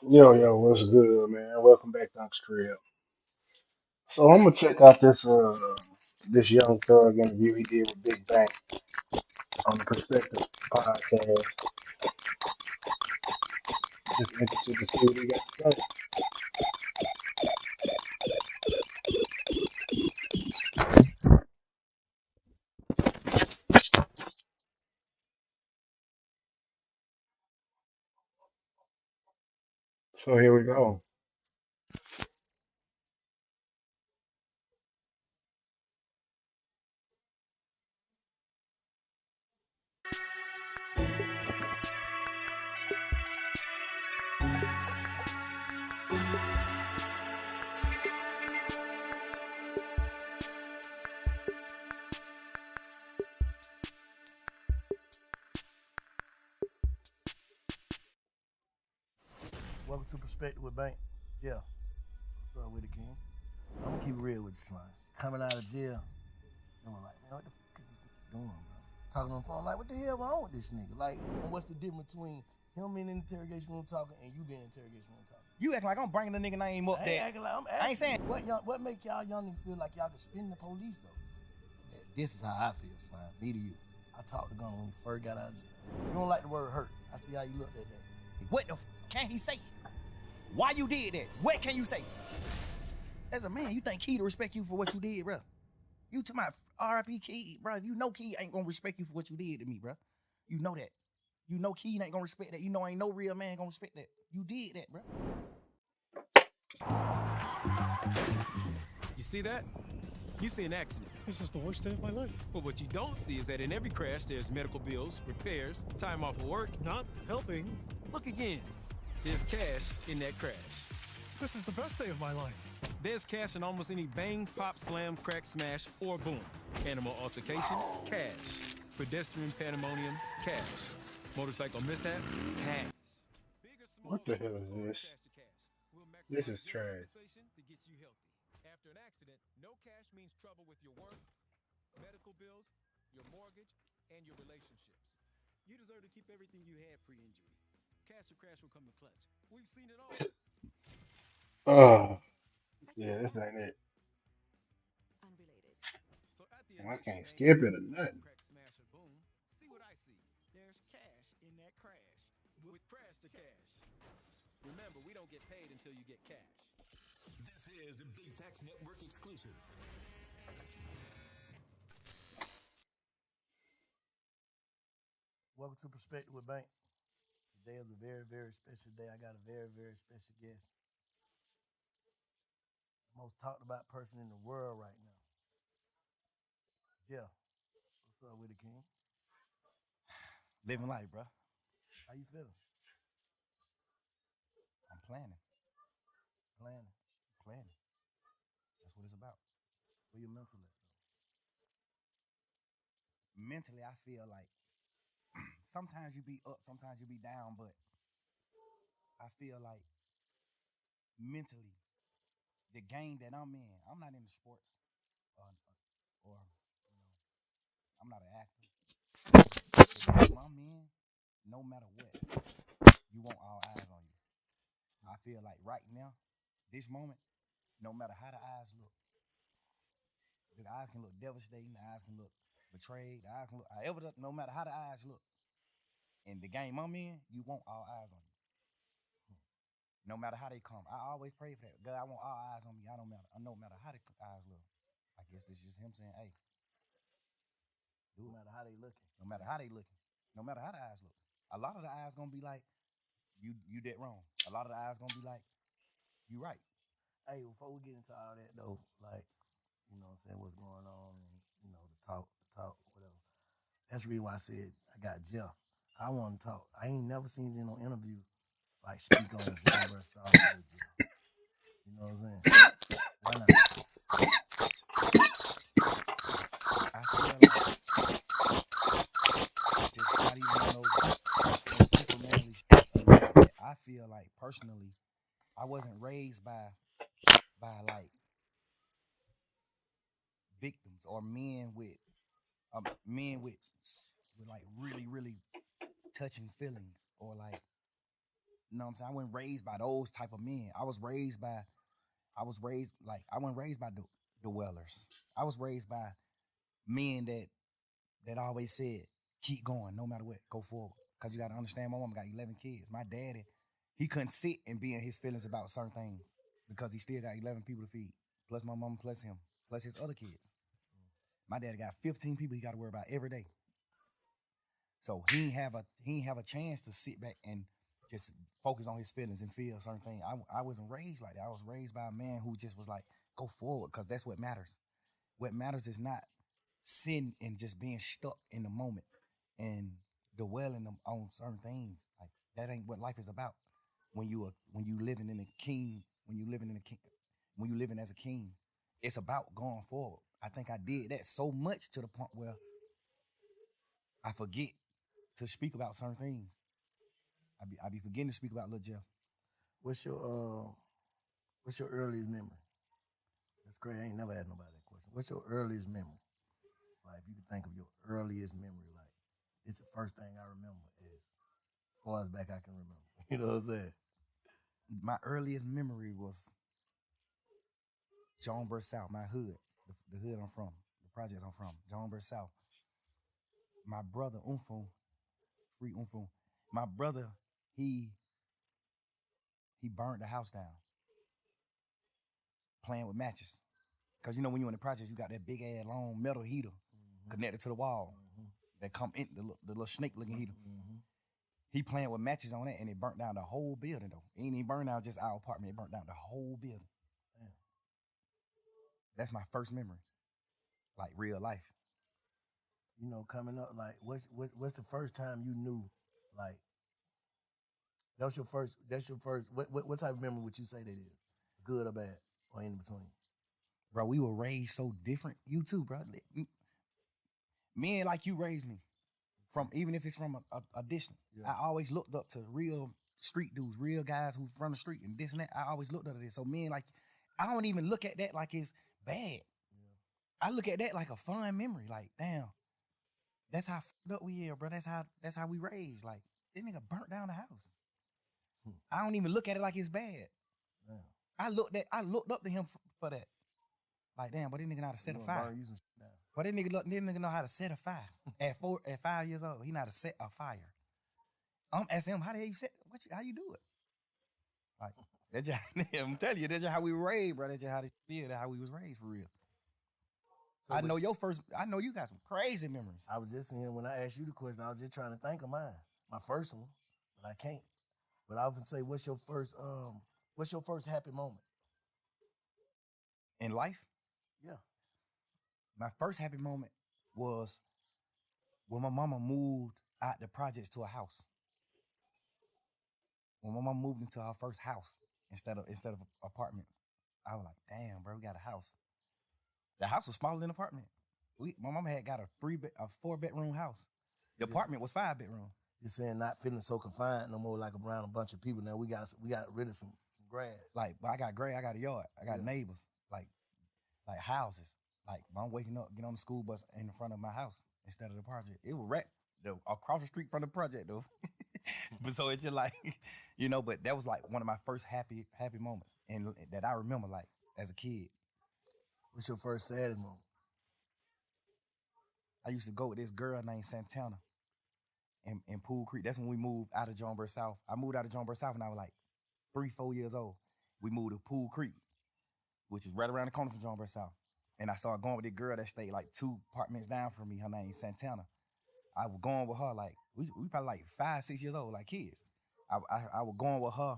Yo, what's good, man? Welcome back to Uncle Crib. So I'm gonna check out this Young Thug interview he did with Big Bang on the Perspective podcast. Just interested to see what he got to say. So here we go. Welcome to Perspective with Bank. Yeah, what's up with it, King? I'm gonna keep it real with you, Slime. Coming out of jail, and we're like, man, what the fuck is this nigga doing, bro? Talking on the phone, like, what the hell wrong with this nigga? Like, and what's the difference between him being in the interrogation room talking and you being in the interrogation room talking? You acting like I'm bringing the nigga name up I ain't there. acting like I'm I ain't asking saying you. What make y'all young niggas feel like y'all can spin the police though? Yeah, this is how I feel, Slime. Me to you. I talked to Gunn when he first got out of jail. You don't like the word hurt. I see how you looked at that. what the can he say? Why you did that? What can you say? As a man, you think Key to respect you for what you did, bro? You to my RIP Key, bro. You know Key ain't gonna respect you for what you did to me, bro. You know that. You know Key ain't gonna respect that. You know ain't no real man gonna respect that. You did that, bro. You see that? You see an accident. This is the worst day of my life. But what you don't see is that in every crash, there's medical bills, repairs, time off of work. Not helping. Look again. There's cash in that crash. This is the best day of my life. There's cash in almost any bang, pop, slam, crack, smash, or boom. Animal altercation, cash. Pedestrian pandemonium, cash. Motorcycle mishap, cash. Big or small, What the hell super is fast this? stash of cash. We'll This maximize is your trash. compensation to get you healthy. After an accident, no cash means trouble with your work, medical bills, your mortgage, and your relationships. You deserve to keep everything you had pre-injury. Cash or crash will come in clutch. We've seen it all. Oh, I yeah, can't this help ain't it. it. Unrelated. So at the end I of any can't bang, skip pop, it or slam, nothing. crack, smash, or boom, see what I see. There's cash in that crash. With crash to cash. Remember, we don't get paid until you get cash. This is a Big Facts Network exclusive. Welcome to Perspective with Bank. Today is a very, very special day. I got a very, very special guest. Most talked about person in the world right now. Jeff, what's up with it, King? Living life, bro. How you feeling? I'm planning. Planning. Planning. That's what it's about. Where your mental at? Mentally, I feel like sometimes you be up, sometimes you be down, but I feel like mentally, the game that I'm in, I'm not into sports, or I'm not an actor. The game I'm in, no matter what, you want all eyes on you. I feel like right now, this moment, no matter how the eyes look, the eyes can look devastating, the eyes can look betrayed, the eyes can look however, no matter how the eyes look. In the game I'm in, you want all eyes on you. No matter how they come. I always pray for that. God, I want all eyes on me. I don't matter. No matter how the eyes look. I guess this is just him saying, hey, do No it. matter how they looking. No matter how they looking. No matter how the eyes look. A lot of the eyes gonna be like, you did wrong. A lot of the eyes gonna be like, you right. Hey, before we get into all that though, like, you know what I'm saying, what's going on and the talk, whatever. That's the reason why I said I got Jeff. I want to talk. I ain't never seen you in no interview like speak on John versus Charles or Jeff. You know what I'm saying? Why not? I feel like just not even on no simple manly shit or nothing like that. I feel like personally, I wasn't raised by like victims or men with like really touching feelings or like You know what I'm saying? I wasn't raised by those type of men. I was raised like I wasn't raised by the Wellers. I was raised by men that always said, keep going, no matter what, go forward. Cause you gotta understand my mama got 11 kids. My daddy, he couldn't sit and be in his feelings about certain things because he still got 11 people to feed. Plus my mama, plus him, plus his other kids. My daddy got 15 people he gotta worry about every day. So he ain't have a chance to sit back and just focus on his feelings and feel certain things. I wasn't raised like that. I was raised by a man who just was like, go forward, because that's what matters. What matters is not sitting and just being stuck in the moment and dwelling on certain things. Like that ain't what life is about. When you living in a king, when you living in a king, when you living as a king, it's about going forward. I think I did that so much to the point where I forget to speak about certain things. I be forgetting to speak about Lil Jeff. What's your what's your earliest memory? That's great. I ain't never had nobody that question. What's your earliest memory? Like if you could think of your earliest memory, like it's the first thing I remember is as far as back I can remember. You know what I'm saying? My earliest memory was Jonesboro South, my hood, the hood I'm from, the project I'm from, Jonesboro South. My brother Umfu, free Umfu. My brother, he he burned the house down playing with matches. Cause you know when you're in the project, you got that big ass long metal heater Mm-hmm. connected to the wall Mm-hmm. that come in the little snake looking heater. Mm-hmm. He playing with matches on it and it burnt down the whole building though. It ain't even burned down just our apartment. It burnt down the whole building. Damn. That's my first memory, like real life. You know, coming up, like what's the first time you knew, like that's your first. What type of memory would you say that is? Good or bad or in between? Bro, we were raised so different. You too, bro. Men like you raised me. From even if it's from a distance, Yeah. I always looked up to real street dudes, real guys who from the street and this and that. I always looked up to this. So men like, I don't even look at that like it's bad. Yeah. I look at that like a fun memory. Like, damn, that's how fucked up we are, bro. That's how we raised. Like, this nigga burnt down the house. Hmm. I don't even look at it like it's bad. Damn. I looked up to him for that. Like, damn, but this nigga know how to You set a gonna fire. burn you some shit down? But this nigga know how to set a fire. At 5 years old, he know how to set a fire. I'm asking him, how the hell you set? How you do it? Like that's just, I'm telling you, that's just how we were raised, bro. That's just how they feel. That's how we was raised for real. So, but I know you got some crazy memories. I was just saying when I asked you the question, I was just trying to think of mine, my first one, but I can't. But I would say, what's your first happy moment? In life, Yeah. my first happy moment was when my mama moved out the projects to a house. When my mama moved into her first house instead of apartments, I was like, damn, bro, we got a house. The house was smaller than the apartment. My mama had got a 4 bedroom house. The Just apartment was 5 bedroom. just saying, not feeling so confined no more, like around a bunch of people. Now we got rid of some grass. Like, but I got I got a yard. I got Yeah. neighbors. Like houses. Like I'm waking up, get on the school bus in front of my house instead of the project. It was right across the street from the project though. But so it's just like, but that was like one of my first happy moments, and that I remember like as a kid. What's your first saddest moment? I used to go with this girl named Santana in Pool Creek. That's when we moved out of Jonesboro South. I moved out of Jonesboro South when I was like 3, 4 years old. We moved to Pool Creek, which is right around the corner from Jonesboro South. And I started going with this girl that stayed like 2 apartments down from me. Her name is Santana. I was going with her like we probably like 5, 6 years old, like kids. I was going with her,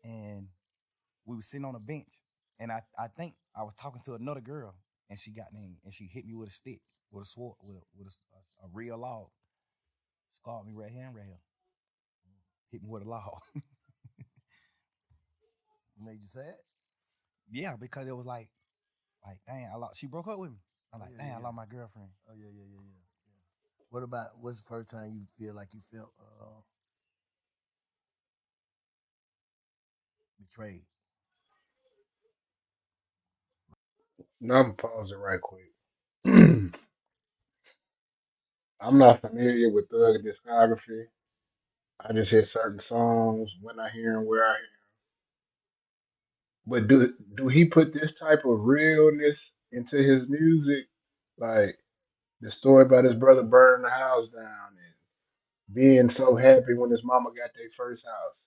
and we was sitting on a bench, and I think I was talking to another girl, and she got me, and she hit me with a stick, with a sword, with a real log, scarred me right here and right here, hit me with a log. Made you sad? Yeah, because it was like dang, I lost. She broke up with me. I'm Oh like, yeah, dang, yeah, I yeah. lost my girlfriend. Oh yeah, yeah, yeah, yeah. Yeah. What's the first time you feel like you felt betrayed? Now I'm gonna pause it right quick. I'm not familiar with Thug discography. I just hear certain songs when I hear them, where I hear. But do he put this type of realness into his music? Like the story about his brother burning the house down and being so happy when his mama got their first house.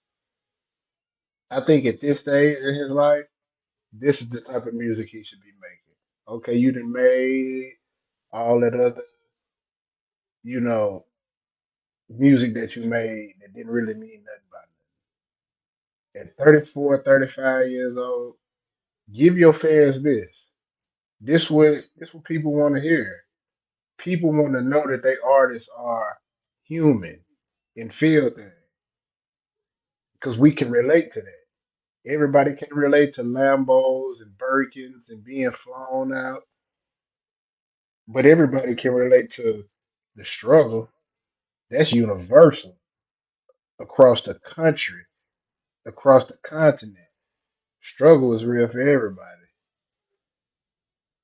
I think at this stage in his life, this is the type of music he should be making. Okay, you done made all that other, you know, music that you made that didn't really mean nothing about it. At 34, 35 years old, give your fans this. This what people want to hear. People want to know that they artists are human and feel things because we can relate to that. Everybody can relate to Lambos and Birkins and being flown out, but everybody can relate to the struggle. That's universal across the country, across the continent. Struggle is real for everybody.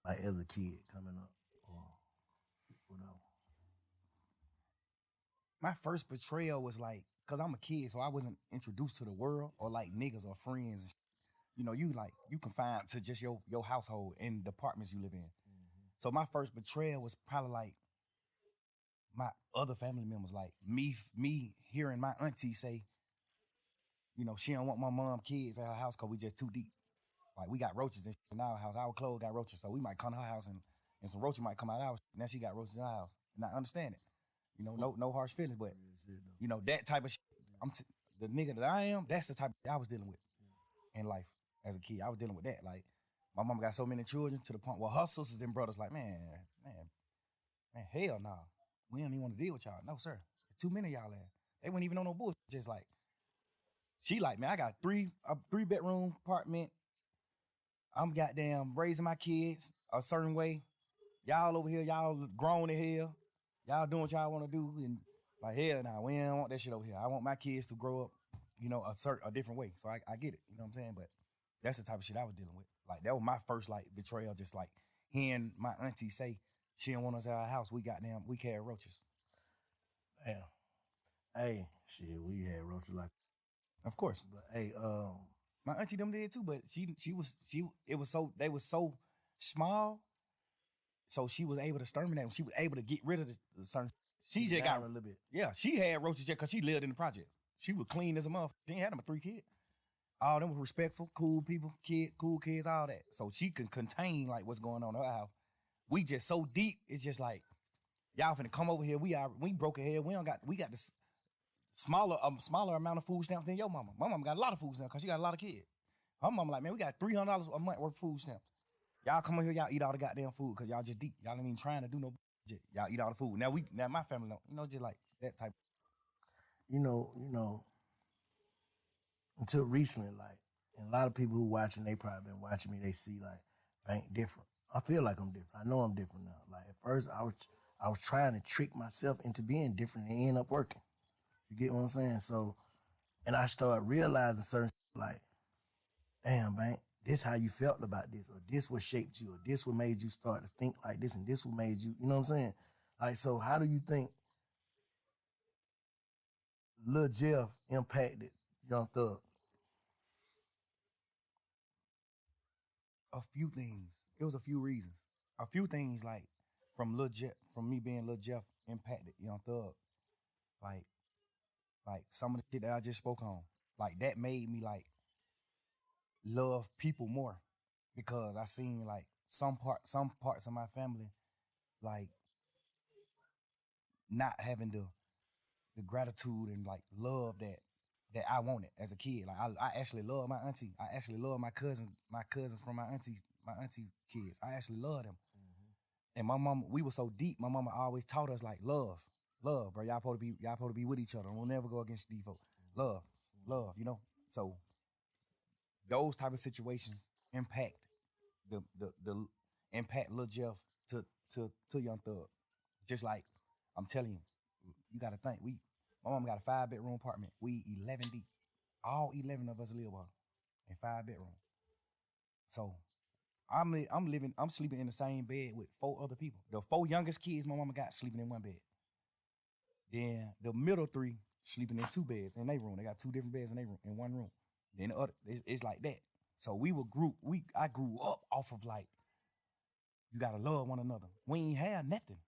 like as a kid coming up or whatever. My first betrayal was like, cause I'm a kid, so I wasn't introduced to the world or like niggas or friends. You know, you like you confined to just your household and the apartments you live in. So my first betrayal was probably like my other family members, like me hearing my auntie say, you know, she don't want my mom kids at her house because we just too deep. Like we got roaches in our house. Our clothes got roaches, so we might come to her house and some roaches might come out of our house. Now she got roaches in our house, and I understand it. You know, no harsh feelings, but Real shit though. you know that type of shit. I'm t- the nigga that I am. That's the type of shit I was dealing with in life as a kid. I was dealing with that. Like my mom got so many children to the point where her sisters and brothers like, man, man, hell no. We don't even want to deal with y'all. No, sir. Too many of y'all there. They weren't even on no bullshit. Just like she like, man, I got three bedroom apartment. I'm goddamn raising my kids a certain way. Y'all over here, y'all grown in hell. Y'all doing what y'all want to do. And like, hell nah, we don't want that shit over here. I want my kids to grow up, you know, a different way. So I get it. You know what I'm saying? But that's the type of shit I was dealing with. Like that was my first like betrayal, just like hearing my auntie say she didn't want us at our house. We carry roaches. Damn. Hey, shit, we had roaches like, Of course. but hey, My auntie them did too, but she it was so they was so small, so she was able to exterminate them. She was able to get rid of the certain. She keep it just got down a little bit. yeah. She had roaches just because she lived in the project. She was clean as a motherfucker. She ain't had them but three kids. All them were respectful, cool people, cool kids, all that. So she can contain like what's going on in her house. We just so deep. It's just like y'all finna come over here. We broke ahead. We got this smaller amount of food stamps than your mama. My mama got a lot of food stamps because she got a lot of kids. Her mama like, man, we got $300 a month worth of food stamps. Y'all come over here, y'all eat all the goddamn food because y'all just deep. Y'all ain't even trying to do no shit. Y'all eat all the food. Now my family don't, you know, just like that type. You know, until recently, like, and a lot of people who watching, they probably been watching me. They see like, Bank different. I feel like I'm different. I know I'm different now. Like at first, I was trying to trick myself into being different and it ended up working. You get what I'm saying? So, and I started realizing certain like, damn, Bank, this how you felt about this, or this what shaped you, or this what made you start to think like this, and this what made you, you know what I'm saying? Like, so how do you think Lil Jeff impacted Young Thug? A few things. It was a few reasons. A few things like from me being Lil Jeff impacted Young Thug. Like like some of the shit that I just spoke on. Like that made me like love people more because I seen like some parts of my family like not having the gratitude and like love that I wanted as a kid. Like I actually love my auntie. I actually love my cousins from my auntie kids. I actually love them. And my mama, we were so deep. My mama always taught us like love, bro. Y'all supposed to be with each other. We'll never go against these folks. Love, love, you know. So those type of situations impact the impact Lil Jeff to to Young Thug. Just like I'm telling you, you got to think. My mom got a 5 bedroom apartment. We 11 deep. All 11 of us live in 5 bedrooms. So I'm sleeping in the same bed with four other people. The four youngest kids my mama got sleeping in one bed. Then the middle three sleeping in two beds in their room. They got two different beds in their room in one room. Then the other, it's like that. So we were group. I grew up off of like you gotta love one another. We ain't had nothing.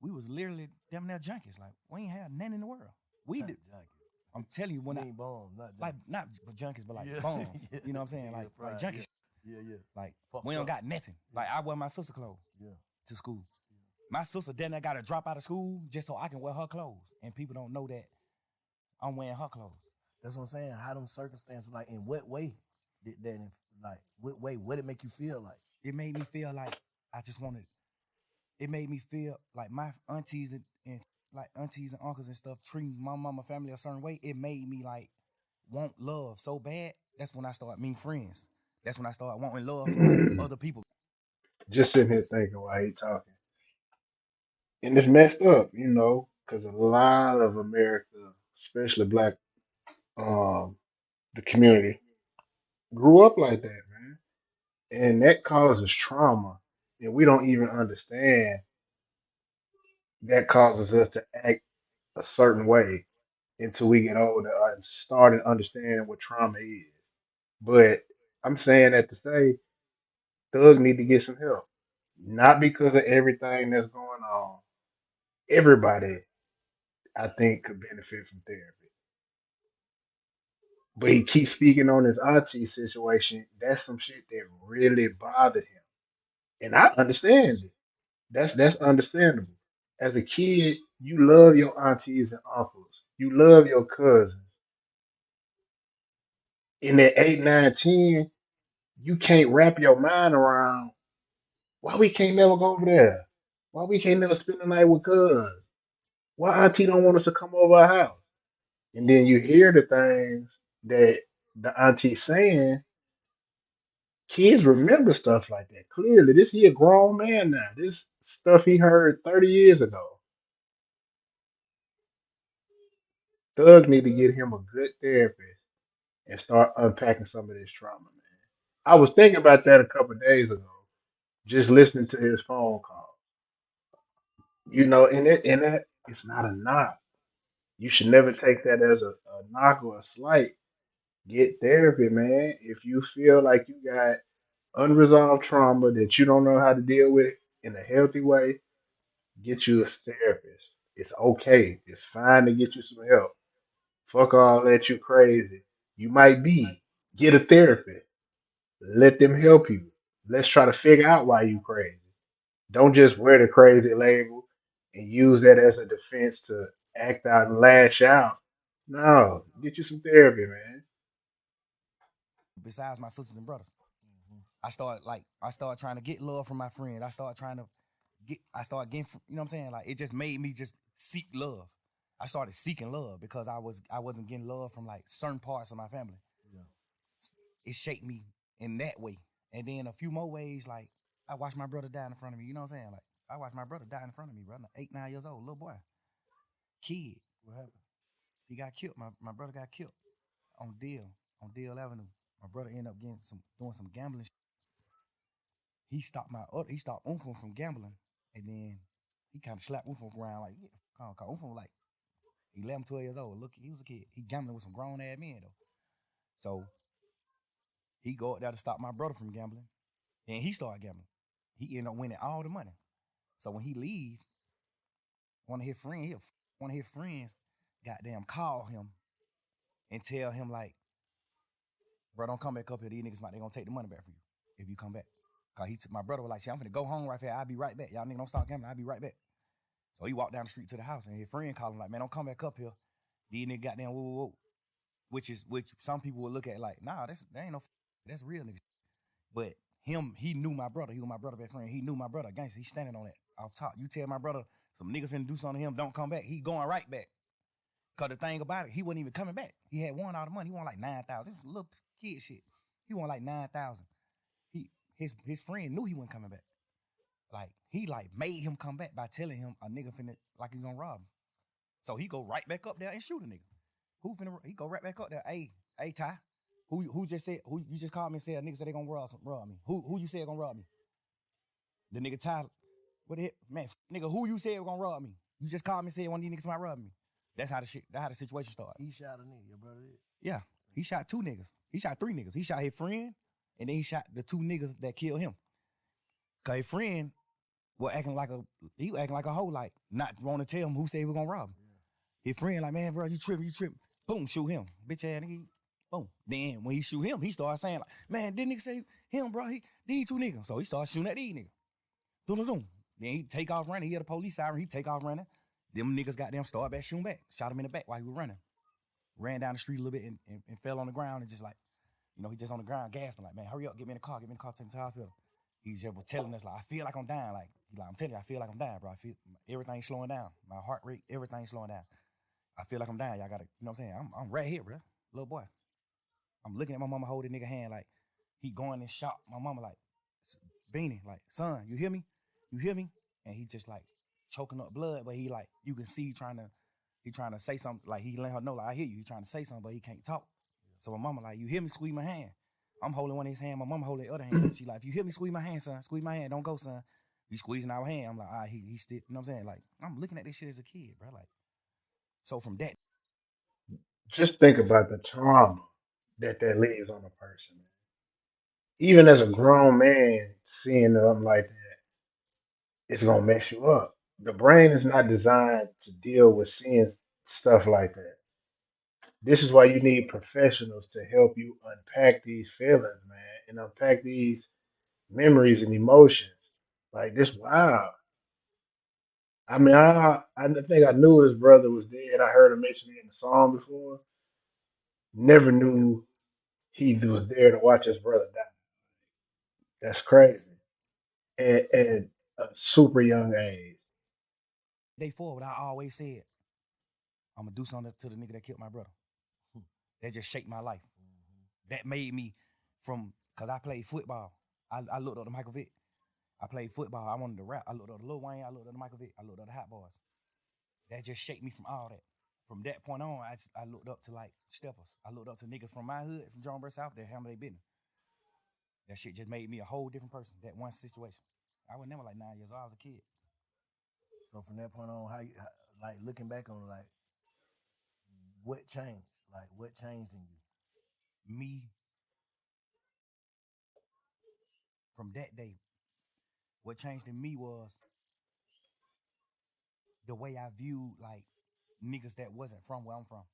We was literally damn near junkies. Like we ain't had nothing in the world. We Not did. junkies. I'm telling you when You I ain't bums, not like junkies. not but junkies, but like Yeah, bums. yeah, You know what I'm saying? yeah, Like pride, junkies. yeah, yeah, yeah. Like we Fucked don't up. got nothing. Yeah, Like I wear my sister clothes yeah, to school. yeah. My sister then I gotta drop out of school just so I can wear her clothes, and people don't know that I'm wearing her clothes. That's what I'm saying. How them circumstances, like, in what way did that, like, what way, what it make you feel like? It made me feel like I just wanted. It made me feel like my aunties and like aunties and uncles and stuff treating my mama family a certain way. It made me like want love so bad. That's when I started meeting friends. That's when I started wanting love from like other people. Just sitting here thinking while he talking, and it's messed up, because a lot of America, especially black, um, the community, grew up like that, man, and that causes trauma, and we don't even understand that causes us to act a certain way until we get older and started understanding what trauma is. But I'm saying that to say, Thug need to get some help, not because of everything that's going on. Everybody, I think, could benefit from therapy. But he keeps speaking on his auntie situation. That's some shit that really bothered him, and I understand it. That's understandable. As a kid, you love your aunties and uncles. You love your cousins. In that 8, 9, 10, you can't wrap your mind around why we can't never go over there. Why we can't never spend the night with cuz? Why auntie don't want us to come over our house? And then you hear the things that the auntie's saying. Kids remember stuff like that. Clearly, he a grown man now. This stuff he heard 30 years ago. Thug need to get him a good therapist and start unpacking some of this trauma, man. I was thinking about that a couple of days ago, just listening to his phone call. And that it's not a knock. You should never take that as a knock or a slight. Get therapy, man. If you feel like you got unresolved trauma that you don't know how to deal with in a healthy way, get you a therapist. It's okay. It's fine to get you some help. Fuck all that you crazy. You might be. Get a therapist. Let them help you. Let's try to figure out why you crazy. Don't just wear the crazy label and use that as a defense to act out and lash out. No, get you some therapy, man. Besides my sisters and brothers, Hmm. I started trying to get love from my friends. I started getting, you know what I'm saying? Like it just made me just seek love. I started seeking love because I wasn't getting love from like certain parts of my family. Yeah. It shaped me in that way. And then a few more ways, like I watched my brother die in front of me. You know what I'm saying? Like I watched my brother die in front of me, brother. 8, 9 years old, little boy, kid. What happened? He got killed. My brother got killed on Deal Avenue. My brother ended up getting some doing some gambling. He stopped Uncle from gambling, and then he kind of slapped Uncle around like yeah, cause Uncle was like 11, 12 years old. Look, he was a kid. He gambling with some grown ass men though. So he go up there to stop my brother from gambling, and he started gambling. He ended up winning all the money. So when he leave, one of his friends, one of his friends, goddamn, call him and tell him like, bro, don't come back up here. These niggas might they gonna take the money back from you if you come back. Cause my brother was like, shit, I'm finna go home right here. I'll be right back. Y'all niggas don't stop gambling. I'll be right back. So he walked down the street to the house, and his friend called him like, man, don't come back up here. These niggas goddamn whoa, whoa, whoa. Which some people would look at like, nah, that ain't no, that's real niggas. But he knew my brother. He was my brother best friend. He knew my brother. Gangster, he's standing on that off top. You tell my brother some niggas finna do something to him, don't come back. He going right back. Cause the thing about it, he wasn't even coming back. He had won all the money. He won like 9,000. This was little kid shit. He won like 9,000. He his friend knew he wasn't coming back. Like he like made him come back by telling him a nigga finna like he gonna rob him. So he go right back up there and shoot a nigga. Who finna he go right back up there? Hey Ty. Who just said who you just called me and said a nigga said they gonna rob me? Who you said gonna rob me? The nigga Ty. What the hell? Man, nigga, who you said gonna rob me? You just called me and said one of these niggas might rob me. That's how the shit. That's how the situation started. He shot a nigga, your brother did. Yeah, he shot two niggas. He shot three niggas. He shot his friend, and then he shot the two niggas that killed him. Cause his friend was acting like a hoe, like not want to tell him who said he was gonna rob him. Yeah. His friend like, man, bro, you tripping, you tripping. Boom, shoot him, bitch ass nigga. Boom. Then when he shoot him, he started saying like, man, didn't nigga say him, bro? These two niggas. So he started shooting at these niggas. Doom, doom, doom. Then he take off running. He had a police siren. He take off running. Them niggas got them start back shooting back. Shot him in the back while he was running. Ran down the street a little bit and fell on the ground and just like, he just on the ground gasping like, man, hurry up, get me in the car, take me to the hospital. He just was telling us like, I feel like I'm dying. Like, I'm telling you, I feel like I'm dying, bro. I feel everything's slowing down. My heart rate, everything's slowing down. I feel like I'm dying. Y'all gotta, you know what I'm saying? I'm right here, bro. Little boy. I'm looking at my mama holding nigga hand like he going in shock. My mama like, Beanie, like, son, you hear me? You hear me? And he just like choking up blood, but he like, you can see he trying to say something, like he let her know, like, I hear you. He trying to say something, but he can't talk. So my mama like, you hear me? Squeeze my hand. I'm holding one of his hand. My mama holding the other hand. She like, if you hear me, squeeze my hand, son. Squeeze my hand. Don't go, son. You squeezing our hand. I'm like, ah, he still, you know what I'm saying? Like, I'm looking at this shit as a kid, bro. Like, so from that, Just think about the trauma that leaves on a person. Even as a grown man, seeing something like that, it's gonna mess you up. The brain is not designed to deal with seeing stuff like that. This is why you need professionals to help you unpack these feelings, man, and unpack these memories and emotions. Like this, wow. I mean, I think I knew his brother was dead. I heard him mention it in the song before. Never knew he was there to watch his brother die. That's crazy. At a super young age. day forward, I always said, I'm gonna do something to the nigga that killed my brother. That just shaped my life. That made me cause I played football. I looked up to Michael Vick. I played football. I wanted to rap. I looked up to Lil Wayne. I looked up to Michael Vick. I looked up to Hot Boys. That just shaped me from all that. From that point on, I looked up to like steppers. I looked up to niggas from my hood, from John Burr South, that handle their business. That shit just made me a whole different person. That one situation. I was never like 9 years old. I was a kid. So from that point on, like looking back on like what changed? Like what changed in you? Me, from that day, what changed in me was the way I viewed like niggas that wasn't from where I'm from.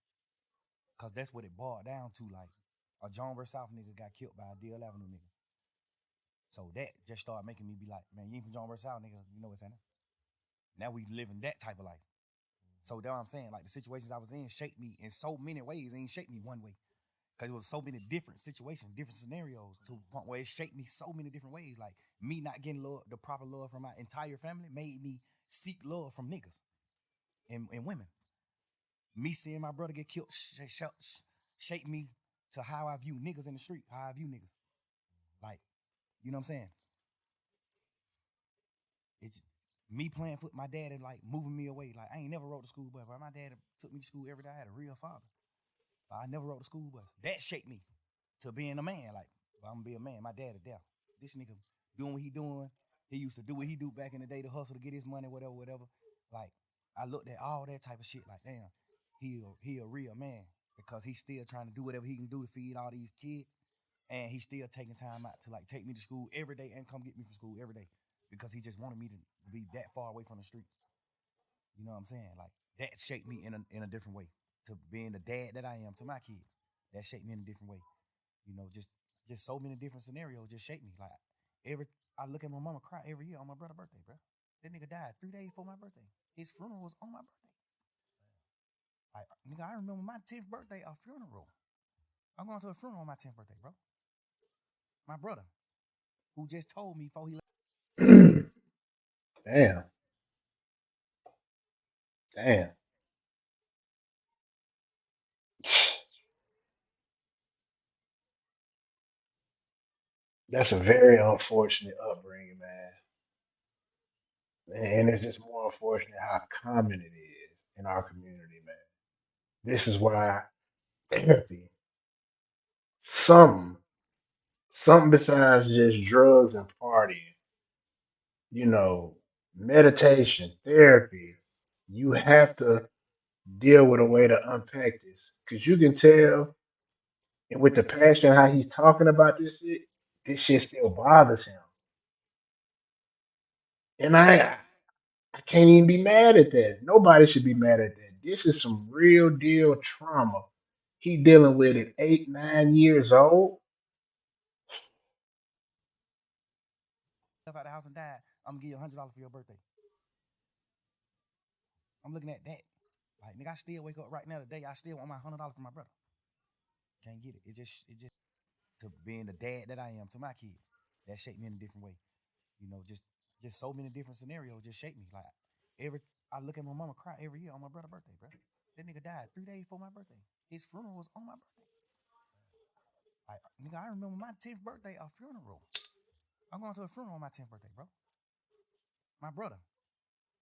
Cause that's what it boiled down to. Like a John Burr South nigga got killed by a DL Avenue nigga. So that just started making me be like, man, you ain't from John Burr South, nigga. You know what's happening. Now we living that type of life. So that's what I'm saying. Like the situations I was in shaped me in so many ways. It ain't shaped me one way. Cause it was so many different situations, different scenarios to the point where it shaped me so many different ways. Like me not getting love, the proper love from my entire family made me seek love from niggas and women. Me seeing my brother get killed shaped me to how I view niggas in the street, how I view niggas. Like, you know what I'm saying? It's me playing foot, my dad and like moving me away. Like I ain't never rode the school bus, but my dad took me to school every day. I had a real father. I never rode the school bus. That shaped me to being a man. Like, well, I'm gonna be a man. My dad is deaf. This nigga doing what he doing. He used to do what he do back in the day to hustle to get his money, whatever, whatever. Like, I looked at all that type of shit. Like, damn, he a real man because he's still trying to do whatever he can do to feed all these kids, and he's still taking time out to like take me to school every day and come get me from school every day because he just wanted me to be that far away from the streets. You know what I'm saying? Like that shaped me in a different way to being the dad that I am to my kids. That shaped me in a different way. Just so many different scenarios just shaped me. Like every I look at my mama cry every year on my brother's birthday, bro. That nigga died 3 days before my birthday. His funeral was on my birthday. Like nigga, I remember my 10th birthday, a funeral. I'm going to a funeral on my 10th birthday, bro. My brother, who just told me before he left. Damn, damn. That's a very unfortunate upbringing, man. And it's just more unfortunate how common it is in our community, man. This is why therapy, something, something besides just drugs and partying, you know, meditation, therapy, You have to deal with a way to unpack this because you can tell, and with the passion how he's talking about this shit still bothers him. And I can't even be mad at that. Nobody should be mad at that. This is some real deal trauma he dealing with at 8, 9 years old. Left out the house and died. I'm gonna give you $100 for your birthday. I'm looking at that. Like nigga, I still wake up right now today. I still want my $100 for my brother. Can't get it. It just to being the dad that I am to my kids. That shaped me in a different way. Just so many different scenarios just shaped me. Like every I look at my mama cry every year on my brother's birthday, bro. That nigga died 3 days before my birthday. His funeral was on my birthday. Like nigga, I remember my 10th birthday, a funeral. I'm going to a funeral on my 10th birthday, bro. My brother,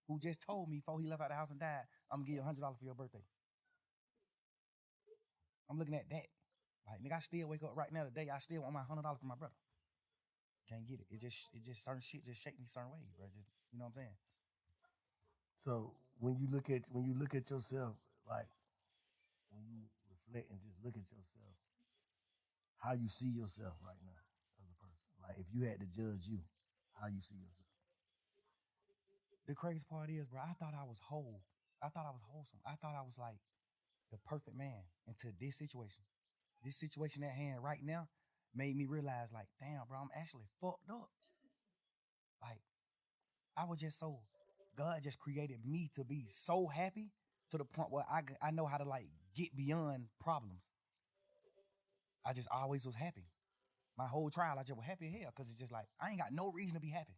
who just told me before he left out the house and died, I'm gonna give you $100 for your birthday. I'm looking at that. Like nigga, I still wake up right now today. I still want my $100 for my brother. Can't get it. It just certain shit just shake me certain ways, bro. Just you know what I'm saying? So when you look at yourself, like when you reflect and just look at yourself, how you see yourself right now as a person. Like if you had to judge you, how you see yourself. The crazy part is, bro, I thought I was whole. I thought I was wholesome. I thought I was like the perfect man until this situation. This situation at hand right now made me realize, like, damn, bro, I'm actually fucked up. Like, I was just so, God just created me to be so happy to the point where I know how to, like, get beyond problems. I just always was happy. My whole trial, I just was happy as hell because it's just like, I ain't got no reason to be happy.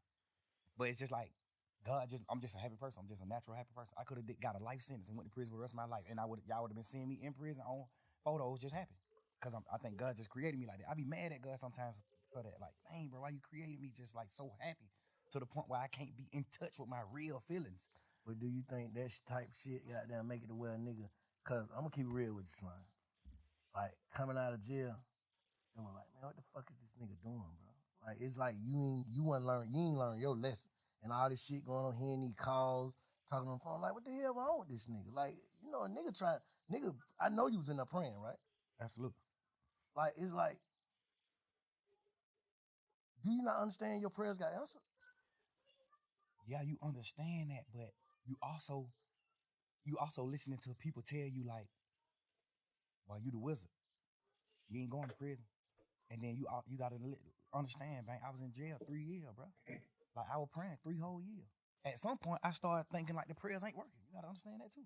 But it's just like I'm just a happy person. I'm just a natural happy person. I could have got a life sentence and went to prison for the rest of my life, and y'all would have been seeing me in prison on photos just happy. Cause I think God just created me like that. I be mad at God sometimes for that. Like, dang, bro, why you created me just like so happy to the point where I can't be in touch with my real feelings? But do you think that type shit goddamn make it to where a nigga? Cause I'm gonna keep it real with you, son. Like coming out of jail, and we're like, man, what the fuck is this nigga doing, bro? Like it's like you ain't learn your lesson, and all this shit going on here, and these calls talking on the phone. Like, what the hell wrong with this nigga? Like, you know, a nigga trying, nigga. I know you was in there praying, right? Absolutely. Like, it's like, do you not understand your prayers got answered? Yeah, you understand that, but you also you also listening to people tell you like, well, you the wizard. You ain't going to prison. And then you gotta understand, man. I was in jail 3 years, bro. Like I was praying 3 whole years. At some point, I started thinking like the prayers ain't working. You gotta understand that too.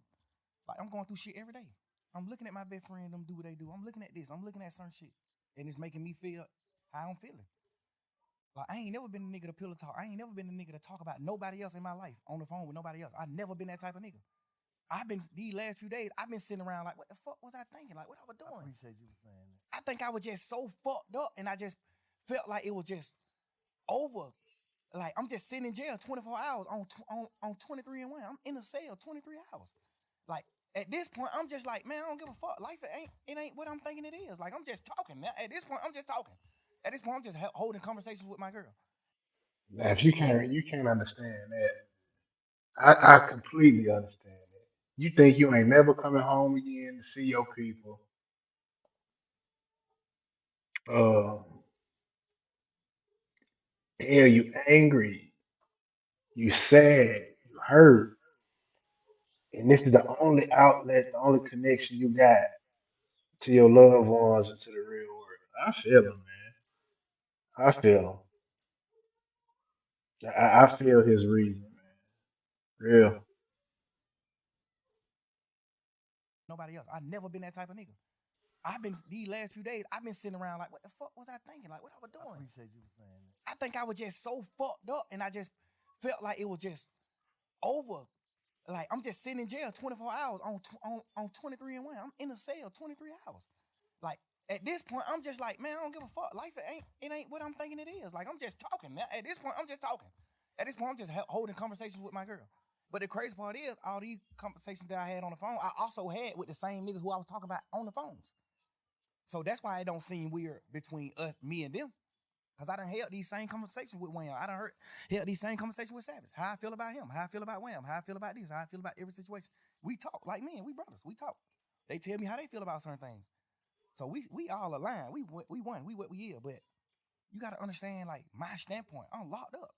Like I'm going through shit every day. I'm looking at my best friend, them do what they do. I'm looking at this. I'm looking at certain shit, and it's making me feel how I'm feeling. Like I ain't never been a nigga to pillow talk. I ain't never been a nigga to talk about nobody else in my life on the phone with nobody else. I never been that type of nigga. I've been these last few days. I've been sitting around like, what the fuck was I thinking? Like, what I was I doing? appreciate you for saying that. I think I was just so fucked up, and I just felt like it was just over. Like I'm just sitting in jail 24 hours on 23 and 1. I'm in a cell 23 hours. Like at this point, I'm just like, man, I don't give a fuck. Life it ain't what I'm thinking it is. Like I'm just talking. At this point, I'm just talking. At this point, I'm just holding conversations with my girl. Now, if you can't understand that, I completely understand that. You think you ain't never coming home again to see your people. Uh, hell, you angry, you sad, you hurt, and this is the only outlet, the only connection you got to your loved ones and to the real world. I feel him, man. I feel him. I feel his reason, man. Real. Nobody else. I've never been that type of nigga. I've been these last few days. I've been sitting around like, what the fuck was I thinking? Like, what I was I doing? appreciate you for saying that. I think I was just so fucked up, and I just felt like it was just over. Like I'm just sitting in jail 24 hours on 23 and 1. I'm in a cell 23 hours. Like at this point, I'm just like, man, I don't give a fuck. Life it ain't what I'm thinking it is. Like I'm just talking. At this point, I'm just talking. At this point, I'm just holding conversations with my girl. But the crazy part is, all these conversations that I had on the phone, I also had with the same niggas who I was talking about on the phones. So that's why it don't seem weird between us, me and them. Cause I done held these same conversations with Wham. I done held these same conversations with Savage. How I feel about him, how I feel about Wham, how I feel about this, how I feel about every situation. We talk like men, we brothers. We talk. They tell me how they feel about certain things. So we all aligned. We won. We what we is. But you gotta understand, like, my standpoint. I'm locked up.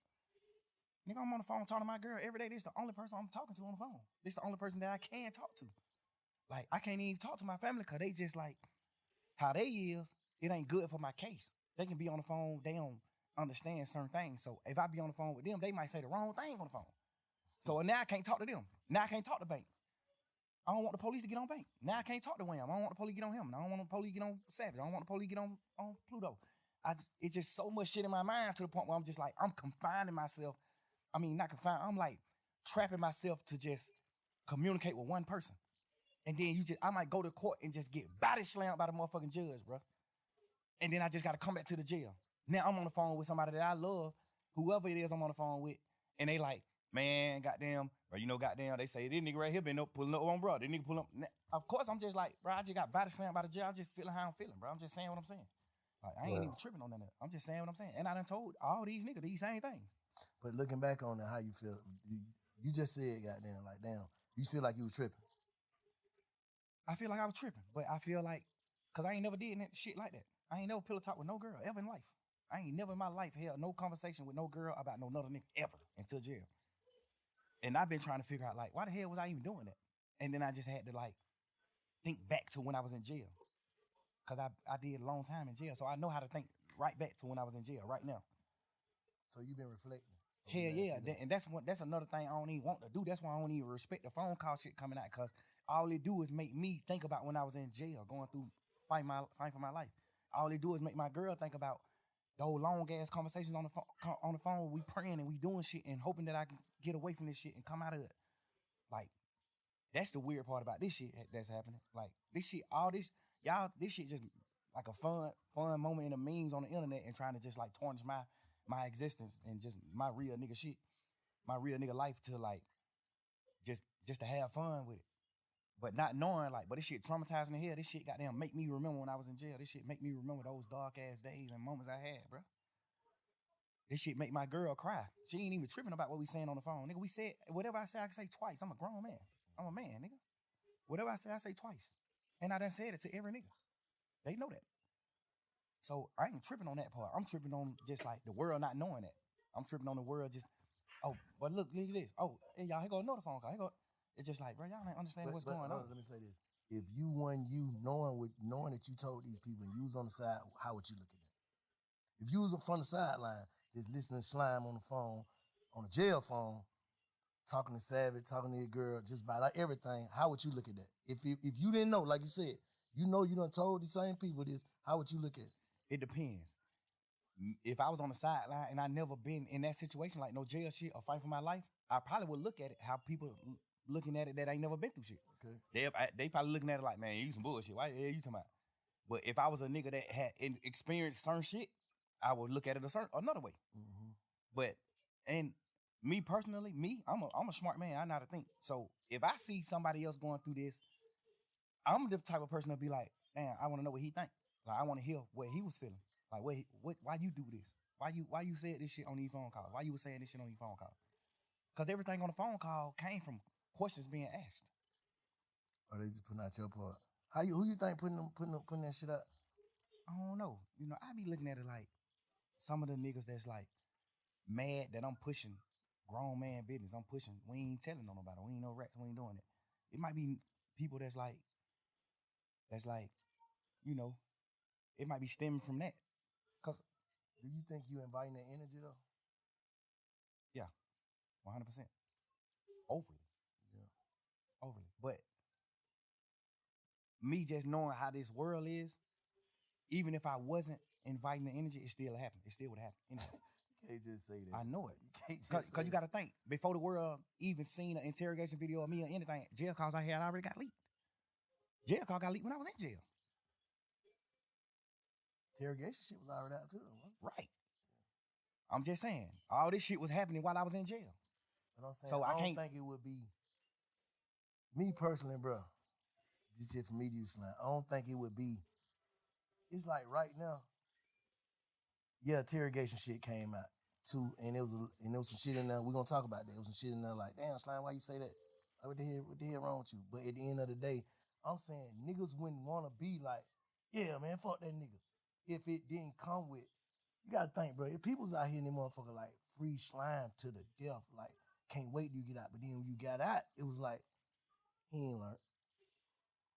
Nigga, I'm on the phone talking to my girl every day. This the only person I'm talking to on the phone. This the only person that I can talk to. Like, I can't even talk to my family because they just like how they is. It ain't good for my case. They can be on the phone. They don't understand certain things. So if I be on the phone with them, they might say the wrong thing on the phone. So now I can't talk to them. Now I can't talk to Bank. I don't want the police to get on Bank. Now I can't talk to Wham. I don't want the police to get on him. I don't want the police to get on Savage. I don't want the police to get on Pluto. It's just so much shit in my mind to the point where I'm just like, I'm confining myself. I mean, not confined. I'm like trapping myself to just communicate with one person. And then I might go to court and just get body slammed by the motherfucking judge, bro. And then I just got to come back to the jail. Now I'm on the phone with somebody that I love, whoever it is I'm on the phone with, and they like, man, goddamn, or goddamn, they say this nigga right here been up pulling up on bro. This nigga pull up. Of course, I'm just like, bro, I just got body slammed by the jail. I'm just feeling how I'm feeling, bro. I'm just saying what I'm saying. Like, I ain't even tripping on that. I'm just saying what I'm saying. And I done told all these niggas these same things. But looking back on it, how you feel? You just said, goddamn, like, damn, you feel like you was tripping. I feel like I was tripping, but I feel like, cause I ain't never did shit like that. I ain't never pillow talk with no girl ever in life. I ain't never in my life held no conversation with no girl about no another nigga ever until jail. And I've been trying to figure out, like, why the hell was I even doing that? And then I just had to, like, think back to when I was in jail. Cause I did a long time in jail, so I know how to think right back to when I was in jail right now. So you've been reflecting. Hell yeah, and that's another thing I don't even want to do. That's why I don't even respect the phone call shit coming out, cause all it do is make me think about when I was in jail, going through fighting for my life. All it do is make my girl think about those long ass conversations on the phone. We praying and we doing shit and hoping that I can get away from this shit and come out of it. Like, that's the weird part about this shit that's happening. Like, this shit, all this, y'all, this shit just like a fun moment in the memes on the internet and trying to just like tarnish my existence and just my real nigga shit, my real nigga life to like just to have fun with it. But not knowing, like, but this shit traumatizing the hell. This shit goddamn make me remember when I was in jail. This shit make me remember those dark ass days and moments I had, bro. This shit make my girl cry. She ain't even tripping about what we saying on the phone. Nigga, we said, whatever I say, I can say twice. I'm a grown man. I'm a man, nigga. Whatever I say twice. And I done said it to every nigga. They know that. So I ain't tripping on that part. I'm tripping on just like the world not knowing that. I'm tripping on the world just, oh, but look at this. Oh, hey, y'all, here go another phone call. Here go. It's just like, bro, y'all ain't understanding what's going on. Let me say this. If you won you knowing that you told these people and you was on the side, how would you look at that? If you was from the sideline, just listening to Slime on the phone, on the jail phone, talking to Savage, talking to your girl, just about like everything, how would you look at that? If you didn't know, like you said, you done told these same people this, how would you look at it? It depends. If I was on the sideline and I never been in that situation, like no jail shit or fight for my life, I probably would look at it how people looking at it that ain't never been through shit. Okay. They probably looking at it like, man, you some bullshit. Why the hell you talking about? But if I was a nigga that had experienced certain shit, I would look at it another way. Mm-hmm. But and me personally, I'm a smart man. I know how to think. So if I see somebody else going through this, I'm the type of person to be like, damn, I want to know what he think. Like, I want to hear what he was feeling. Like, why you do this? Why you said this shit on these phone calls? Why you was saying this shit on these phone calls? Because everything on the phone call came from questions being asked. Or they just putting out your part. Who you think putting that shit out? I don't know. I be looking at it like some of the niggas that's like mad that I'm pushing grown man business. I'm pushing. We ain't telling on nobody. We ain't no rats. We ain't doing it. It might be people that's like, it might be stemming from that. Cause do you think you inviting that energy though? Yeah, 100%. Overly. Yeah. Overly. But me just knowing how this world is, even if I wasn't inviting the energy, it still happened. It still would happen. You can't just say that. I know it. You can't just Because you got to think, before the world even seen an interrogation video of me or anything, jail calls I had already got leaked. Jail call got leaked when I was in jail. Interrogation shit was already out too, though. Right. I'm just saying, all this shit was happening while I was in jail. But I'm saying, So I don't think it would be, me personally, bro, this shit for me to use, I don't think it would be, it's like right now, Yeah, interrogation shit came out too, and there was some shit in there. We're gonna talk about that. There was some shit in there like, damn, Slime, why you say that? Like, what the hell wrong with you? But at the end of the day, I'm saying niggas wouldn't wanna be like, yeah, man, fuck that nigga. If it didn't come with, you gotta think, bro. If people's out here in them motherfucker like free Slime to the death, like can't wait till you get out. But then when you got out, it was like he ain't learned.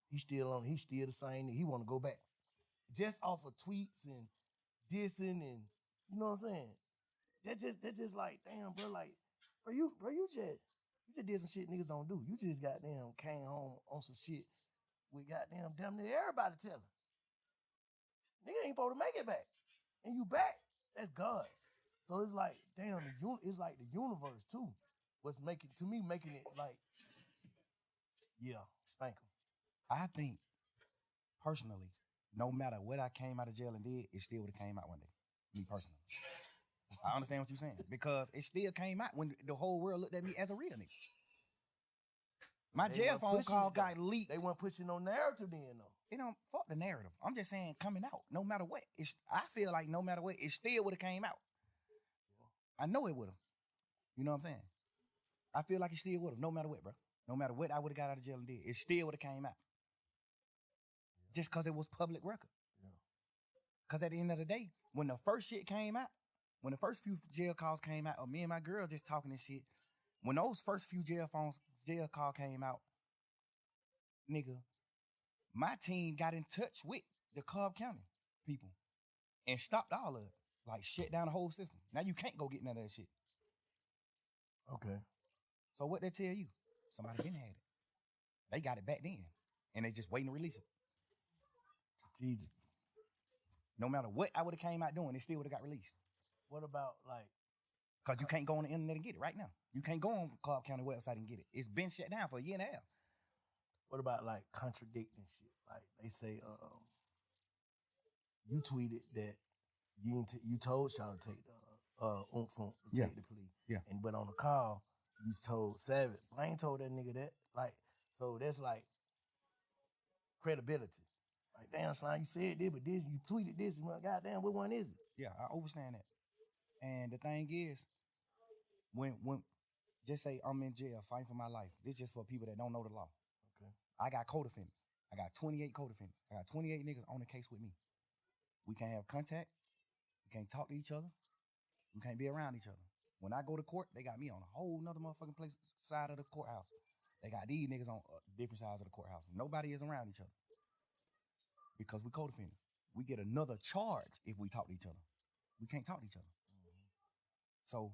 He's still the same. He wanna go back. Just off of tweets and dissing and you know what I'm saying? That just like damn, bro. Like, you just did some shit niggas don't do. You just goddamn came home on some shit with goddamn damn near everybody telling. Nigga ain't supposed to make it back, and you back. That's God. So it's like damn, it's like the universe too. What's making it like, yeah, thank him. I think personally, no matter what I came out of jail and did, it still would have came out one day. Me personally. I understand what you're saying because it still came out when the whole world looked at me as a real nigga. My They jail weren't phone pushing call it, though. got leaked. They weren't pushing no narrative then though. You know, fuck the narrative. I'm just saying coming out, no matter what. I feel like no matter what, it still would have came out. I know it would have. You know what I'm saying? I feel like it still would have, no matter what, bro. No matter what I would have got out of jail and did, it still would have came out. Just because it was public record. Yeah. Because at the end of the day, when the first shit came out, when the first few jail calls came out, or me and my girl just talking this shit, when those first few jail call came out, nigga, my team got in touch with the Cobb County people and stopped all of it. Like shut down the whole system. Now you can't go get none of that shit. Okay. So what they tell you? Somebody been had it. They got it back then. And they just waiting to release it. Strategic. No matter what I would have came out doing, it still would have got released. What about like? Because you can't go on the internet and get it right now. You can't go on Cobb County website and get it. It's been shut down for a year and a half. What about like contradicting shit? Like they say, you tweeted that you told y'all to take the oomph to Yeah. take the plea. Yeah. And but on the call, you told Savage. I ain't told that nigga that. Like, so that's like credibility. Like, damn, Slime, you said this, but this, you tweeted this, and well, goddamn, what one is it? Yeah, I understand that. And the thing is, when just say I'm in jail fighting for my life. This just for people that don't know the law. Okay. I got co-defendants. I got 28 co-defendants. I got 28 niggas on the case with me. We can't have contact. We can't talk to each other. We can't be around each other. When I go to court, they got me on a whole nother motherfucking place side of the courthouse. They got these niggas on different sides of the courthouse. Nobody is around each other because we co-defendants. We get another charge if we talk to each other. We can't talk to each other. So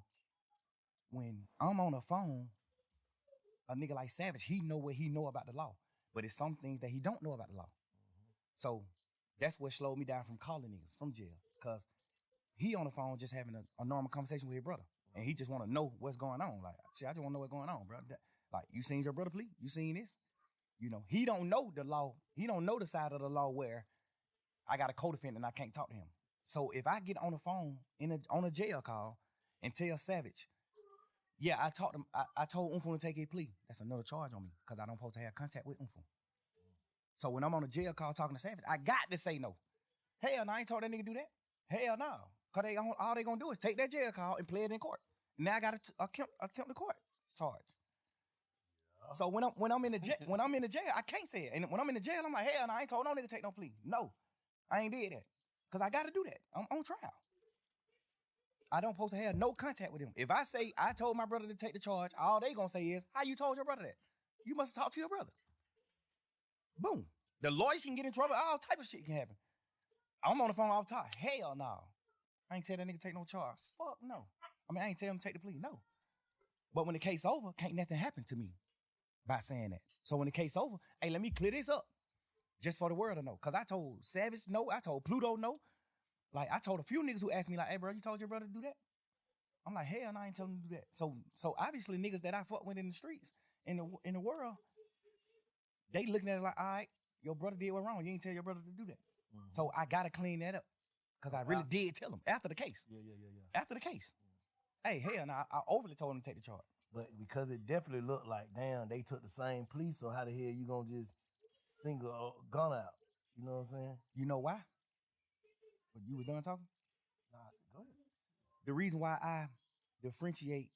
when I'm on the phone, a nigga like Savage, he know what he know about the law, but it's some things that he don't know about the law. So that's what slowed me down from calling niggas from jail, because he on the phone just having a normal conversation with his brother, and he just want to know what's going on. Like, shit, I just want to know what's going on, bro. Like, you seen your brother plea? You seen this? You know, he don't know the law. He don't know the side of the law where I got a co-defendant and I can't talk to him. So if I get on the phone on a jail call and tell Savage, yeah, I talked him. I told Umfu to take his plea. That's another charge on me because I don't supposed to have contact with Umfu. So when I'm on a jail call talking to Savage, I got to say no. Hell no, I ain't told that nigga do that. Hell no. Because all they gonna do is take that jail call and play it in court. Now I got to attempt the court charge. So when I'm in the jail, I can't say it. And when I'm in the jail, I'm like, hell no, I ain't told no nigga take no plea. No, I ain't did that. Because I got to do that. I'm on trial. I don't supposed to have no contact with him. If I say I told my brother to take the charge, all they gonna say is, how you told your brother that? You must talk to your brother. Boom. The lawyer can get in trouble. All type of shit can happen. I'm on the phone all the time. Hell no. I ain't tell that nigga take no charge. Fuck no. I mean, I ain't tell him to take the plea. No. But when the case over, can't nothing happen to me by saying that. So when the case over, hey, let me clear this up just for the world to know. Because I told Savage no. I told Pluto no. Like, I told a few niggas who asked me, like, hey, bro, you told your brother to do that? I'm like, hell no, I ain't telling him to do that. So obviously niggas that I fuck with in the streets, in the world, they looking at it like, all right, your brother did what wrong. You ain't tell your brother to do that. Mm-hmm. So I gotta clean that up. Because I really did tell him after the case. Yeah. After the case. Hey, hell no, I overly told him to take the charge. But because it definitely looked like, damn, they took the same plea, so how the hell you gonna just single a gun out? You know what I'm saying? You know why? But you was done talking? Nah, the reason why I differentiate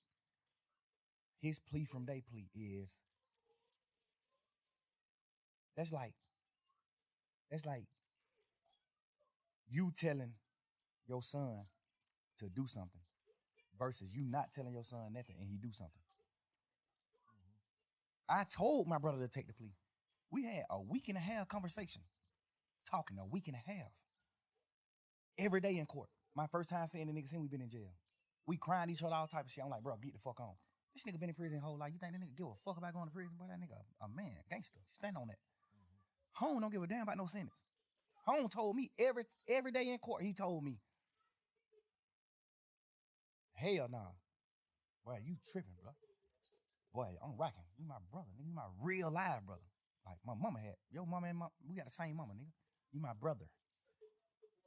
his plea from their plea is that's like you telling your son to do something versus you not telling your son nothing and he do something. I told my brother to take the plea. We had a week and a half conversation, talking a week and a half. Every day in court. My first time seeing the nigga since we been in jail. We crying each other, all type of shit. I'm like, bro, get the fuck on. This nigga been in prison his whole life. You think that nigga give a fuck about going to prison? Boy, that nigga a man, gangster. Stand on that. Home don't give a damn about no sentence. Home told me every day in court, he told me, hell nah. Boy, you tripping, bro. Boy, I'm rocking. You my brother, nigga. You my real live brother. Like my mama had. Your mama and we got the same mama, nigga. You my brother.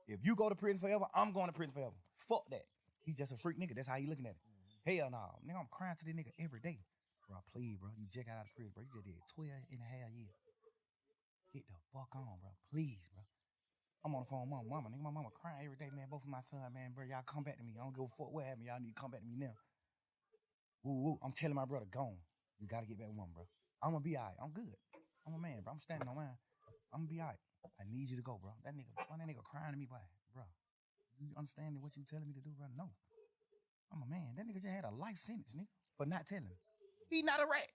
If you go to prison forever, I'm going to prison forever. Fuck that. He just a freak nigga. That's how he looking at it. Hell no. Nigga, I'm crying to this nigga every day. Bro, please, bro. You just got out of prison, bro. You just did 12 and a half years. Get the fuck on, bro. Please, bro. I'm on the phone with my mama. Nigga, my mama crying every day, man. Both of my son, man, bro. Y'all come back to me. I don't give a fuck what happened. Y'all need to come back to me now. Woo, woo. I'm telling my brother, gone. You got to get back with mama, bro. I'm going to be all right. I'm good. I'm a man, bro. I'm standing on mine. I'm going to be all right. I need you to go, bro. That nigga crying to me, boy. Bro, you understanding what you telling me to do, bro? No. I'm a man. That nigga just had a life sentence, nigga, for not telling. He not a rat.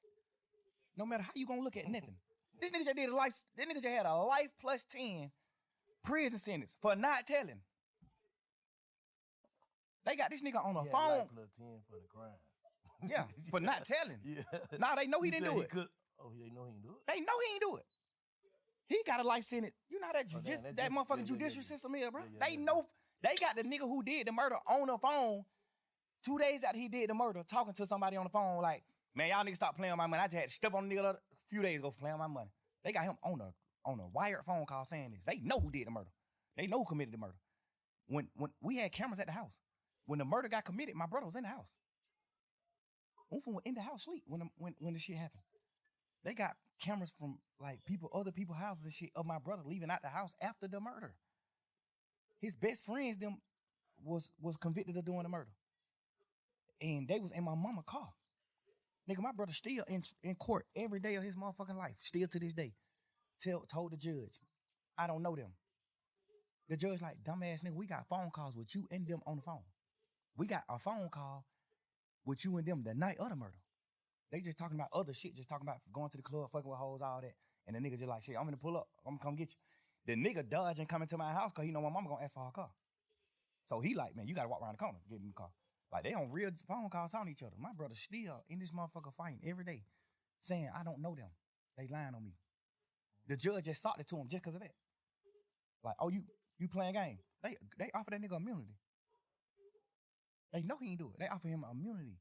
No matter how you gonna look at nothing. This nigga just did a life. This nigga just had a life plus 10 prison sentence for not telling. They got this nigga on a phone. Life plus 10 for the crime. Yeah, for not telling. Yeah. Nah, they know he didn't do it. Oh, they know he didn't do it? They know he ain't do it. He got a life sentence. You know that that motherfucking judicial system here, bro. They know they got the nigga who did the murder on the phone 2 days after he did the murder, talking to somebody on the phone like, man, y'all niggas stop playing on my money. I just had to step on the nigga a few days ago for playing on my money. They got him on a wired phone call saying this. They know who did the murder. They know who committed the murder. When we had cameras at the house, when the murder got committed, my brother was in the house. Unfun was in the house sleep when the shit happened. They got cameras from like other people's houses and shit of my brother leaving out the house after the murder. His best friends them was convicted of doing the murder. And they was in my mama car. Nigga, my brother still in court every day of his motherfucking life. Still to this day. Told the judge, I don't know them. The judge like, dumbass nigga, we got phone calls with you and them on the phone. We got a phone call with you and them the night of the murder. They just talking about other shit, just talking about going to the club, fucking with hoes, all that. And the nigga just like, shit, I'm gonna pull up. I'm gonna come get you. The nigga dodging coming to my house because he know my mama gonna ask for her car. So he like, man, you gotta walk around the corner to get in the car. Like they on real phone calls on each other. My brother still in this motherfucker fighting every day, saying I don't know them. They lying on me. The judge just sought it to him just because of that. Like, oh, you playing game? They offer that nigga immunity. They know he ain't do it. They offer him immunity.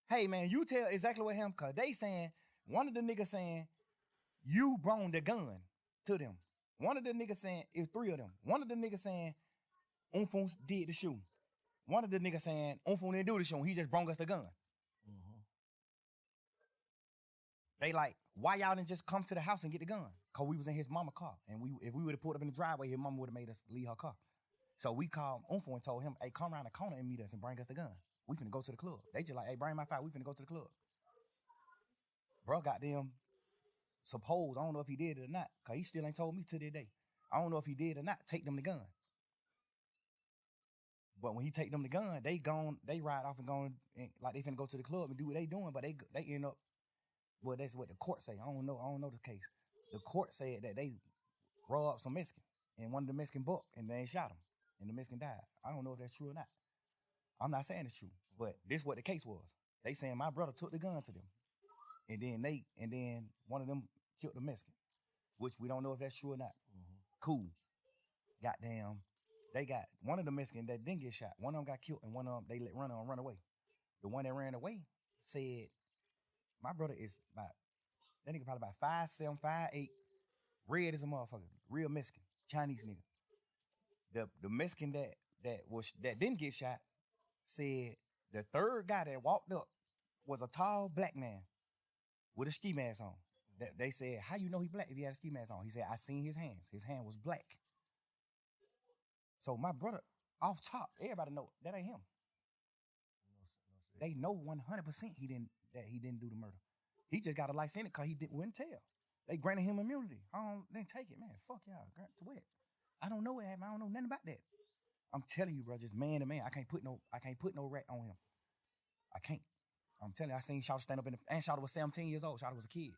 Hey man, you tell exactly what him cause they saying one of the niggas saying you brought the gun to them. One of the niggas saying it's 3 of them. One of the niggas saying Unfun did the shooting. One of the niggas saying Unfun didn't do the shooting. He just brought us the gun. They like, why y'all didn't just come to the house and get the gun? Cause we was in his mama car. And if we would have pulled up in the driveway, his mama would have made us leave her car. So we called Unfo and told him, hey, come around the corner and meet us and bring us the gun. We finna go to the club. They just like, hey, bring my fire. We finna go to the club. Bro got them supposed, I don't know if he did it or not, cause he still ain't told me to this day. I don't know if he did or not, take them the gun. But when he take them the gun, they ride off and gone, and like they finna go to the club and do what they doing, but they end up, well, that's what the court say. I don't know the case. The court said that they robbed some Mexicans, and one of the Mexican booked, and they shot him, and the Mexican died. I don't know if that's true or not. I'm not saying it's true, but this is what the case was. They saying my brother took the gun to them, and then one of them killed the Mexican, which we don't know if that's true or not. Cool. Goddamn. They got one of the Mexicans that didn't get shot. One of them got killed, and one of them they let run away. The one that ran away said, my brother is about, that nigga probably about 5'7", 5'8", red as a motherfucker, real Mexican, Chinese nigga. The Mexican that didn't get shot said the third guy that walked up was a tall black man with a ski mask on. That they said, how you know he black if he had a ski mask on? He said, I seen his hands. His hand was black. So my brother, off top, everybody know that ain't him. they know 100% he didn't do the murder. He just got a life sentence because wouldn't tell. They granted him immunity. Then take it, man. Fuck y'all. To what? I don't know what happened. I don't know nothing about that. I'm telling you, bro, just man to man. I can't put no rat on him. I can't. I'm telling you, I seen Shawty stand up and Shawty was 17 years old. Shawty was a kid.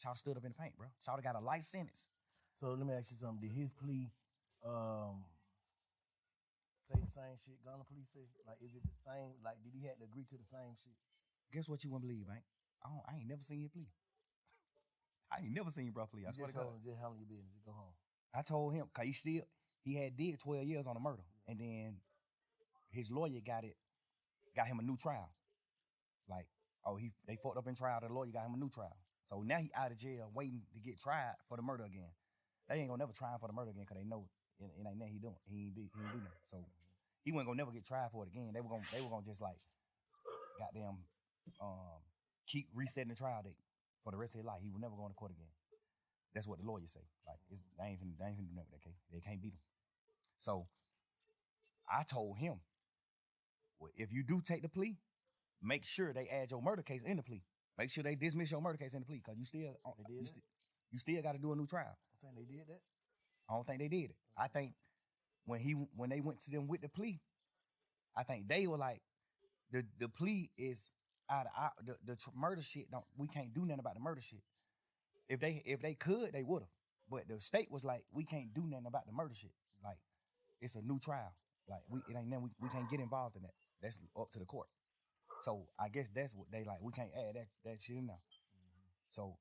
Shawty stood up in the paint, bro. Shawty got a life sentence. So let me ask you something. Did his plea say the same shit Gunna plea say? Like, is it the same? Like, did he have to agree to the same shit? Guess what you wouldn't believe, man? I ain't never seen you plea. I ain't never seen bro plea. I You swear just to God. told him just handle your business. Just go home. I told him because he had did 12 years on the murder, and then his lawyer got him a new trial. Like, they fucked up in trial. The lawyer got him a new trial. So now he out of jail waiting to get tried for the murder again. They ain't gonna never try him for the murder again because they know it ain't nothing he doing. He ain't do nothing. So he wasn't gonna never get tried for it again. They were gonna just like goddamn keep resetting the trial date for the rest of his life. He would never go into court again. That's what the lawyers say. Like they ain't finna do nothing with that case. They can't beat him. So I told him, well, if you do take the plea, make sure they add your murder case in the plea. Make sure they dismiss your murder case in the plea because you still got to do a new trial. I'm saying they did that. I don't think they did it. I think when they went to them with the plea, I think they were like, the plea is out of the murder shit. We can't do nothing about the murder shit. If they could, they would have. But the state was like, we can't do nothing about the murder shit. Like, it's a new trial. Like, it ain't nothing we can't get involved in that. That's up to the court. So I guess that's what they like. We can't add that shit in there. So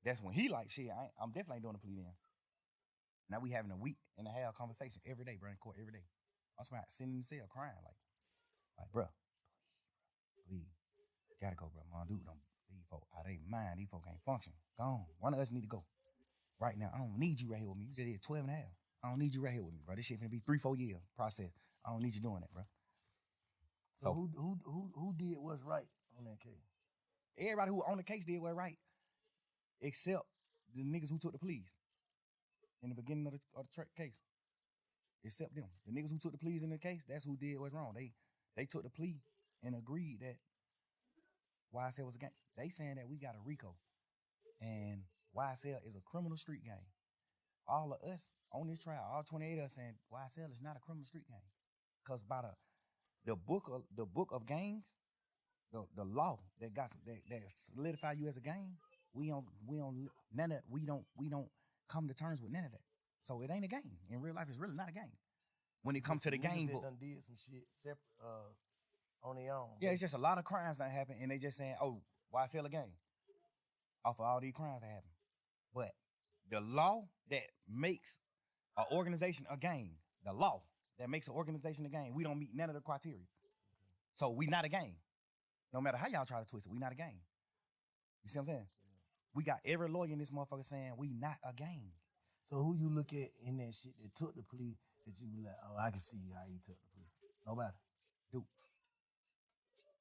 that's when he like, shit, I'm definitely doing a plea then. Now we having a week and a half conversation every day, bro, in court every day. I'm sitting in the cell crying like, bro, please, gotta go, bro. My dude, don't these folk out of their mind. These folk can't function. Go on. One of us need to go right now. I don't need you right here with me. You just did 12 and a half. I don't need you right here with me, bro. This shit finna be 3-4 years process. I don't need you doing that, bro. So who did what's right on that case? Everybody who on the case did what right, except the niggas who took the pleas in the beginning of the case. Except them. The niggas who took the pleas in the case, that's who did what's wrong. They took the plea and agreed that YSL was a gang. They saying that we got a RICO and YSL is a criminal street gang. All of us on this trial, all 28 of us saying YSL is not a criminal street gang. Because by the book of gangs, the law that solidify you as a gang, we don't come to terms with none of that. So it ain't a gang. In real life, it's really not a gang. When it comes to the gang book, done did some shit separate on their own. yeah, it's just a lot of crimes that happen, and they just saying, oh, YSL a gang off of all these crimes that happen. But the law that makes an organization a gang, the law that makes an organization a gang, we don't meet none of the criteria. So we not a gang. No matter how y'all try to twist it, we not a gang. You see what I'm saying? Yeah. We got every lawyer in this motherfucker saying we not a gang. So who you look at in that shit that took the plea that you be like, oh, I can see how he took the plea? Nobody. Dude,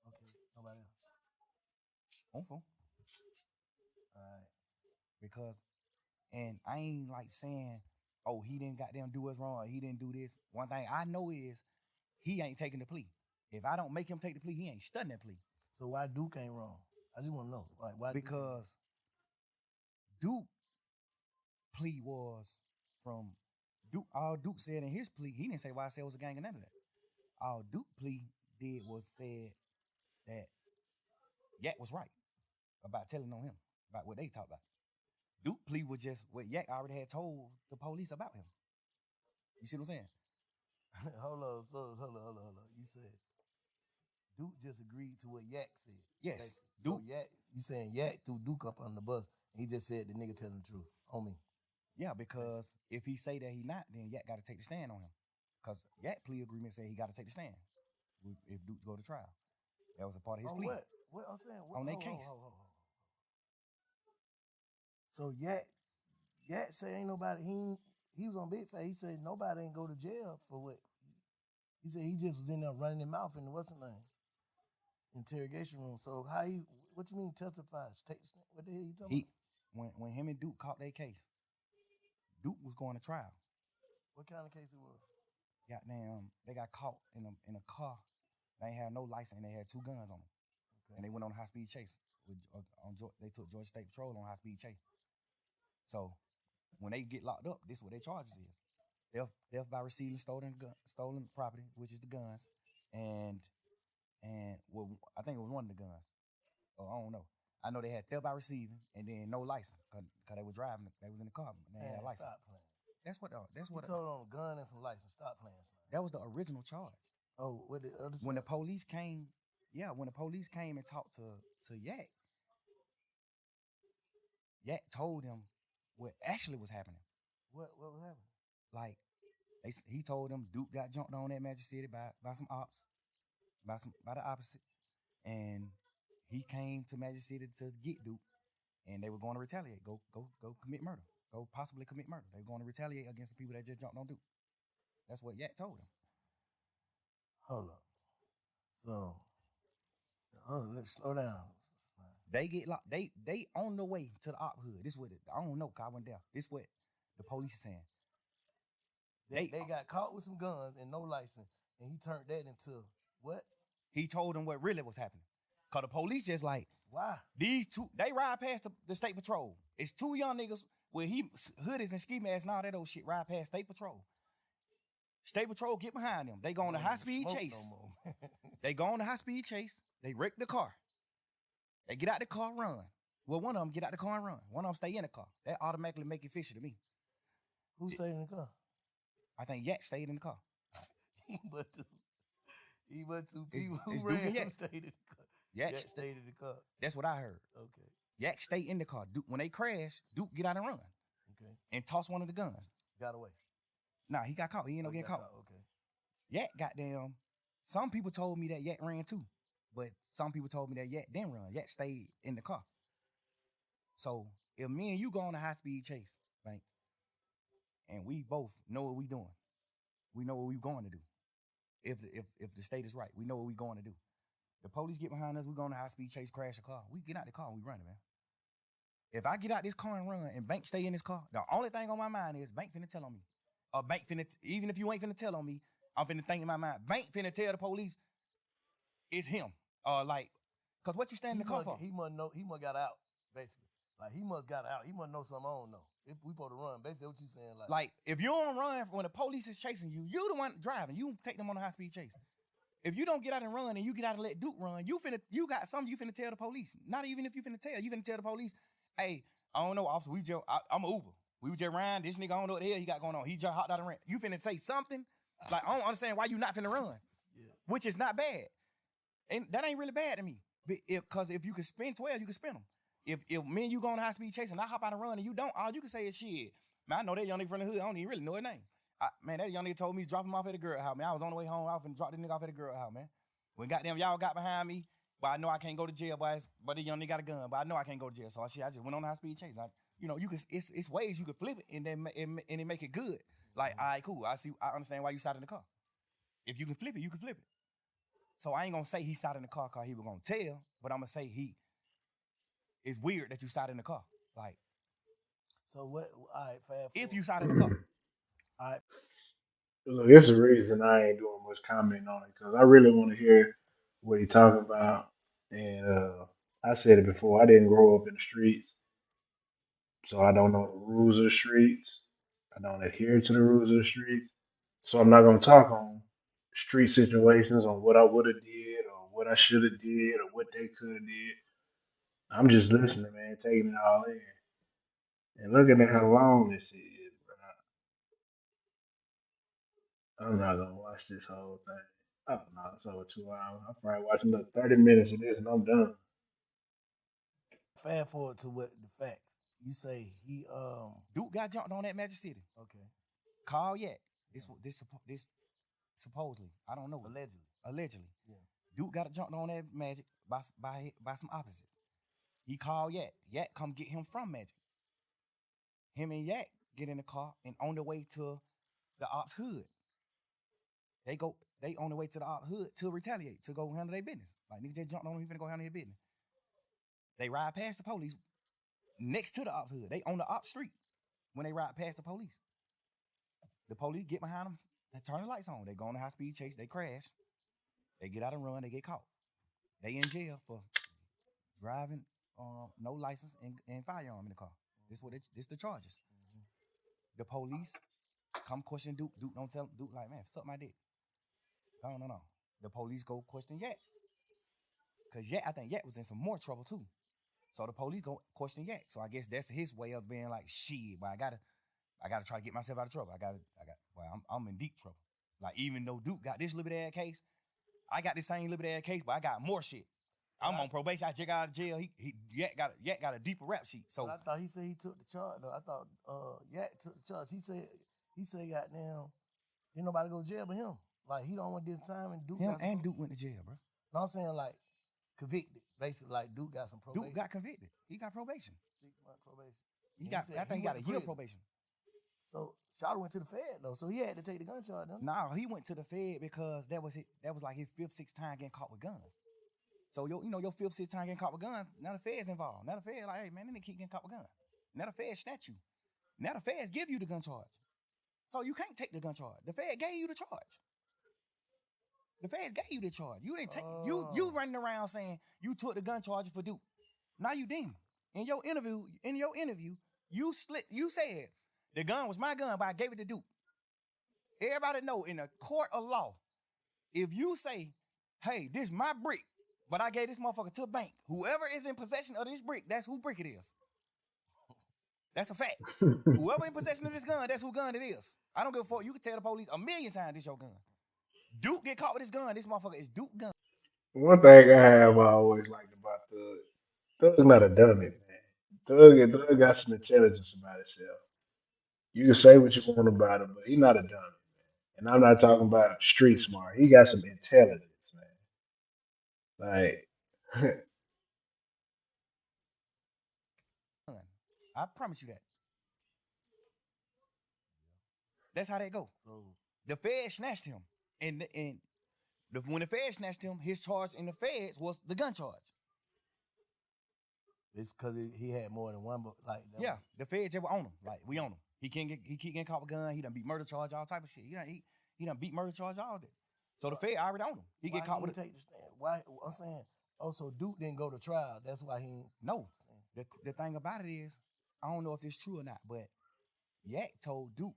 Okay. Nobody else. on phone. All right. Because, and I ain't like saying, oh, he didn't goddamn do us wrong or he didn't do this. One thing I know is he ain't taking the plea. If I don't make him take the plea, he ain't studying that plea. So why Duke ain't wrong? I just want to know. Like, why Because Duke plea was from Duke. All Duke said in his plea, he didn't say YSL was a gang or none of that. All Duke plea did was said that Yak was right about telling on him, about what they talked about. Duke plea was just what Yak already had told the police about him. You see what I'm saying? hold on. You said Duke just agreed to what Yak said. Yes. Basically. Duke. So Yak, you saying Yak threw Duke up on the bus. And he just said the nigga telling the truth on me. Yeah, because if he say that he not, then Yak got to take the stand on him. Because Yak plea agreement said he got to take the stand if Duke go to trial. That was a part of his Oh, plea. what I'm saying? On their case. So Yak say ain't nobody. He was on Big Fat. He said nobody ain't go to jail for what. He said he just was in there running his mouth in the what's his name interrogation room. So how he? What you mean testifies? What the hell you talking about? When him and Duke caught their case, Duke was going to trial. What kind of case it was? Goddamn, they got caught in a car They ain't had no license, and they had 2 guns on them. And they went on a high speed chase. They took Georgia State Patrol on high speed chase. So when they get locked up, this is what their charges is: theft by receiving stolen property, which is the guns, and well, I think it was one of the guns. Oh, I don't know. I know they had theft by receiving, and then no license, cause they were driving. They was in the car. They had a license. Stop playing. That's what. You told on a gun and some license. Stop playing. That was the original charge. Oh, what the other? When the police came, when the police came and talked to Yak, Yak told them what actually was happening. What was happening? Like he told them Duke got jumped on at Magic City by some ops, by the opposite, and he came to Magic City to get Duke, and they were going to retaliate, go commit murder, go possibly commit murder. They were going to retaliate against the people that just jumped on Duke. That's what Yak told them. Hold up. So, let's slow down. They get locked. They on the way to the op hood. This what I don't know. 'Cause I went there. This what the police is saying. They got caught with some guns and no license, and he turned that into what? He told them what really was happening. Cause the police just like, why? These two, they ride past the state patrol. It's 2 young niggas with hoodies and ski masks and all that old shit ride past state patrol. State patrol get behind them. They go on a high speed chase. No they go on a high speed chase. They wreck the car. They get out the car, run. Well, one of them get out the car and run. One of them stay in the car. That automatically make it fishy to me. Who stayed in the car? I think Yak stayed in the car. He but two people who ran stayed in the car. Yak stayed in the car. That's what I heard. Okay. Yak stayed in the car. Duke, when they crash, Duke get out and run. Okay. And toss one of the guns. Got away. Nah, he got caught. He ain't no getting caught. Okay. Yak goddamn. Some people told me that Yak ran too. But some people told me that Yak didn't run. Yak stayed in the car. So if me and you go on a high speed chase, right, and we both know what we doing, we know what we going to do. If the state is right, we know what we going to do. The police get behind us, we go on a high speed chase, crash the car. We get out the car and we running, man. If I get out this car and run, and Bank stay in this car, the only thing on my mind is Bank finna tell on me. Or Bank finna, even if you ain't finna tell on me, I'm finna think in my mind, Bank finna tell the police it's him. Like, cause what you stand in the car for? He must know. He must got out, basically. Like he must got out. He must know something I don't know. If we supposed to run, basically what you saying, like if you don't run when the police is chasing you, you the one driving. You take them on a high speed chase. If you don't get out and run, and you get out and let Duke run, you got something you finna tell the police. Not even if you finna tell the police, hey, I don't know, officer, I'm an Uber. We were just riding, this nigga, I don't know what the hell he got going on. He just hopped out and ran. You finna say something? Like, I don't understand why you not finna run. Yeah. Which is not bad. And that ain't really bad to me. Because if you can spin 12, you can spin them. If me and you go on high speed chase and I hop out and run and you don't, all you can say is shit. Man, I know that young nigga from the hood. I don't even really know his name. Man, that young nigga told me to drop him off at the girl house, man. I was on the way home. I was finna drop this nigga off at the girl house, man. When goddamn y'all got behind me, but I know I can't go to jail, boys. But the young nigga got a gun, but I know I can't go to jail. So I just went on a high speed chase. Like, you can, it's ways you can flip it and then and make it good. Like, all right, cool. I understand why you sat in the car. If you can flip it, you can flip it. So I ain't gonna say he sat in the car because he was gonna tell, but I'm gonna say it's weird that you sat in the car. Like, so what? All right, fast. If you sat in the car. All right. Look, it's the reason I ain't doing much comment on it because I really want to hear what he talking about. And I said it before. I didn't grow up in the streets, so I don't know the rules of the streets. I don't adhere to the rules of the streets, so I'm not gonna talk on street situations on what I would have did or what I should have did or what they could have did. I'm just listening, man, taking it all in and looking at how long this is. Bro. I'm not gonna watch this whole thing. Oh no, it's over 2 hours. I'm probably watching like 30 minutes of this and I'm done. Fast forward to what the facts. You say he Duke got jumped on at Magic City. Okay. Call yet. This supposedly. I don't know. Allegedly. Yeah. Duke got jumped on at Magic by some opposites. He called Yak. Yak come get him from Magic. Him and Yak get in the car and on the way to the ops hood. They on the way to the ops hood to retaliate, to go handle their business. Like, niggas just jumped on him, he finna go handle his business. They ride past the police next to the ops hood. They on the ops street when they ride past the police. The police get behind them, they turn the lights on. They go on a high speed chase, they crash. They get out and run, they get caught. They in jail for driving no license and firearm in the car. This the charges. The police come question Duke. Duke don't tell Duke like, man, suck my dick. No. The police go question Yak. Cause Yak, I think Yak was in some more trouble too. So the police go question Yak. So I guess that's his way of being like, shit, but I gotta try to get myself out of trouble. Well, I'm in deep trouble. Like even though Duke got this little bit ass case, I got this same little bit ass case, but I got more shit. I'm on probation. I just got out of jail. He Yak got a deeper rap sheet. So But I thought he said he took the charge though. I thought Yak took the charge. He said goddamn ain't nobody go to jail but him. Like he don't want this time and Duke him got some and Duke went to jail, bro. No, I'm saying like convicted. Basically like Duke got some probation. Duke got convicted. He got probation. 6-month probation. I think he got a year probation. So Shawty went to the Fed though, so he had to take the gun charge. No, he went to the Fed because that was like his fifth, sixth time getting caught with guns. So your fifth, sixth time getting caught with guns. Now the Fed's involved. Now the Fed like, hey man, they keep getting caught with guns. Now the Fed snatch you. Now the Feds give you the gun charge. So you can't take the gun charge. The Fed gave you the charge. The Feds gave you the charge. You didn't take you running around saying you took the gun charge for Duke. Now you didn't. In your interview, you said the gun was my gun, but I gave it to Duke. Everybody know in a court of law, if you say, hey, this is my brick, but I gave this motherfucker to a bank, whoever is in possession of this brick, that's who brick it is. That's a fact. Whoever in possession of this gun, that's who gun it is. I don't give a fuck. You can tell the police 1,000,000 times this your gun. Duke get caught with this gun. This motherfucker is Duke gun. One thing I have always liked about Thug, Thug not a dummy, man. Thug got some intelligence about himself. You can say what you want about him, but he's not a dummy. And I'm not talking about street smart. He got some intelligence, man. Like, I promise you that. That's how they go. So the Fed snatched him, and when the Fed snatched him, his charge in the Feds was the gun charge. It's because he had more than one, but like yeah, the Feds just were on him. Like we on him. He keep getting caught with a gun. He done beat murder charge, all type of shit. He done beat murder charge, all that. So the Fed already on him. He get caught with take the stand. Why I'm saying, so Duke didn't go to trial. That's why he no. The thing about it is, I don't know if this true or not, but Yak told Duke,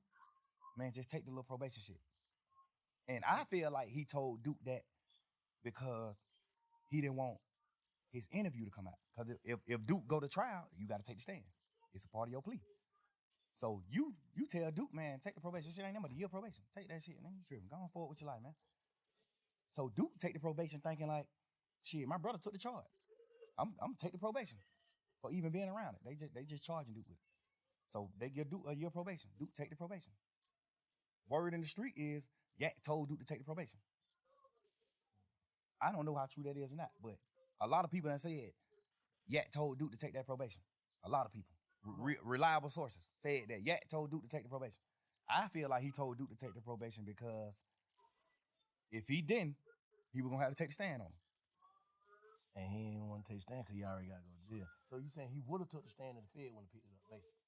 man, just take the little probation shit. And I feel like he told Duke that because he didn't want his interview to come out. Because if Duke go to trial, you got to take the stand. It's a part of your plea. So you tell Duke, man, take the probation. Shit ain't nothing but a year probation. Take that shit, man. You tripping. Go on forward with your life, man. So Duke take the probation thinking like, shit, my brother took the charge. I'm gonna take the probation for even being around it. They just charging Duke with it. So they give Duke a year probation. Duke take the probation. Word in the street is Yak told Duke to take the probation. I don't know how true that is or not, but a lot of people that said Yak told Duke to take that probation. A lot of people, reliable sources, said that Yak told Duke to take the probation. I feel like he told Duke to take the probation because if he didn't, he was gonna have to take the stand on him. And he didn't want to take the stand because he already got to go to jail. So you saying he would have took the stand in the Fed when he picked it up, basically?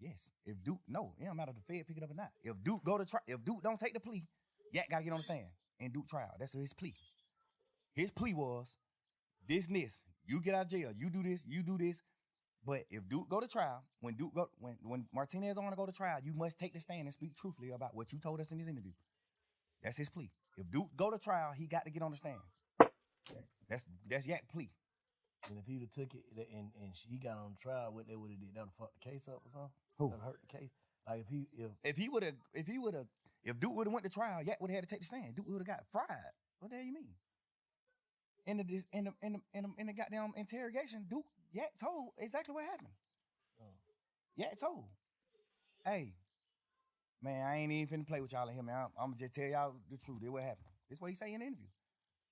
Yes. If Duke, no, it don't matter if the Fed pick it up or not. If Duke if Duke don't take the plea, Yak gotta get on the stand and Duke trial. That's his plea. His plea was this and this. You get out of jail. You do this. You do this. But if Duke go to trial, when Martinez want to go to trial, you must take the stand and speak truthfully about what you told us in this interview. That's his plea. If Duke go to trial, he got to get on the stand. That's Yak plea. And if he would have took it and he got on trial, what they would have did? That would have fucked the case up or something? Who? That would hurt the case. Like if Duke would have went to trial, Yak would have had to take the stand. Duke would have got fried. What the hell you mean? In the goddamn interrogation, Yak told exactly what happened. Yak told, hey, man, I ain't even finna play with y'all in here, man. I'm gonna just tell y'all the truth. This what happened. This what he say in the interview,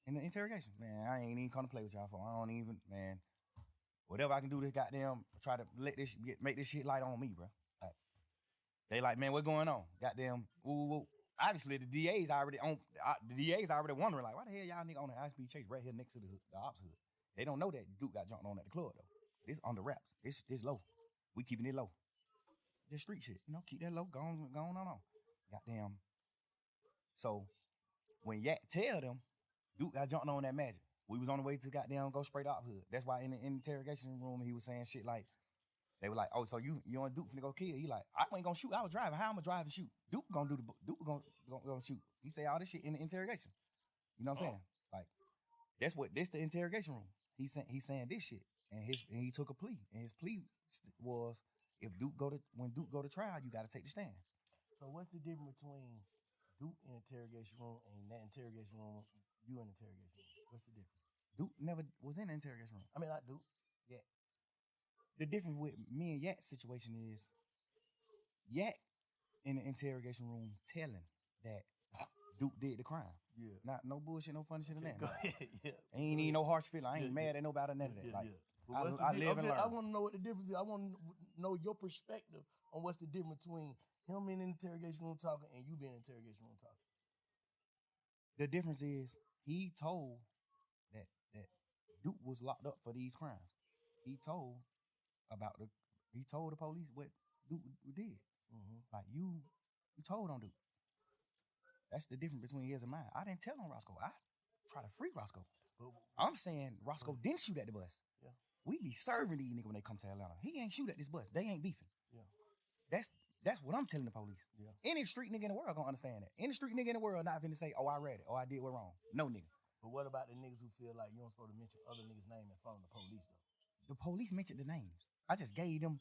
in the interrogation. Man, I ain't even come to play with y'all for. I don't even, man. Whatever I can do to goddamn try to make this shit light on me, bro. Like, they like, man, what's going on? Goddamn, ooh. Obviously, the DA's already wondering, like, why the hell y'all nigga on the high speed chase right here next to the ops hood? They don't know that Duke got jumped on at the club though. This on the wraps. This low. We keeping it low. Just street shit, keep that low. Going on. Goddamn. So when Yak tell them Duke got jumped on that magic. We was on the way to goddamn go straight up hood. That's why in the interrogation room he was saying shit like, they were like, oh, so you and Duke finna go kill? He like, I ain't gonna shoot. I was driving. How I'm gonna drive and shoot? Duke gonna shoot. He say all this shit in the interrogation. You know what I'm saying? Like, this the interrogation room. He's saying this shit, and he took a plea, and his plea was, if when Duke go to trial, you got to take the stand. So what's the difference between Duke in interrogation room and that interrogation room, you in interrogation room? What's the difference? Duke never was in the interrogation room. I mean, not Duke. Yeah. The difference with me and Yak's situation is Yak in the interrogation room telling that Duke did the crime. Yeah. Not no bullshit, no funny shit in Okay, that. go Like, ahead. Yeah. ain't even no harsh feeling. I ain't Yeah, mad at nobody or none of that. Like, But what's the I live and learn. I want to know what the difference is. I want to know your perspective on what's the difference between him in the interrogation room talking and you being in the interrogation room talking. The difference is he told that Duke was locked up for these crimes. He told the police what Duke did. Mm-hmm. Like, you told on Duke. That's the difference between his and mine. I didn't tell on Roscoe. I try to free Roscoe. But I'm saying Roscoe didn't shoot at the bus. Yeah. We be serving these niggas when they come to Atlanta. He ain't shoot at this bus. They ain't beefing. Yeah. That's what I'm telling the police. Yeah. Any street nigga in the world gonna understand that. Any street nigga in the world not finna say, oh, I read it, or I did what wrong. No nigga. But what about the niggas who feel like you don't supposed to mention other niggas' name in front of the police though? The police mentioned the names. I just gave them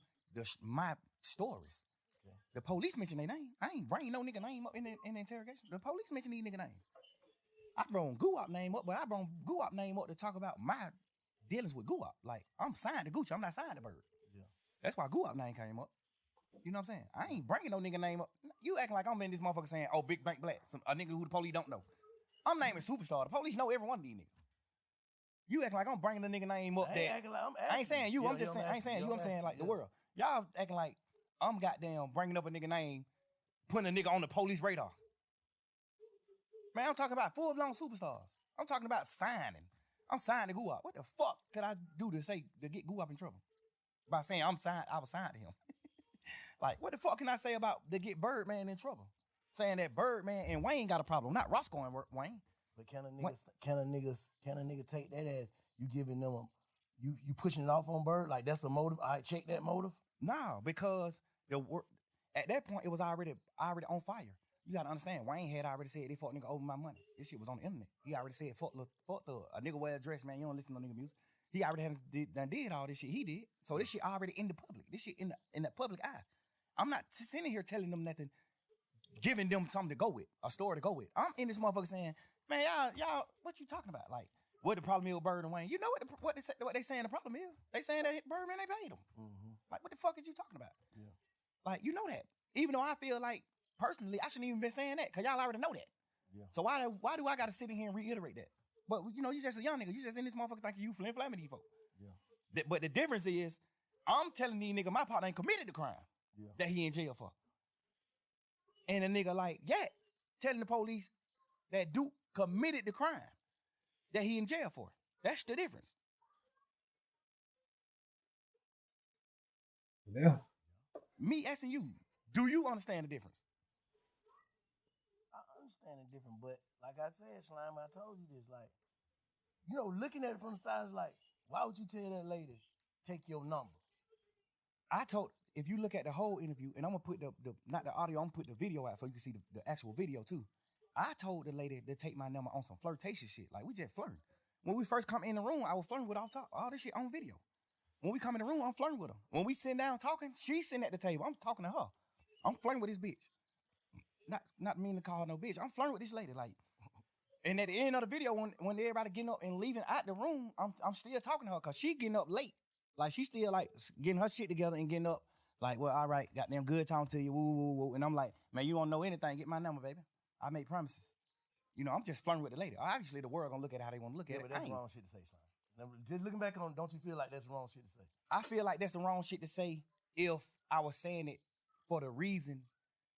my stories. Okay. The police mentioned their name. I ain't bringing no nigga name up in the interrogation. The police mentioned these nigga names. I brought Guap name up, but I brought Guap name up to talk about my dealings with Guap. Like, I'm signed to Gucci. I'm not signed to Bird. Yeah. That's why Guap name came up. You know what I'm saying? I ain't bringing no nigga name up. You acting like I'm in this motherfucker saying, oh, Big Bank Black, a nigga who the police don't know. I'm naming Superstar. The police know every one of these niggas. You acting like I'm bringing the nigga name up there. I ain't saying you. I'm just saying, I ain't saying you. I'm saying like the world. Y'all acting like I'm goddamn bringing up a nigga name, putting a nigga on the police radar. Man, I'm talking about full-blown superstars. I'm talking about signing. I'm signing to Guap. What the fuck could I do to get Guap in trouble? By saying I was signed to him. Like, what the fuck can I say to get Birdman in trouble? Saying that Birdman and Wayne got a problem, not Roscoe and Wayne. But can a nigga take that as you giving them you pushing it off on Bird? Like, that's a motive? All right, check that motive. No, because at that point it was already on fire. You gotta understand, Wayne had already said they fuck nigga over my money. This shit was on the internet. He already said fuck a nigga wear a dress, man. You don't listen to nigga music. He already did all this shit. He did. So this shit already in the public. This shit in the public eye. I'm not sitting here telling them nothing, giving them something to go with, a story to go with. I'm in this motherfucker saying, man, y'all, what you talking about? Like, what the problem is with Bird and Wayne? You know what they saying the problem is? They saying that Birdman, they paid him. Mm-hmm. Like, what the fuck is you talking about? Yeah. Like, you know that. Even though I feel like, personally, I shouldn't even been saying that, because y'all already know that. Yeah. So why do I got to sit in here and reiterate that? But, you know, you just a young nigga. You just in this motherfucker thinking you flim-flamming these folks. Yeah. But the difference is, I'm telling these niggas my partner ain't committed the crime that he in jail for. And a nigga like Yak telling the police that Duke committed the crime that he in jail for. That's the difference. Yeah. Me asking you, do you understand the difference? I understand the difference, but like I said, Slime, I told you this, like, you know, looking at it from the side is like, why would you tell that lady, take your number? If you look at the whole interview, and I'm gonna put the not the audio, I'm gonna put the video out so you can see the actual video too. I told the lady to take my number on some flirtation shit. Like, we just flirting. When we first come in the room, I was flirting with all this shit on video. When we come in the room, I'm flirting with her. When we sit down talking, she's sitting at the table. I'm talking to her. I'm flirting with this bitch. Not meaning to call her no bitch. I'm flirting with this lady. Like, and at the end of the video, when everybody getting up and leaving out the room, I'm still talking to her because she getting up late. Like, she still like getting her shit together and getting up. Like, well, all right, goddamn good talking to you. Woo, woo, woo. And I'm like, man, you don't know anything. Get my number, baby. I make promises. You know, I'm just flirting with the lady. Obviously, the world gonna look at it how they want to look at it. But that's wrong shit to say, son. Just looking back on, don't you feel like that's the wrong shit to say? I feel like that's the wrong shit to say if I was saying it for the reason,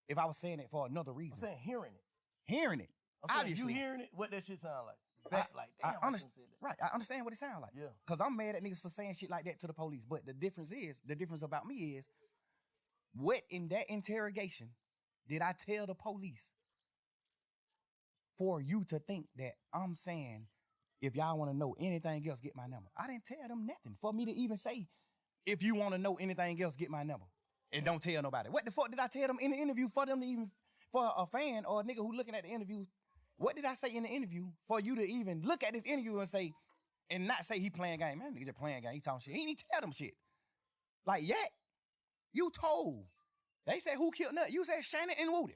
if I was saying it for another reason. I'm saying hearing it. Hearing it. Obviously. You hearing it, what that shit sound like? I understand. Right, I understand what it sounds like. Yeah. Because I'm mad at niggas for saying shit like that to the police. But the difference about me is, what in that interrogation did I tell the police for you to think that I'm saying, if y'all want to know anything else, get my number. I didn't tell them nothing for me to even say, if you want to know anything else, get my number. And don't tell nobody. What the fuck did I tell them in the interview for them to even, for a fan or a nigga who looking at the interview? What did I say in the interview for you to even look at this interview and say, and not say he playing game? Man, nigga just playing game. He talking shit. He ain't even tell them shit. Like, yeah, you told. They said who killed Nut? You said Shannon and Woody.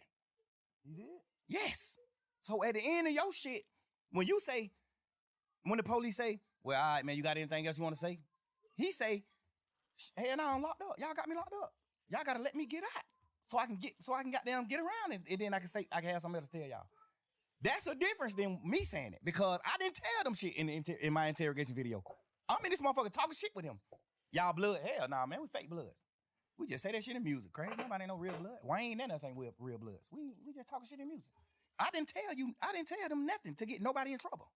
You did? Yes. So at the end of your shit, when you say, when the police say, well, all right, man, you got anything else you want to say? He say, hell no, I'm locked up. Y'all got me locked up. Y'all gotta let me get out. So I can goddamn get around and then I can say, I can have something else to tell y'all. That's a difference than me saying it because I didn't tell them shit in my interrogation video. I'm in this motherfucker talking shit with him. Y'all blood? Hell nah, man, we fake bloods. We just say that shit in music. Crazy. Nobody ain't no real blood. Wayne and us ain't real bloods. We just talking shit in music. I didn't tell them nothing to get nobody in trouble.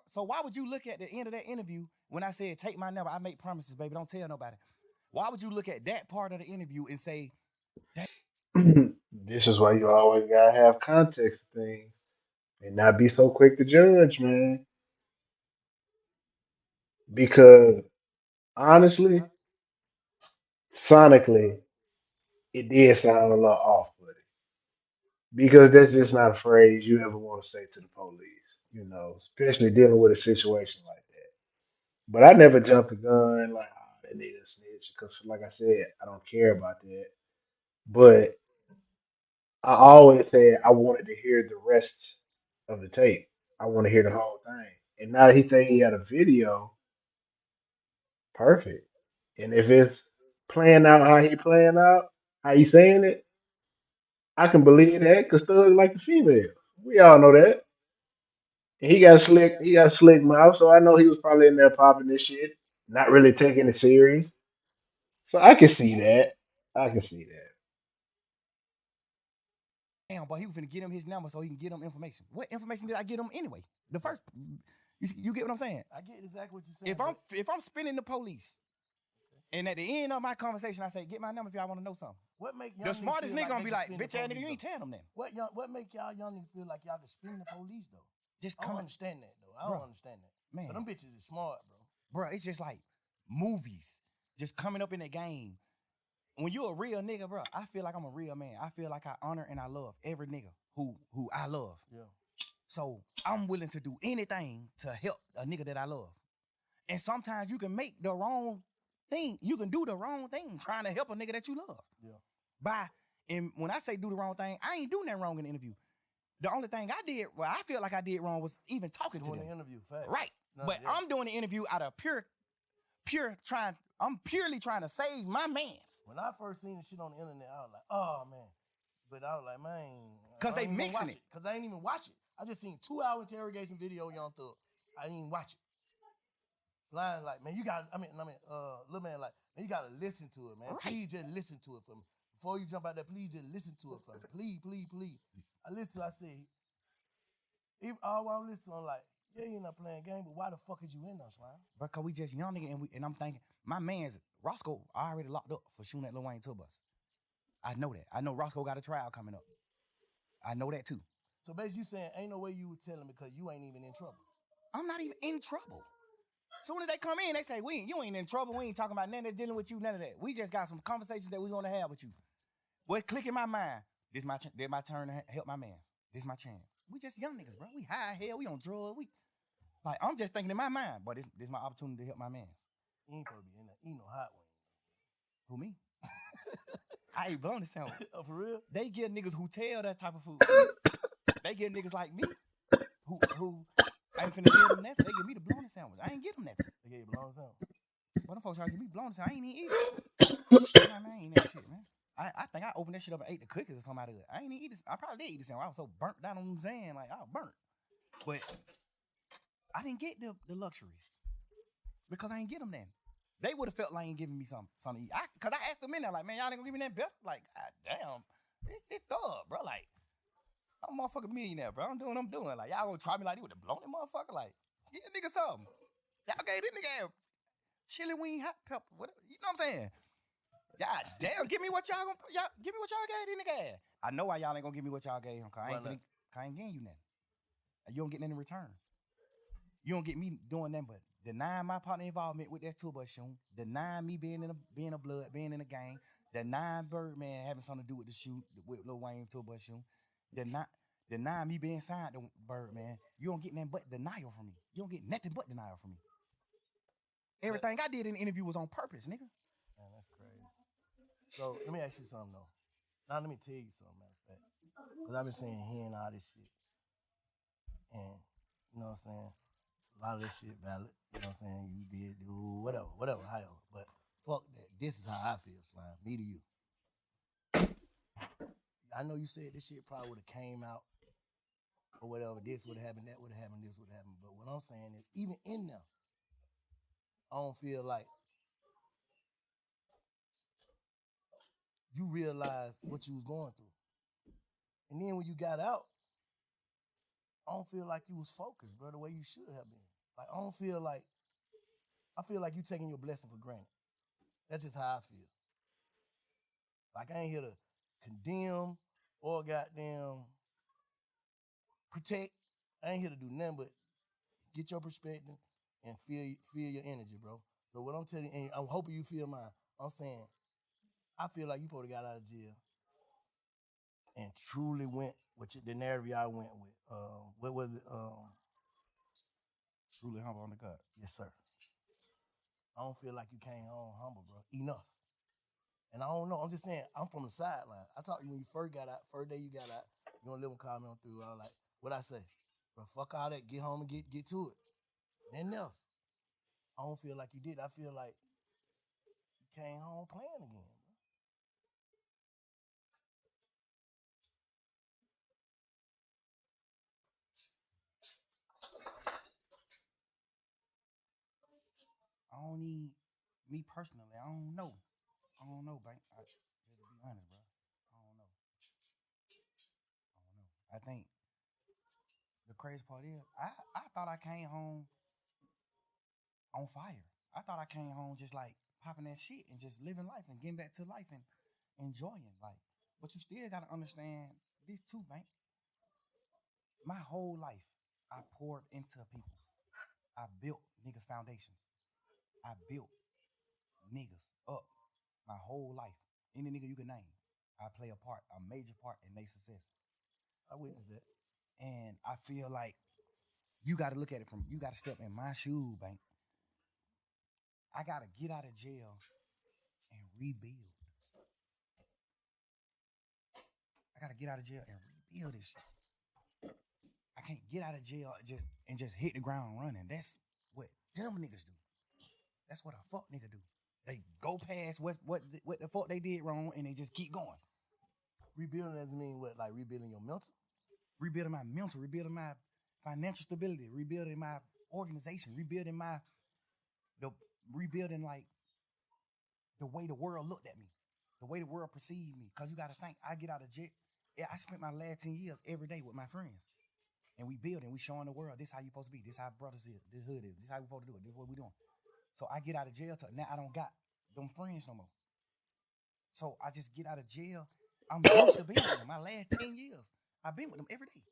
So why would you look at the end of that interview when I said take my number? I make promises, baby. Don't tell nobody. Why would you look at that part of the interview and say, This is why you always gotta have context of things and not be so quick to judge, man. Because honestly, sonically, it did sound a little off-putting. Because that's just not a phrase you ever want to say to the police, especially dealing with a situation like that. But I never jumped the gun like, oh, that nigga a snitch. Because, like I said, I don't care about that. But I always said I wanted to hear the rest of the tape. I want to hear the whole thing. And now that he think he had a video, perfect. And if it's playing out how he playing out, how he saying it, I can believe that because Thug like the female. We all know that. And he got slick mouth, so I know he was probably in there popping this shit, not really taking it serious. So I can see that. I can see that. damn, but he was gonna get him his number so he can get him information. What information did I get him anyway? The first, you get what I'm saying? I get exactly what you're saying. If I'm spinning the police, and at the end of my conversation I say, get my number if y'all want to know something. What make The young niggas smartest feel nigga like gonna they be can like, spin the bitch ass nigga, police you ain't though? tell them then. What make y'all young niggas feel like y'all can spin the police though? Just I come, don't understand that though. I bro, don't understand that. man, But them bitches is smart, bro. It's just like movies, just coming up in the game. When you a real nigga, bro, I feel like I'm a real man. I feel like I honor and I love every nigga who I love. bro. Yeah. So I'm willing to do anything to help a nigga that I love. And sometimes you can make the wrong thing. You can do the wrong thing trying to help a nigga that you love. Yeah. And when I say do the wrong thing, I ain't doing that wrong in the interview. The only thing I did, well, I feel like I did wrong was even talking to Doing them. the interview, fact. Right. No, But yeah. I'm doing the interview out of I'm purely trying to save my mans. When I first seen the shit on the internet, I was like, oh man. But I was like, man, Cause I they ain't gonna mixing watch it. it. Cause I ain't even watch it. I just seen 2-hour interrogation video, Young Thug. I didn't even watch it. Slime like, man, little man like, man, you gotta listen to it, man. Right. Please just listen to it for me. Before you jump out there, please just listen to it for me. Please, please, please. I listened to it, I said, even all while I'm listening, I'm like, yeah, you're not playing game, but why the fuck is you in there, Slime? Because we just young nigga and I'm thinking, my man's Roscoe already locked up for shooting at Lil Wayne tour bus. I know that. I know Roscoe got a trial coming up. I know that too. So basically you saying ain't no way you would tell him because you ain't even in trouble. I'm not even in trouble. Soon as they come in, they say, you ain't in trouble. We ain't talking about nothing that's dealing with you, none of that. We just got some conversations that we gonna have with you. What click in my mind? This my turn to help my man. This my chance. We just young niggas, bro. We high hell. We on drugs. We like I'm just thinking in my mind, but this my opportunity to help my man. You ain't supposed to be in there eating no hot wings. Who me? I ain't blown the sandwich. Oh, for real? They get niggas who tell that type of food. They get niggas like me who ain't finna give them nothing. They give me the blown sandwich. I ain't give them nothing. They gave you blown sandwich. But them folks try to give me blown sandwich. I ain't even eat it. I'm like, man, I ain't eat that shit, man. I think I opened that shit up and ate the cookies or something out of it. I ain't even eat this. I probably did eat the sandwich. I was so burnt down on Zan, like I was burnt. But I didn't get the luxuries because I ain't get them then. They would have felt like ain't giving me something to eat. Cause I asked them in there, like, man, y'all ain't gonna give me that better? Like, God damn, this thug, bro. Like, I'm a motherfucking millionaire, bro. I'm doing what I'm doing. Like, y'all gonna try me like this with the blown motherfucker? Like, get a nigga something. Y'all gave this nigga chili wing hot pepper, whatever. You know what I'm saying? God damn, give me what y'all gonna give me what y'all gave this nigga. I know why y'all ain't gonna give me what y'all gave him, cause I ain't getting you nothing. You don't get nothing in return. You don't get me doing nothing but denying my partner involvement with that tour bus shooting, denying me being a blood, being in a gang, denying Birdman having something to do with the shoot with Lil Wayne tour bus shooting, deny denying me being signed to Birdman. You don't get nothing but denial from me. You don't get nothing but denial from me. Everything I did in the interview was on purpose, nigga. Man, that's crazy. So let me ask you something though. Now let me tell you something, matter of fact. Because I've been saying hearing all this shit. And you know what I'm saying? A lot of this shit valid. You know what I'm saying? You did do whatever, however. But fuck that. This is how I feel, Slime. Me to you. I know you said this shit probably would have came out or whatever. This would have happened, that would have happened, this would have happened. But what I'm saying is, even in there, I don't feel like you realized what you was going through. And then when you got out, I don't feel like you was focused, bro, the way you should have been. Like I feel like you taking your blessing for granted. That's just how I feel. Like I ain't here to condemn or goddamn protect. I ain't here to do nothing but get your perspective and feel your energy, bro. So what I'm telling you, and I'm hoping you feel mine. I'm saying I feel like you probably got out of jail and truly went with the narrative I went with. What was it? Truly humble on the gut. Yes, sir. I don't feel like you came home humble, bro. Enough. And I don't know. I'm just saying, I'm from the sideline. I talked to you when you first got out, first day you got out. You gonna live and call me on through. I was like, what I say? Bro, fuck all that. Get home and get to it. Nothing else. I don't feel like you did. I feel like you came home playing again, bro. I don't need me personally. I don't know. I don't know, Bank. Just to be honest, bro. I don't know. I don't know. I think the crazy part is I thought I came home on fire. I thought I came home just like popping that shit and just living life and getting back to life and enjoying life. But you still gotta understand this too, Bank. My whole life I poured into people. I built niggas' foundations. I built niggas up my whole life. Any nigga you can name, I play a part, a major part in their success. I witnessed that. And I feel like you got to look at it from, you got to step in my shoes, Bank. I got to get out of jail and rebuild. I got to get out of jail and rebuild this shit. I can't get out of jail just hit the ground running. That's what dumb niggas do. That's what a fuck nigga do. They go past what the fuck they did wrong and they just keep going. Rebuilding doesn't mean what, like rebuilding your mental? Rebuilding my mental, rebuilding my financial stability, rebuilding my organization, the rebuilding like the way the world looked at me, the way the world perceived me. Cause you gotta think, I get out of jail. Yeah, I spent my last 10 years every day with my friends. And we building, we showing the world this how you supposed to be, this how brothers is, this hood is, this how we supposed to do it, this what we doing. So I get out of jail now I don't got them friends no more. So I just get out of jail. I'm used to being with them. My last 10 years, I've been with them every day.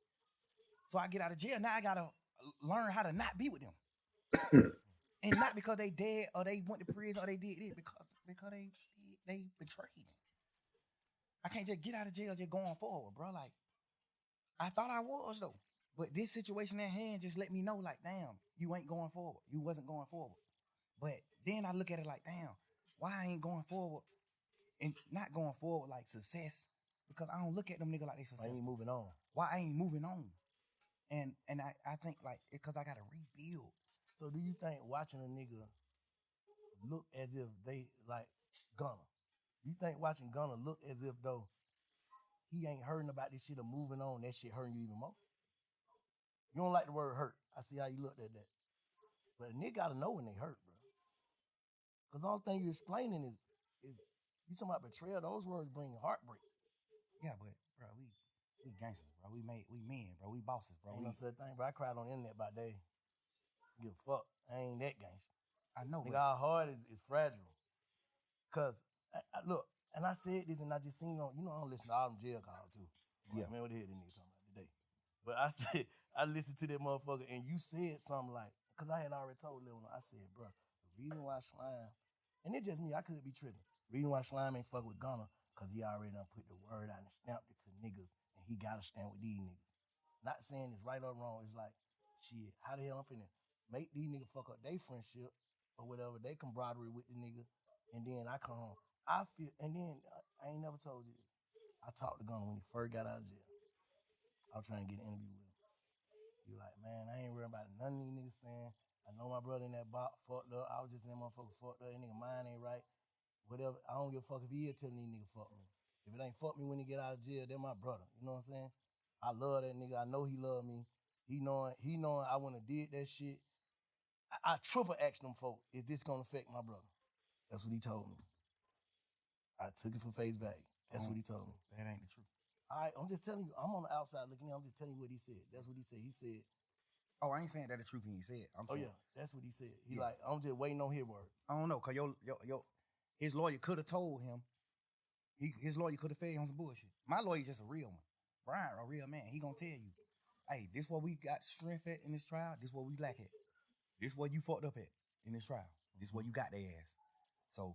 So I get out of jail. Now I gotta learn how to not be with them. And not because they dead or they went to prison or they did it, because they betrayed me. I can't just get out of jail just going forward, bro. Like I thought I was though. But this situation at hand just let me know, like, damn, you ain't going forward. You wasn't going forward. But then I look at it like, damn, why I ain't going forward and not going forward like success? Because I don't look at them nigga like they Why successful. you ain't moving on? Why I ain't moving on? And I think like because I gotta rebuild. So do you think watching a nigga look as if they like Gunna? You think watching Gunna look as if though he ain't hurting about this shit or moving on, that shit hurting you even more? You don't like the word hurt. I see how you looked at that. But a nigga gotta know when they hurt, bro. Cause the only thing you explaining is you talking about betrayal. Those words bring heartbreak. Yeah, but bro, we gangsters, bro. We men, bro. We bosses, bro. Ain't no such thing, bro. I cried on the internet about that. Give a fuck. I ain't that gangster. I know, Nigga, but our heart is fragile. Cause look, and I said this and I just seen on, you know, I don't listen to all them jail calls too. I'm yeah, like, man, what the hell this nigga talking about today? But I said, I listened to that motherfucker, and you said something like, because I had already told Lil, I said, bro, the reason why Slime, and it's just me, I could be tripping. The reason why Slime ain't fuck with Gunna, because he already done put the word out and stamped it to niggas, and he got to stand with these niggas. Not saying it's right or wrong. It's like, shit, how the hell I'm finna make these niggas fuck up their friendship or whatever, they camaraderie with the nigga, and then I come home. I feel, and then I ain't never told you this. I talked to Gunna when he first got out of jail. I was trying to get an interview with him. He like, man, I ain't worried about none of these niggas saying. I know my brother in that box fucked up. I was just in that motherfucker fucked up. That nigga mind ain't right. Whatever. I don't give a fuck if he is telling these niggas fuck me. If it ain't fuck me when he get out of jail, they're my brother. You know what I'm saying? I love that nigga. I know he love me. He knowing I wouldn't have did that shit. I triple asked them folks, is this gonna affect my brother? That's what he told me. I took it for face value. That's what he told me. That ain't the truth. All right, I'm just telling you, I'm on the outside looking in. I'm just telling you what he said. That's what he said. He said, Oh, I ain't saying that the truth he ain't said. I'm oh saying, yeah, that's what he said. He Yeah. like, I'm just waiting on his word. I don't know, cause his lawyer could have told him. His lawyer could have fed him some bullshit. My lawyer's just a real one. Brian, a real man. He gonna tell you, hey, this what we got strength at in this trial. This what we lack at. This what you fucked up at in this trial. This what you got their ass. So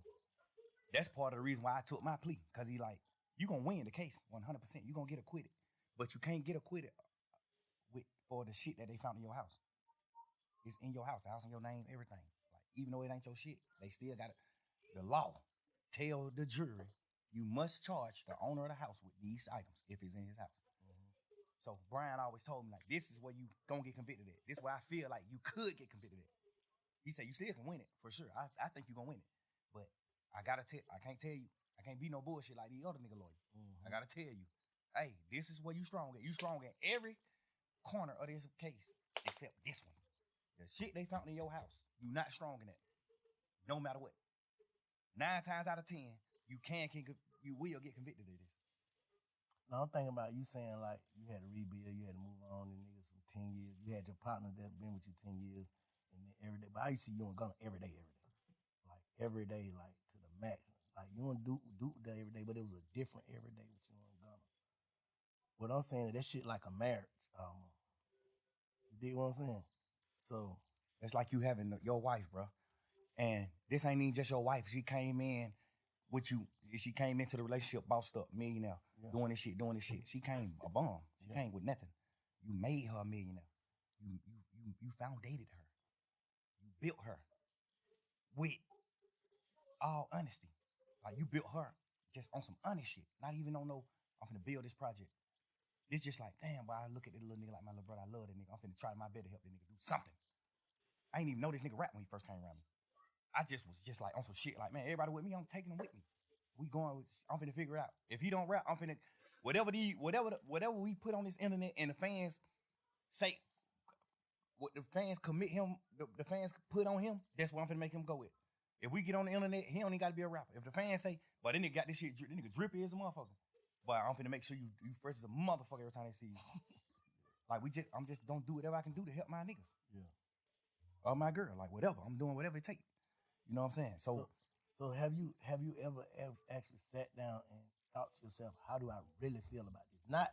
that's part of the reason why I took my plea. Cause he like, you gonna win the case 100%. You gonna get acquitted, but you can't get acquitted for the shit that they found in your house. It's in your house, the house in your name, everything. Like, even though it ain't your shit, they still got it. The law tell the jury you must charge the owner of the house with these items if it's in his house. So Brian always told me, like, this is where you gonna get convicted at. This is where I feel like you could get convicted at. He said you still can win it for sure. I think you're gonna win it. But I can't tell you, I can't be no bullshit like these other nigga lawyers. I gotta tell you, hey, this is where you strong at. You strong in every corner of this case except this one. The shit they found in your house, you not strong in that. No matter what. 9 times out of 10, you will get convicted of this. Now I'm thinking about you saying like you had to rebuild, you had to move on, and niggas from 10 years. You had your partner that's been with you 10 years, and then every day. But I used to see you and Gunna every day, like every day, like to the max. Like you and Duke day every day, but it was a different every day with you and Gunna. What I'm saying is that shit like a marriage. You dig what I'm saying? So It's like you having your wife, bro. And this ain't even just your wife. She came in with you. She came into the relationship bossed up, millionaire, yeah. doing this shit. She came a bum. She Yeah. came with nothing. You made her a millionaire. You foundated her. You built her with all honesty. Like you built her just on some honest shit. Not even on no, I'm finna build this project. It's just like, damn, boy, I look at this little nigga like my little brother. I love that nigga. I'm finna try my best to help that nigga do something. I ain't even know this nigga rap when he first came around me. I just was just like on some shit. Like, man, everybody with me, I'm taking them with me. We going with, I'm finna figure it out. If he don't rap, I'm finna, whatever we put on this internet and the fans say, what the fans commit him, the fans put on him, that's what I'm finna make him go with. If we get on the internet, he only got to be a rapper. If the fans say, but then nigga got this shit, this nigga drippy as a motherfucker. But I'm finna make sure you fresh as a motherfucker every time they see you. Like I'm just gonna do whatever I can do to help my niggas. Yeah. Or my girl, like whatever. I'm doing whatever it takes. You know what I'm saying? So have you ever actually sat down and thought to yourself, how do I really feel about this? Not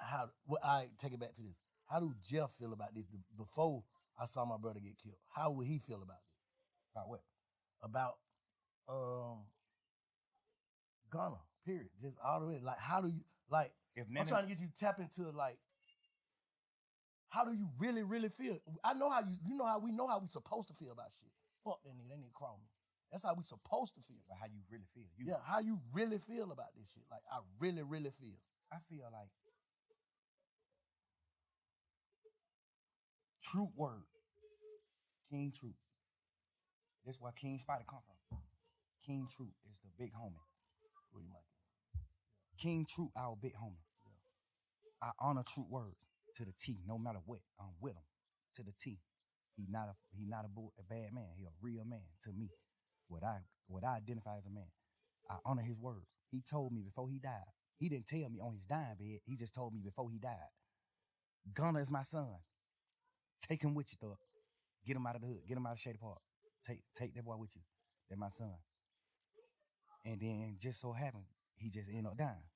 how. Well, I take it back to this. How do Jeff feel about this before I saw my brother get killed? How would he feel about this? About what? About Gunna. Period. Just all the way. Like, how do you like? I'm trying to get you to tap into like. How do you really, really feel? I know how you know how we supposed to feel about shit. Fuck that nigga, they need to crawl me. That's how we supposed to feel. About how you really feel. Yeah, how you really feel about this shit. Like, I really, really feel. I feel like True word. King True. That's where King Spider come from. King True is the big homie. Where you might King True, our big homie. Yeah. I honor True word to the T, no matter what. I'm with him to the T. He not a bad man. He a real man to me. What I identify as a man. I honor his words. He told me before he died. He didn't tell me on his dying bed. He just told me before he died. Gunna is my son. Take him with you, thug. Get him out of the hood. Get him out of Shady Park. Take that boy with you. That's my son. And then just so happened, he just ended up dying.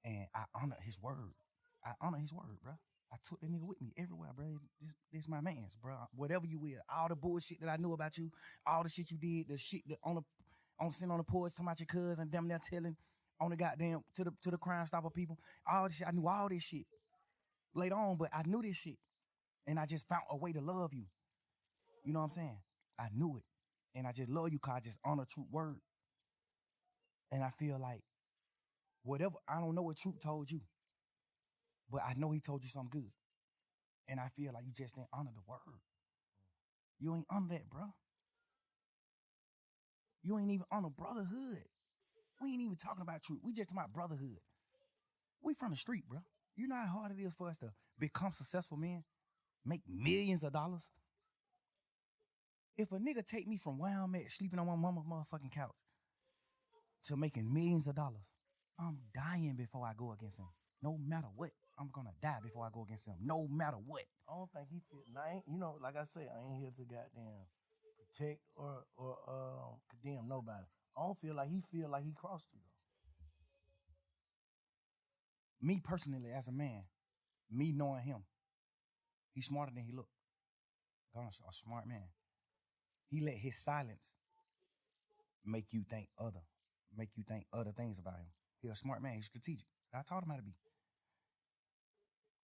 And I honor his words. I honor his word, bro. I took that nigga with me everywhere, bro. This my man's, bro. Whatever you will, all the bullshit that I knew about you, all the shit you did, the shit that sitting on the porch talking about your cousin, damn near telling on the goddamn to the Crime Stopper people, all this shit. I knew all this shit later on, but I knew this shit, and I just found a way to love you. You know what I'm saying? I knew it, and I just love you cause I just honor true word, and I feel like whatever I don't know what Truth told you, but I know he told you something good. And I feel like you just didn't honor the word. You ain't honor that, bro. You ain't even honor brotherhood. We ain't even talking about truth. We just talking about brotherhood. We from the street, bro. You know how hard it is for us to become successful men, make millions of dollars. If a nigga take me from where I'm at, sleeping on my mama's motherfucking couch, to making millions of dollars, I'm dying before I go against him. No matter what, I'm gonna die before I go against him. No matter what. I don't think he fit. Now, you know, like I say, I ain't here to goddamn protect or condemn nobody. I don't feel like he feel like he crossed you though. Me personally, as a man, me knowing him, he's smarter than he looked. Gunner's a smart man. He let his silence make you think other things about him. He's a smart man. He's strategic. I taught him how to be.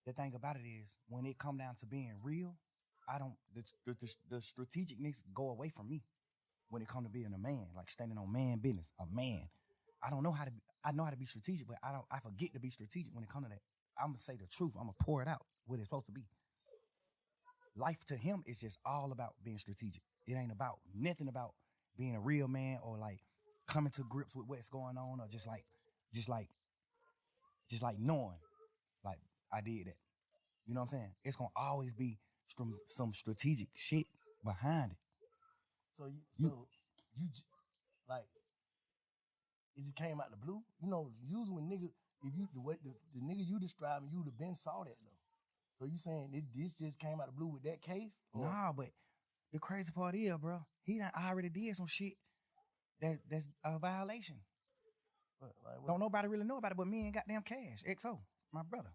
The thing about it is, when it come down to being real, I don't the strategicness go away from me when it come to being a man, like standing on man business. A man, I don't know how to. I know how to be strategic, but I forget to be strategic when it comes to that. I'm gonna say the truth. I'm gonna pour it out what it's supposed to be. Life to him is just all about being strategic. It ain't about nothing about being a real man or like coming to grips with what's going on or just like just like knowing like I did that. You know what I'm saying? It's gonna always be some strategic shit behind it. So you, You so you like it just came out the blue. You know, usually when nigga, if you the way the nigga you describing, you would have been saw that though. So you saying this just came out the blue with that case, or nah, but the crazy part is, bro, he done already did some shit that's a violation. what? Don't nobody really know about it but me and goddamn Cash, XO, my brother.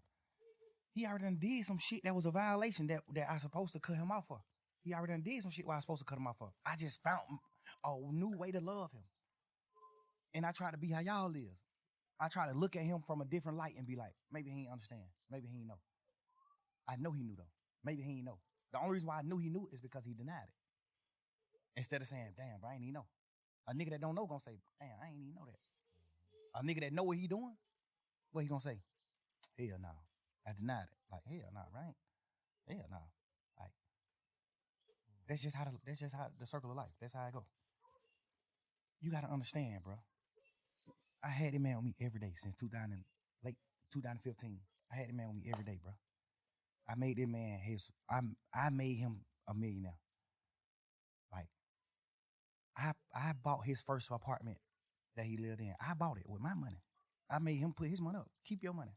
He already done did some shit that was a violation that I supposed to cut him off for. He already done did some shit where I supposed to cut him off for. I just found a new way to love him. And I try to be how y'all live. I try to look at him from a different light and be like, maybe he ain't understand. Maybe he ain't know. I know he knew though. Maybe he ain't know. The only reason why I knew he knew is because he denied it. Instead of saying, damn, bro, I ain't even know. A nigga that don't know gonna say, damn, I ain't even know that. A nigga that know what he doing, what he gonna say? Hell no. I denied it. Like, hell no, right? Hell no. Like, that's just how the circle of life. That's how I go. You gotta understand, bro. I had that man with me every day since 2000, late 2015. I had that man with me every day, bro. I made that man his. I made him a millionaire. Like I bought his first apartment that he lived in. I bought it with my money. I made him put his money up. Keep your money.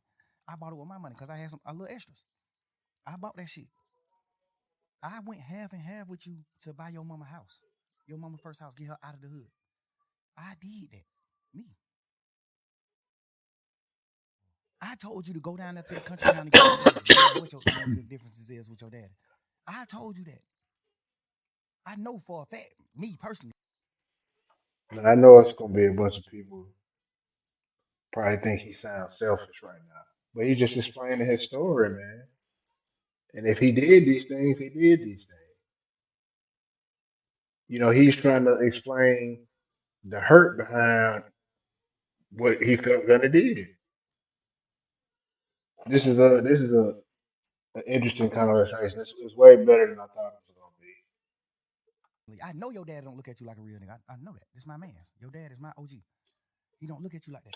I bought it with my money because I had some a little extras. I bought that shit. I went half and half with you to buy your mama house, your mama first house, get her out of the hood. I did that. Me. I told you to go down there to the country town and get your daddy. No matter what your differences is with your daddy. I told you that. I know for a fact, me personally. Now, I know it's gonna be a bunch of people probably think he sounds selfish right now, but he just explaining his story, man. And if he did these things, he did these things. You know, he's trying to explain the hurt behind what he felt gonna did. This is a an interesting conversation. It's way better than I thought it was gonna be. I know your dad don't look at you like a real nigga. I know that. This my man. Your dad is my OG. He don't look at you like that.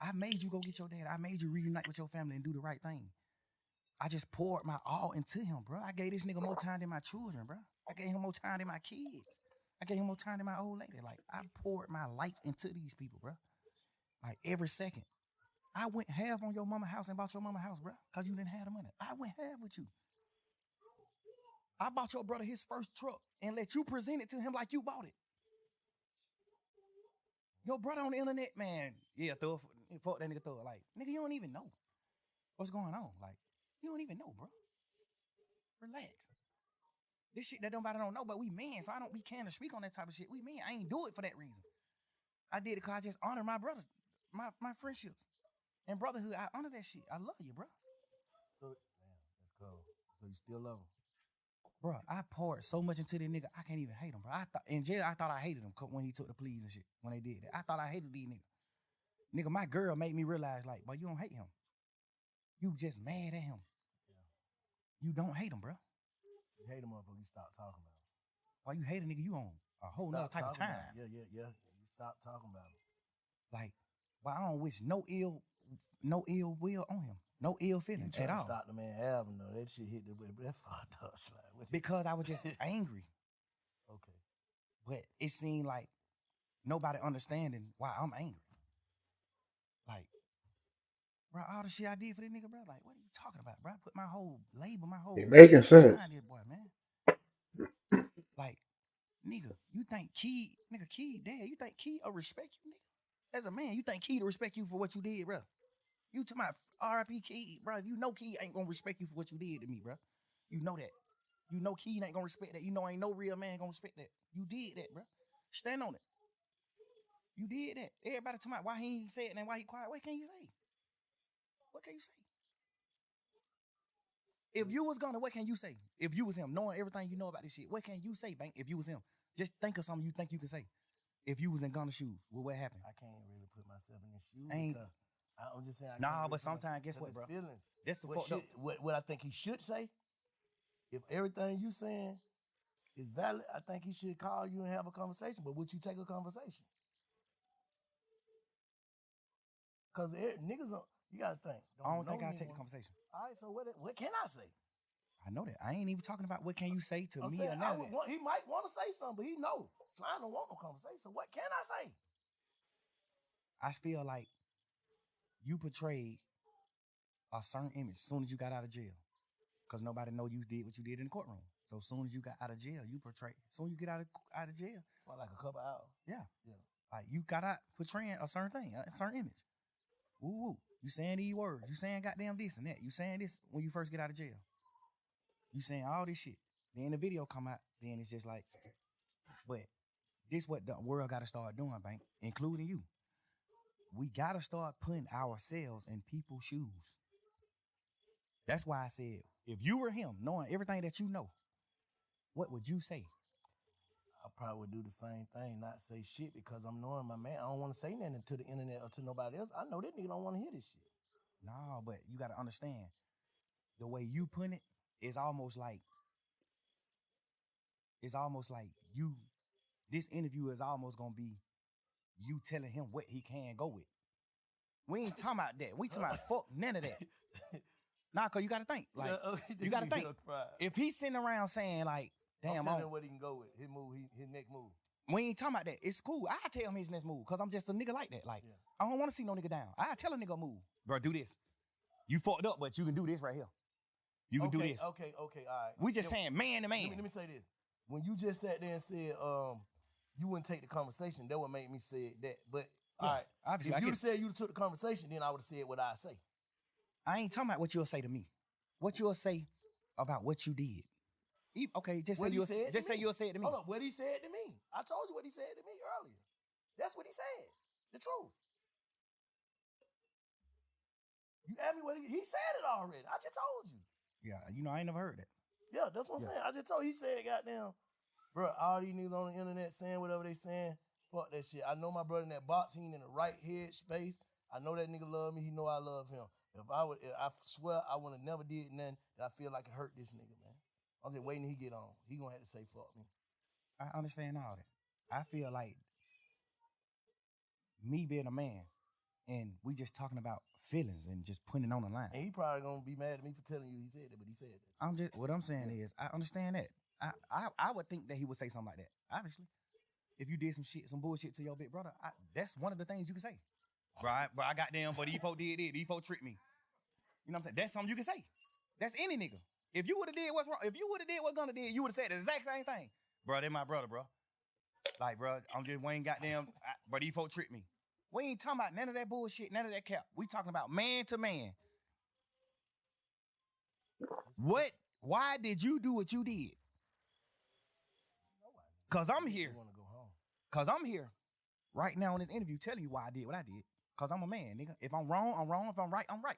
I made you go get your dad. I made you reunite with your family and do the right thing. I just poured my all into him, bro. I gave this nigga more time than my children, bro. I gave him more time than my kids. I gave him more time than my old lady. Like I poured my life into these people, bro. Like every second. I went half on your mama house and bought your mama house, bro, because you didn't have the money. I went half with you. I bought your brother his first truck and let you present it to him like you bought it. Your brother on the internet, man. Yeah, throw it. Fuck that nigga throw it. Like, nigga, you don't even know. What's going on? Like, you don't even know, bro. Relax. This shit that nobody don't know, but we men, so I don't be caring to speak on that type of shit. We men, I ain't do it for that reason. I did it because I just honor my brothers, my friendships and brotherhood. I honor that shit. I love you, bro. So, damn, that's cold. So you still love him? Bro, I poured so much into this nigga, I can't even hate him, bro. I thought in jail, I thought I hated him when he took the pleas and shit. When they did that, I thought I hated these niggas. Nigga, my girl made me realize, like, boy, you don't hate him. You just mad at him. Yeah. You don't hate him, bro. You hate him motherfucker, you stop talking about him. Why you hate a nigga? You on a whole nother type of talking time. about him. Yeah. You stop talking about him. Like, why I don't wish no ill will on him. No ill You feelings trying at to all. stop the man having though. That shit hit the way. That fucked up. Like, Because I was just angry. Okay. But it seemed like nobody understanding why I'm angry. Like, bro, all the shit I did for this nigga, bro. Like, what are you talking about, bro? I put my whole label, my whole You're making shit sense. behind this boy, man. Like, nigga, you think Key, Dad, you think Key will respect you, nigga? As a man, you think Key to respect you for what you did, bro? You to my RIP Key, bro. You know Key ain't gonna respect you for what you did to me, bro. You know that. You know Key ain't gonna respect that. You know ain't no real man gonna respect that. You did that, bro. Stand on it. You did that. Everybody talking about why he ain't say it and why he quiet. What can you say? What can you say? If you was gonna, what can you say? If you was him, knowing everything you know about this shit, what can you say, Bank? If you was him, just think of something you think you can say. If you was in Gunna's shoes, what happened? I can't really put myself in his shoes Ain't because I'm just saying I nah, can't really but put myself sometimes guess what, his bro? feelings. That's the fucked up. What I think he should say, if everything you saying is valid, I think he should call you and have a conversation. But would you take a conversation? Because niggas, you gotta think. I don't think know I'll me take the one. conversation. All right, so what can I say? I know that. I ain't even talking about what can you say to I'm me saying or none of that. he might want to say something, but he know. So I don't want no conversation. So what can I say? I feel like you portrayed a certain image as soon as you got out of jail. Because nobody know you did what you did in the courtroom. So as soon as you got out of jail, you portray. As soon as you get out of jail. For like a couple hours. Yeah. Yeah. Like you got out portraying a certain thing, a certain image. Woo woo. You saying these words. You saying goddamn this and that. You saying this when you first get out of jail. You saying all this shit. Then the video come out. Then it's just like, but this what the world got to start doing, Bank, including you. We got to start putting ourselves in people's shoes. That's why I said, if you were him, knowing everything that you know, what would you say? I probably would do the same thing, not say shit because I'm knowing my man. I don't want to say nothing to the internet or to nobody else. I know this nigga don't want to hear this shit. No, but you got to understand the way you put it is almost like you. This interview is almost gonna be you telling him what he can go with. We ain't talking about that. We talking about fuck none of that. Nah, cause you got to think like you got to think if he's sitting around saying like, damn, I'm telling him what he can go with. His move, his next move. We ain't talking about that. It's cool. I tell him his next move because I'm just a nigga like that. Like, I don't want to see no nigga down. I tell a nigga move. Bro, do this. You fucked up, but you can do this right here. You can do this. Okay, all right. We just saying man to man. Let me say this. When you just sat there and said, you wouldn't take the conversation, that would make me say that. But all right, obviously, if you'd said you took the conversation, then I would have said what I say. I ain't talking about what you'll say to me. What you'll say about what you did. Okay, just say you'll say it to me. Hold on, what he said to me. I told you what he said to me earlier. That's what he said. The truth. You asked me what he said it already. I just told you. Yeah, I ain't never heard that. Yeah, that's what I'm saying. I just told you. He said, goddamn, bro, all these niggas on the internet saying whatever they saying, fuck that shit. I know my brother in that box, he ain't in the right head space. I know that nigga love me. He know I love him. I swear I would have never did nothing that I feel like it hurt this nigga, man. I'm just waiting till he get on. He gonna have to say fuck me. I understand all that. I feel like me being a man and we just talking about feelings and just putting it on the line. And he probably gonna be mad at me for telling you he said that, but he said that. What I'm saying is I understand that. I would think that he would say something like that. Obviously, if you did some bullshit to your big brother, that's one of the things you can say. Right, but I got them, but these folks did it. These folks tricked me. You know what I'm saying? That's something you can say. That's any nigga. If you would have did what's wrong, if you would have did what Gunna did, you would have said the exact same thing. Bro, they my brother, bro. Like, bro, I'm just Wayne goddamn, but these folks tricked me. We ain't talking about none of that bullshit, none of that cap. We talking about man to man. Why did you do what you did? Cause I'm here. Want to go home? Cause I'm here right now in this interview telling you why I did what I did. Cause I'm a man, nigga. If I'm wrong, I'm wrong. If I'm right, I'm right.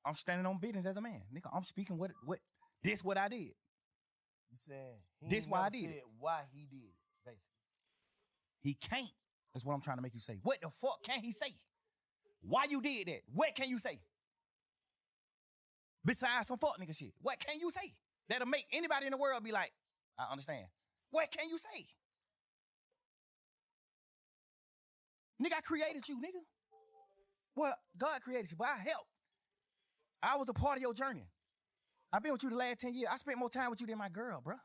I'm standing on business as a man, nigga. I'm speaking what I did. You saying he This ain't why I never did said it. why he did it, basically. He can't. That's what I'm trying to make you say. What the fuck can he say? Why you did that? What can you say? Besides some fuck nigga shit. What can you say? That'll make anybody in the world be like, I understand. What can you say? Nigga, I created you, nigga. Well, God created you, but I helped. I was a part of your journey. I've been with you the last 10 years. I spent more time with you than my girl, bro.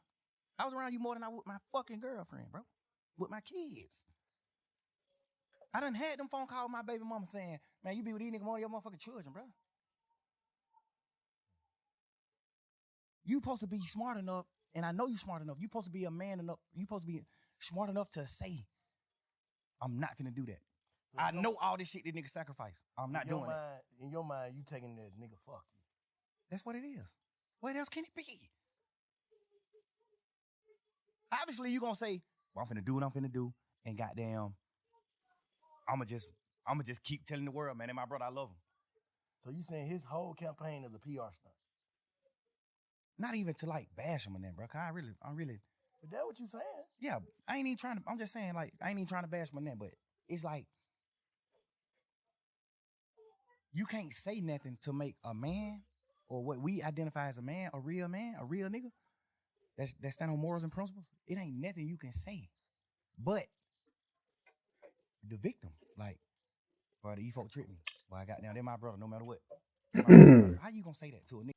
I was around you more than I was with my fucking girlfriend, bro. With my kids. I done had them phone calls with my baby mama saying, man, you be with these niggas more than your motherfucking children, bro. You supposed to be smart enough, and I know you smart enough. You supposed to be a man enough. You supposed to be smart enough to say, I'm not finna do that. So I know all this shit that nigga sacrifice. I'm not doing it. In your mind, you taking that nigga fuck you. That's what it is. What else can it be? Obviously, you gonna say, well, I'm finna do what I'm finna do, and goddamn, I'ma just keep telling the world, man, and my brother, I love him. So you saying his whole campaign is a PR stunt? Not even to like bash him and that, bro. Cause I'm really. But that what you saying? Yeah, I ain't even trying to. I'm just saying, like, I ain't even trying to bash him and that, but it's like you can't say nothing to make a man or what we identify as a man, a real nigga that stand on morals and principles. It ain't nothing you can say, but the victim, like, bro, the folk tricked me. Boy, I got down. They're my brother, no matter what. How you gonna say that to a nigga?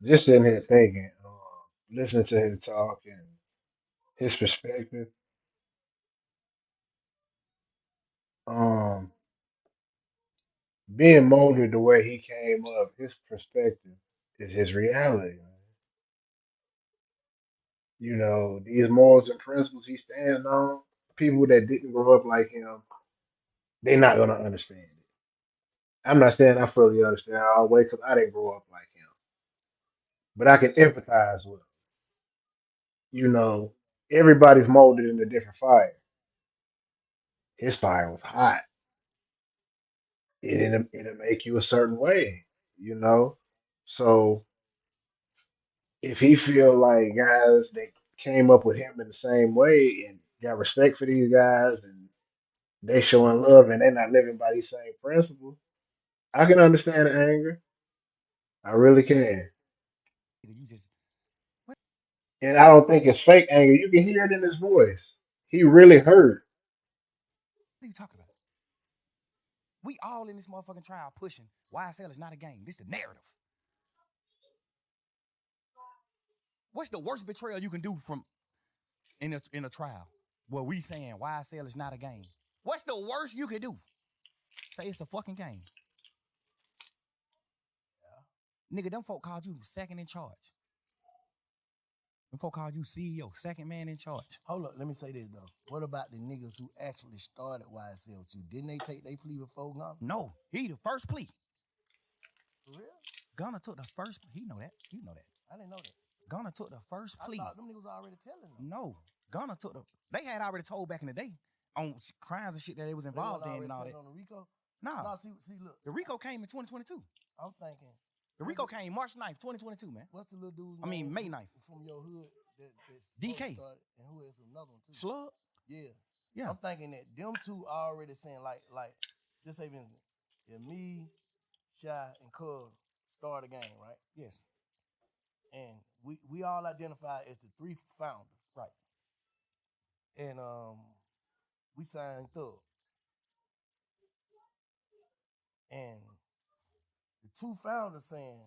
Just sitting here thinking, listening to his talk and his perspective. Um, Being molded the way he came up, his perspective is his reality. Man. You know, these morals and principles he stands on, people that didn't grow up like him, they're not gonna understand it. I'm not saying I fully understand all the way because I didn't grow up like him, but I can empathize with him. You know, everybody's molded in a different fire. His fire was hot. It'll make you a certain way, you know. So if he feel like guys that came up with him in the same way and got respect for these guys and they showing love and they're not living by these same principles, I can understand the anger. I really can. You just what And I don't think it's fake anger. You can hear it in his voice. He really hurt. are you talking about? We all in this motherfucking trial pushing. YSL is not a game. This is the narrative. What's the worst betrayal you can do from in a trial where we saying YSL is not a game? What's the worst you can do? Say it's a fucking game. Nigga, them folk called you second in charge. Them folk called you CEO, second man in charge. Hold up, let me say this though. What about the niggas who actually started YSL with you? Didn't they take their plea before Gunna? No, he the first plea. For real? Gunna took the first. He know that. You know that. I didn't know that. Gunna took the first I plea. thought them niggas already telling them. No, Gunna took the. They had already told back in the day on crimes and shit that they was involved in and all that. On the Rico? Nah, No, see, look. the Rico came in 2022. I'm thinking. The Rico came March 9th, 2022, man. What's the little dude's I mean, name May 9th. from your hood that's DK. started, and who is another one too? Slug? Yeah. Yeah. I'm thinking that them two already saying like just say for instance, if me, Shy, and Cub start a game, right? Yes. And we all identify as the three founders. Right. And we signed Thug. And the two founders saying,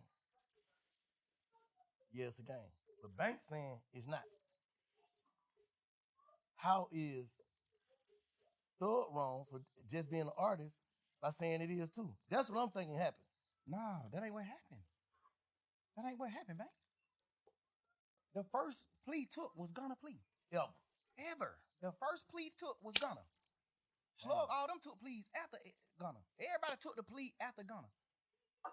yeah, it's a game. But Bank saying it's not. How is Thug wrong for just being an artist by saying it is too? That's what I'm thinking happened. No, that ain't what happened. That ain't what happened, man. The first plea took was Gunna plea. Ever. The first plea took was Gunna. Slug, all them took pleas after Gunna. Everybody took the plea after Gunna.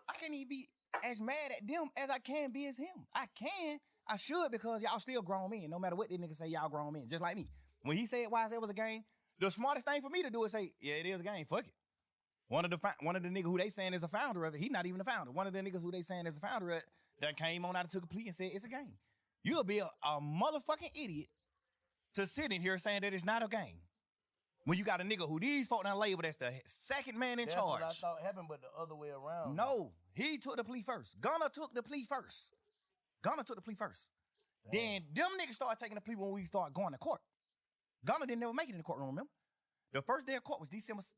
I can't even be as mad at them as I can be as him. I should because y'all still grown men. No matter what this nigga say, y'all grown men, just like me. When he said YSL was a game, the smartest thing for me to do is say, yeah, it is a game. Fuck it. One of the niggas who they saying is a founder of it, he not even a founder. One of the niggas who they saying is a founder of it that came on out and took a plea and said it's a game. You'll be a motherfucking idiot to sit in here saying that it's not a game. When you got a nigga who these folk done labeled as the second man in That's charge. what I thought happened, but the other way around. No, he took the plea first. Gunner took the plea first. Gunner took the plea first. Damn. Then them niggas started taking the plea when we started going to court. Gunner didn't never make it in the courtroom, remember? The first day of court was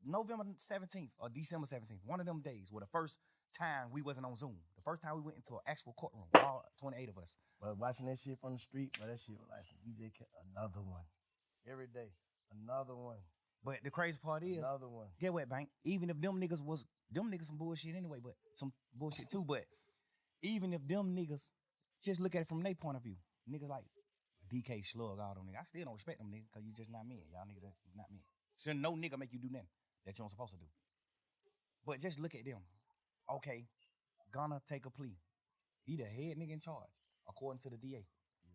November 17th or December 17th. One of them days were the first time we wasn't on Zoom. The first time we went into an actual courtroom, all 28 of us. But watching that shit from the street, but that shit was like DJ another one. Every day, another one. But the crazy part is, another one. Get what, Bank? Even if them niggas some bullshit anyway, but some bullshit too. But even if them niggas just look at it from their point of view, niggas like DK Slug, all them niggas, I still don't respect them niggas because you just not men. Y'all niggas that's not men. Should no nigga make you do nothing that you don't supposed to do. But just look at them. Okay, gonna take a plea. He the head nigga in charge, according to the DA.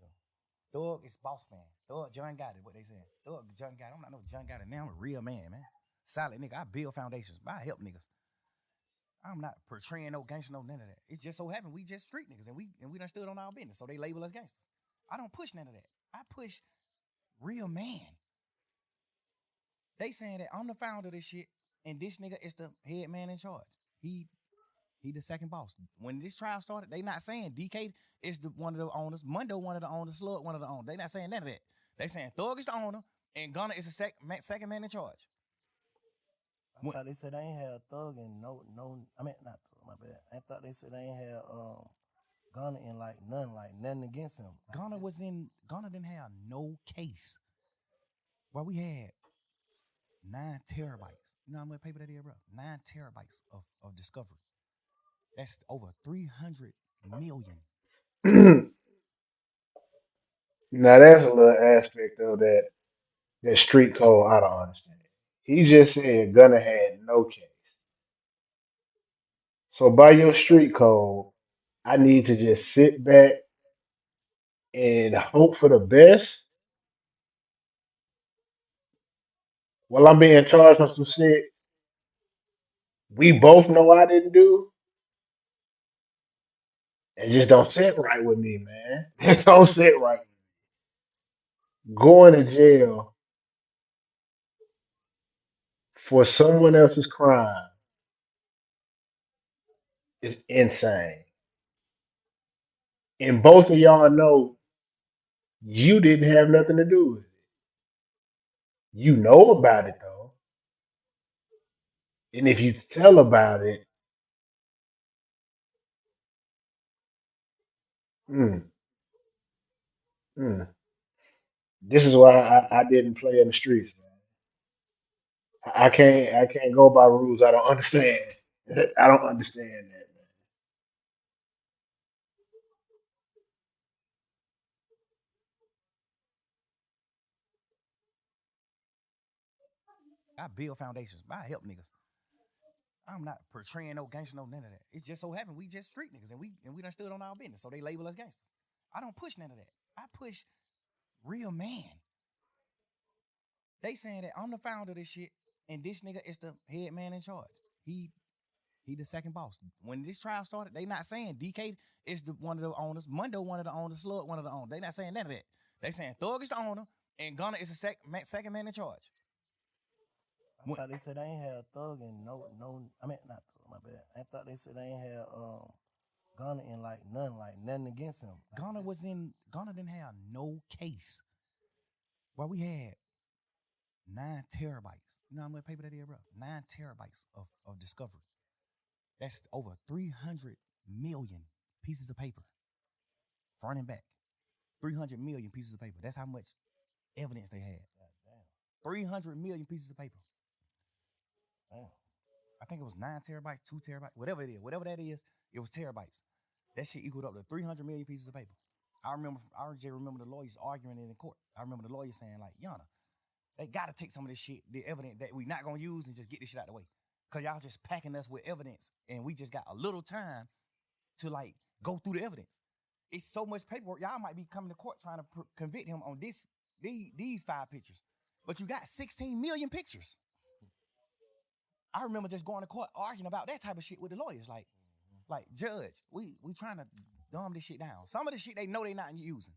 Yeah. Thug is boss man. Thug John Gotti, what they saying. Thug John Gotti. I'm not no John Gotti now. I'm a real man, man. Solid nigga. I build foundations. I help niggas. I'm not portraying no gangster, no none of that. It just so happened we just street niggas and we done stood on our business. So they label us gangsters. I don't push none of that. I push real man. They saying that I'm the founder of this shit, and this nigga is the head man in charge. He the second boss. When this trial started, they not saying DK is one of the owners, Mundo one of the owners, Slug one of the owners. They not saying none of that. They saying Thug is the owner, and Gunner is the second man in charge. I thought they said they ain't had Thug and no. I mean not Thug, my bad. I thought they said they ain't had Gunner in like nothing against him. Gunner didn't have no case. Well, we had 9 terabytes. You know how much paper that is, bro? 9 terabytes of discovery. That's over 300 million. Now that's a little aspect of that street code I don't understand. He just said Gunna had no case. So by your street code, I need to just sit back and hope for the best. Well, I'm being charged with some shit we both know I didn't do. It just don't sit right with me, man. It don't sit right. Going to jail for someone else's crime is insane. And both of y'all know you didn't have nothing to do with it. You know about it though. And if you tell about it, mm, mm, this is why I didn't play in the streets, man. I can't go by rules I don't understand. I don't understand that, man. I build foundations. I help niggas. I'm not portraying no gangster, no none of that. It just so happened we just street niggas and we done stood on our business. So they label us gangsters. I don't push none of that. I push real man. They saying that I'm the founder of this shit, and this nigga is the head man in charge. He the second boss. When this trial started, they not saying DK is one of the owners, Mundo one of the owners, Slug one of the owners. They not saying none of that. They saying Thug is the owner, and Gunner is the second man in charge. I thought they said they ain't had Thug and no. I mean not Thug, my bad. I thought they said they ain't had Gunner in like nothing against him. Gunner didn't have no case. Well, we had 9 terabytes. You know how much paper that is, bro? 9 terabytes of discovery. That's over 300 million pieces of paper. Front and back. 300 million pieces of paper. That's how much evidence they had. God damn. 300 million pieces of paper. Damn. I think it was 9 terabytes, 2 terabytes, whatever it is. Whatever that is, it was terabytes. That shit equaled up to 300 million pieces of paper. I just remember the lawyers arguing it in court. I remember the lawyers saying, like, Yana, they got to take some of this shit, the evidence that we not going to use, and just get this shit out of the way. Cause y'all just packing us with evidence, and we just got a little time to like go through the evidence. It's so much paperwork. Y'all might be coming to court trying to convict him on these 5 pictures, but you got 16 million pictures. I remember just going to court arguing about that type of shit with the lawyers. Like judge, we trying to dumb this shit down. Some of the shit they know they not using,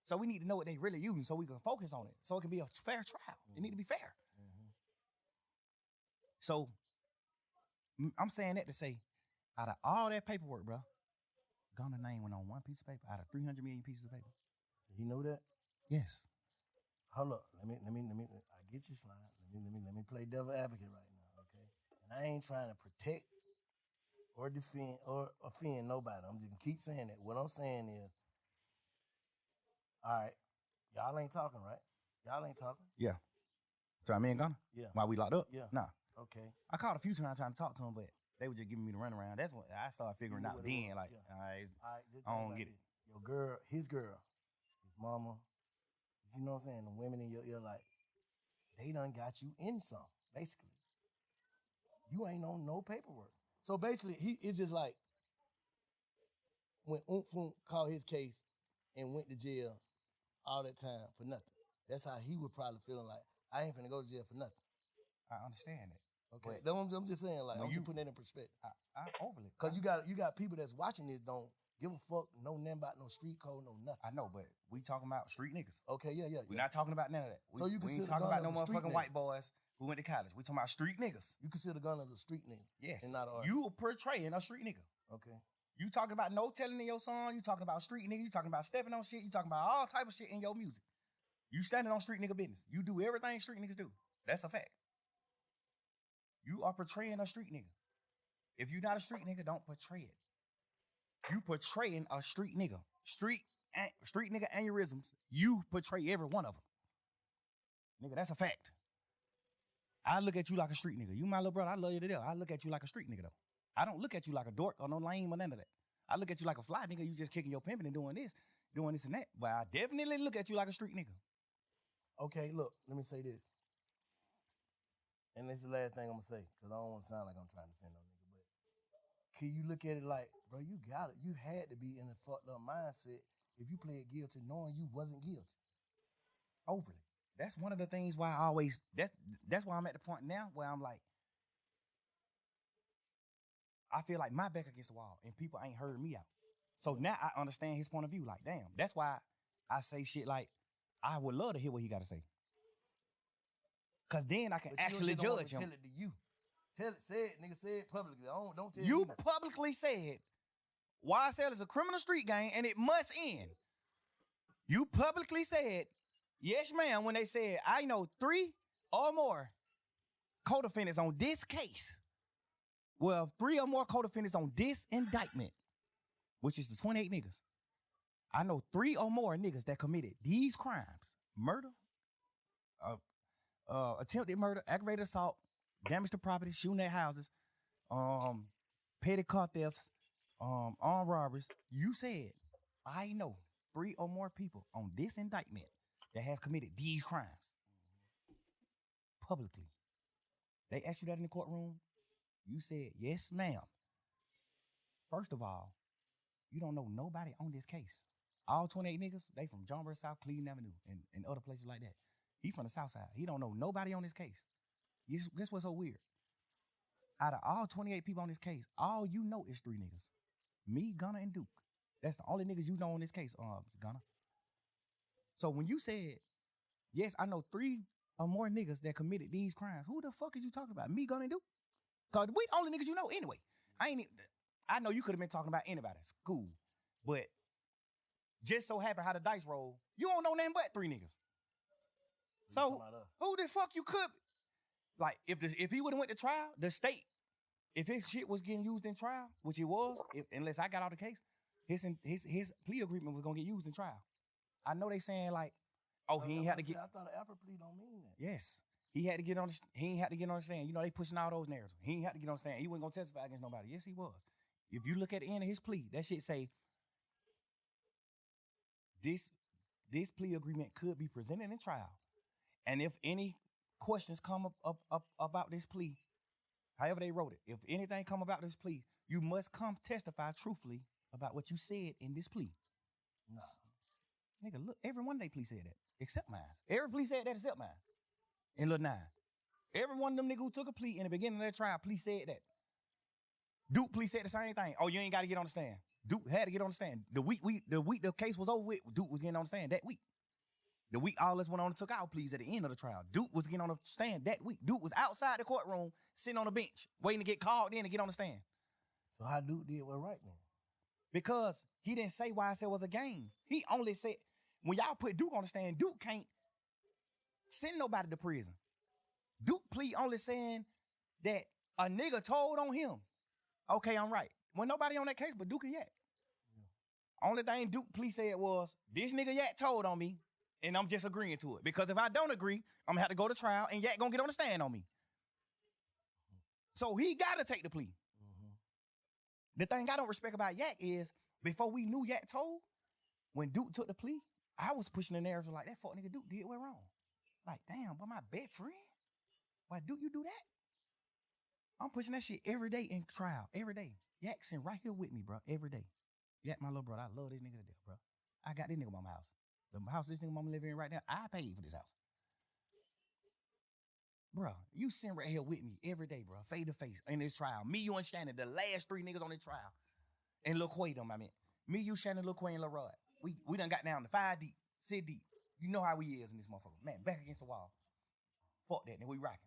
so we need to know what they really using so we can focus on it, so it can be a fair trial. It need to be fair. So I'm saying that to say, out of all that paperwork, bro, Gunna name went on one piece of paper out of 300 million pieces of paper. You know that? Yes. Hold up. Let me. I get your slide. Let me play devil advocate right now, okay? And I ain't trying to protect or defend or offend nobody. I'm just gonna keep saying that. What I'm saying is, all right, y'all ain't talking, right? Y'all ain't talking. Yeah. So I mean Gunna? Yeah. While we locked up? Yeah. Nah. Okay. I called a few times trying to talk to him, but they were just giving me the runaround. That's what I started figuring out then. Like, all right, just I think don't about get it. Your girl, his mama, you know what I'm saying? The women in your ear, like, they done got you in some, basically. You ain't on no paperwork. So basically, it's just like when Oomp called his case and went to jail all that time for nothing. That's how he would probably feeling like, I ain't finna go to jail for nothing. I understand that. Okay, I'm just saying, like, I'm just putting that in perspective. I overly. Cause you got people that's watching this don't give a fuck, know nothing about no street code, no nothing. I know, but we talking about street niggas. Okay, yeah. We're not talking about none of that. So you we ain't consider talking Gunna about no as a street motherfucking nigga? white boys who went to college. We talking about street niggas. You consider Gunna as a street nigga? Yes. And not an artist? You portraying a street nigga. Okay. You talking about no telling in your song. You talking about street nigga. You talking about stepping on shit. You talking about all type of shit in your music. You standing on street nigga business. You do everything street niggas do. That's a fact. You are portraying a street nigga. If you're not a street nigga, don't portray it. You portraying a street nigga. Street nigga aneurysms. You portray every one of them. Nigga, that's a fact. I look at you like a street nigga. You my little brother. I love you to death. I look at you like a street nigga though. I don't look at you like a dork or no lame or none of that. I look at you like a fly nigga. You just kicking your pimping and doing this and that. But I definitely look at you like a street nigga. Okay, look, let me say this. And this is the last thing I'm gonna say, because I don't want to sound like I'm trying to defend no nigga, but can you look at it like, bro, you got it. You had to be in a fucked up mindset if you pled guilty knowing you wasn't guilty. Overly. That's one of the things why that's why I'm at the point now where I'm like, I feel like my back against the wall and people ain't heard me out. So now I understand his point of view. Like, damn, that's why I say shit like, I would love to hear what he got to say. Cause then I can actually judge him. Tell it to you. Say it, nigga. Say it publicly. Don't tell You me. publicly said YSL is a criminal street gang and it must end. You publicly said, yes, ma'am, when they said, I know 3 or more co-defendants on this case. Well, 3 or more co-defendants on this indictment, which is the 28 niggas. I know 3 or more niggas that committed these crimes: murder, attempted murder, aggravated assault, damage to property, shooting at houses, petty car thefts, armed robberies. You said, I know 3 or more people on this indictment that have committed these crimes publicly. They asked you that in the courtroom. You said, yes, ma'am. First of all, you don't know nobody on this case. All 28 niggas, they from John Burr South, Cleveland Avenue, and other places like that. He from the South Side. He don't know nobody on this case. Guess what's so weird? Out of all 28 people on this case, all you know is 3 niggas. Me, Gunna, and Duke. That's the only niggas you know on this case, Gunna. So when you said, yes, I know 3 or more niggas that committed these crimes, who the fuck is you talking about? Me, Gunna, and Duke? Because we the only niggas you know anyway. I know you could have been talking about anybody. It's cool. But just so happen how the dice roll, you don't know nothing but 3 niggas. So who the fuck you could? Like, if he would have went to trial, the state, if his shit was getting used in trial, which it was, unless I got out the case, his plea agreement was gonna get used in trial. I know they saying like, oh, he ain't had to get. I thought an Alfred plea don't mean that. Yes, he had to get on. He ain't had to get on the stand. You know they pushing all those narratives. He ain't had to get on the stand. He wasn't gonna testify against nobody. Yes, he was. If you look at the end of his plea, that shit say this plea agreement could be presented in trial, and if any questions come up about this plea, However they wrote it. If anything come about this plea, you must come testify truthfully about what you said in this plea. Nah. Nigga, look, every one of they plea said that, except mine. Every plea said that except mine. In Lil 9. Every one of them niggas who took a plea in the beginning of that trial, plea said that. Duke plea said the same thing. Oh, you ain't got to get on the stand. Duke had to get on the stand. The week the case was over with, Duke was getting on the stand that week. The week all us went on and took our pleas at the end of the trial. Duke was getting on the stand that week. Duke was outside the courtroom, sitting on the bench, waiting to get called in to get on the stand. So how Duke did what right then? Because he didn't say why I said it was a game. He only said, when y'all put Duke on the stand, Duke can't send nobody to prison. Duke plea only saying that a nigga told on him. Okay, I'm right. When nobody on that case but Duke and Yak. Only thing Duke plea said was, this nigga Yak told on me, and I'm just agreeing to it. Because if I don't agree, I'm gonna have to go to trial, and Yak gonna get on the stand on me. So he gotta take the plea. Mm-hmm. The thing I don't respect about Yak is, before we knew Yak told, when Duke took the plea, I was pushing the narrative like, that fuck nigga Duke did what wrong. Like, damn, but my best friend? Why Duke you do that? I'm pushing that shit every day in trial, every day. Yak sitting right here with me, bro, every day. Yak, my little brother, I love this nigga to death, bro. I got this nigga mama house. The house this nigga mama living in right now, I paid for this house. Bro, you sitting right here with me every day, bro, face to face in this trial. Me, you, and Shannon, the last 3 niggas on this trial. And Lil Quay them, I mean. Me, you, Shannon, Lil Quay, and Lil Rod. We done got down to 5 deep, 6 deep. You know how we is in this motherfucker. Man, back against the wall. Fuck that, nigga, we rocking.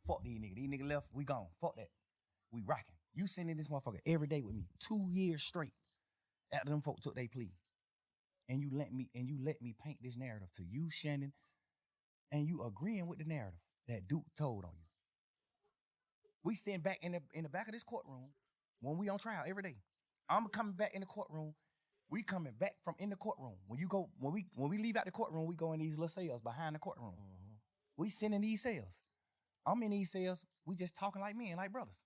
Fuck these niggas. These niggas left, we gone. Fuck that. We rocking. You sitting in this motherfucker every day with me, 2 years straight after them folks took their plea. And you let me paint this narrative to you, Shannon, and you agreeing with the narrative that Duke told on you. We sitting back in the back of this courtroom when we on trial every day. I'm coming back in the courtroom. We coming back from in the courtroom. When we leave out the courtroom, we go in these little cells behind the courtroom. Mm-hmm. We sitting in these cells. I'm in these cells. We just talking like men, like brothers.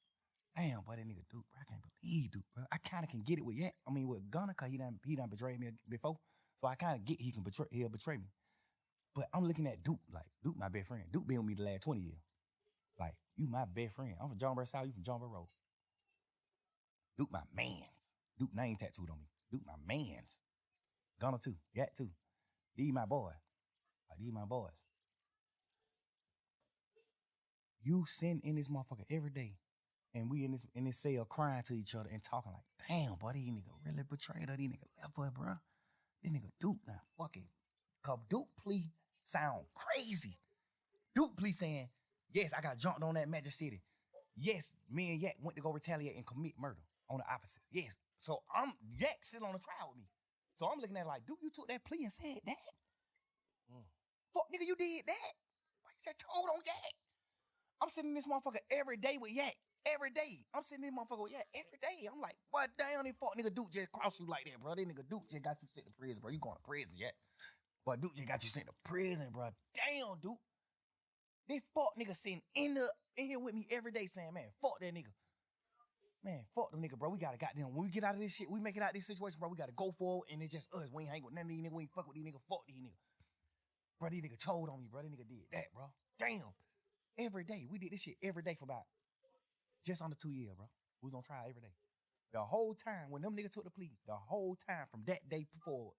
Damn, boy, that nigga Duke, bro. I can't believe Duke, bro. I kind of can get it with Yak. I mean, with Gunna, cause he done betrayed me before. So I kind of get he'll betray me. But I'm looking at Duke, like, Duke my best friend. Duke been with me the last 20 years. Like, you my best friend. I'm from John Burr South, you from John Burr Road. Duke my mans. Duke name tattooed on me. Duke my mans. Gunna too. Yak too. These my boys. Like, these my boys. You sitting in this motherfucker every day, and we in this cell crying to each other and talking like, damn, boy, these nigga really betrayed her. These nigga left her, bro. This nigga Duke now fucking. Cause Duke plea sound crazy. Duke plea saying, yes, I got jumped on that Magic City. Yes, me and Yak went to go retaliate and commit murder on the opposites. Yes. So Yak still on the trial with me. So I'm looking at it like, Duke, you took that plea and said that? Fuck, nigga, you did that? Why you just told on Yak? I'm sitting in this motherfucker every day with Yak. Every day. I'm sitting in this motherfucker with Yak every day. I'm like, what damn, this fuck nigga Duke just crossed you like that, bro. This nigga Duke just got you sent to prison, bro. You going to prison, Yak. But Duke just got you sent to prison, bro. Damn, Duke. This fuck nigga sitting in here with me every day saying, man, fuck that nigga. Man, fuck them nigga, bro. We gotta goddamn, when we get out of this shit, we make it out of this situation, bro. We gotta go forward, and it's just us. We ain't hang with none of these niggas. We ain't fuck with these niggas. Fuck these niggas. Bro, these niggas told on me, bro. These nigga did that, bro. Damn. Every day. We did this shit every day for about just under 2 years, bro. We was on trial every day. The whole time, when them niggas took the plea, the whole time from that day forward,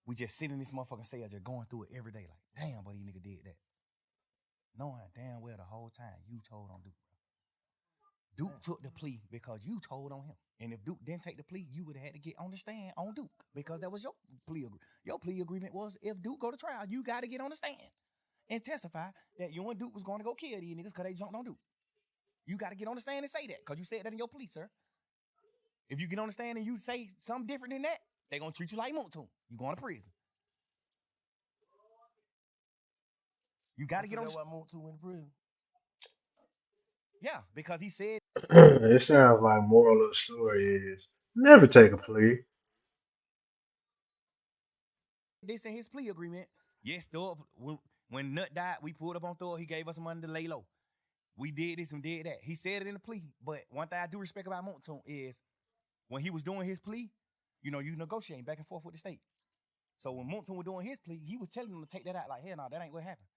we just sit in this motherfucking cell just going through it every day. Like, damn, but these nigga did that. Knowing damn well the whole time you told on Duke, bro. Duke took the plea because you told on him. And if Duke didn't take the plea, you would have had to get on the stand on Duke because that was your plea agreement. Your plea agreement was if Duke go to trial, you got to get on the stand and testify that you and Duke was going to go kill these niggas because they jumped on Duke. You got to get on the stand and say that because you said that in your plea, sir. If you get on the stand and you say something different than that, they're going to treat you like Moontoon. You going to prison. You got to get on the stand. That's why Moontoon went to prison. Yeah, because he said It sounds like moral of the story is never take a plea. this in his plea agreement. Yes, Thor, when Nut died, we pulled up on Thor. He gave us some money to lay low. We did this and did that. He said it in the plea. But one thing I do respect about Moontoon is when he was doing his plea, you know, you negotiating back and forth with the state. So when Moontoon was doing his plea, he was telling them to take that out. Like, hell no, that ain't what happened.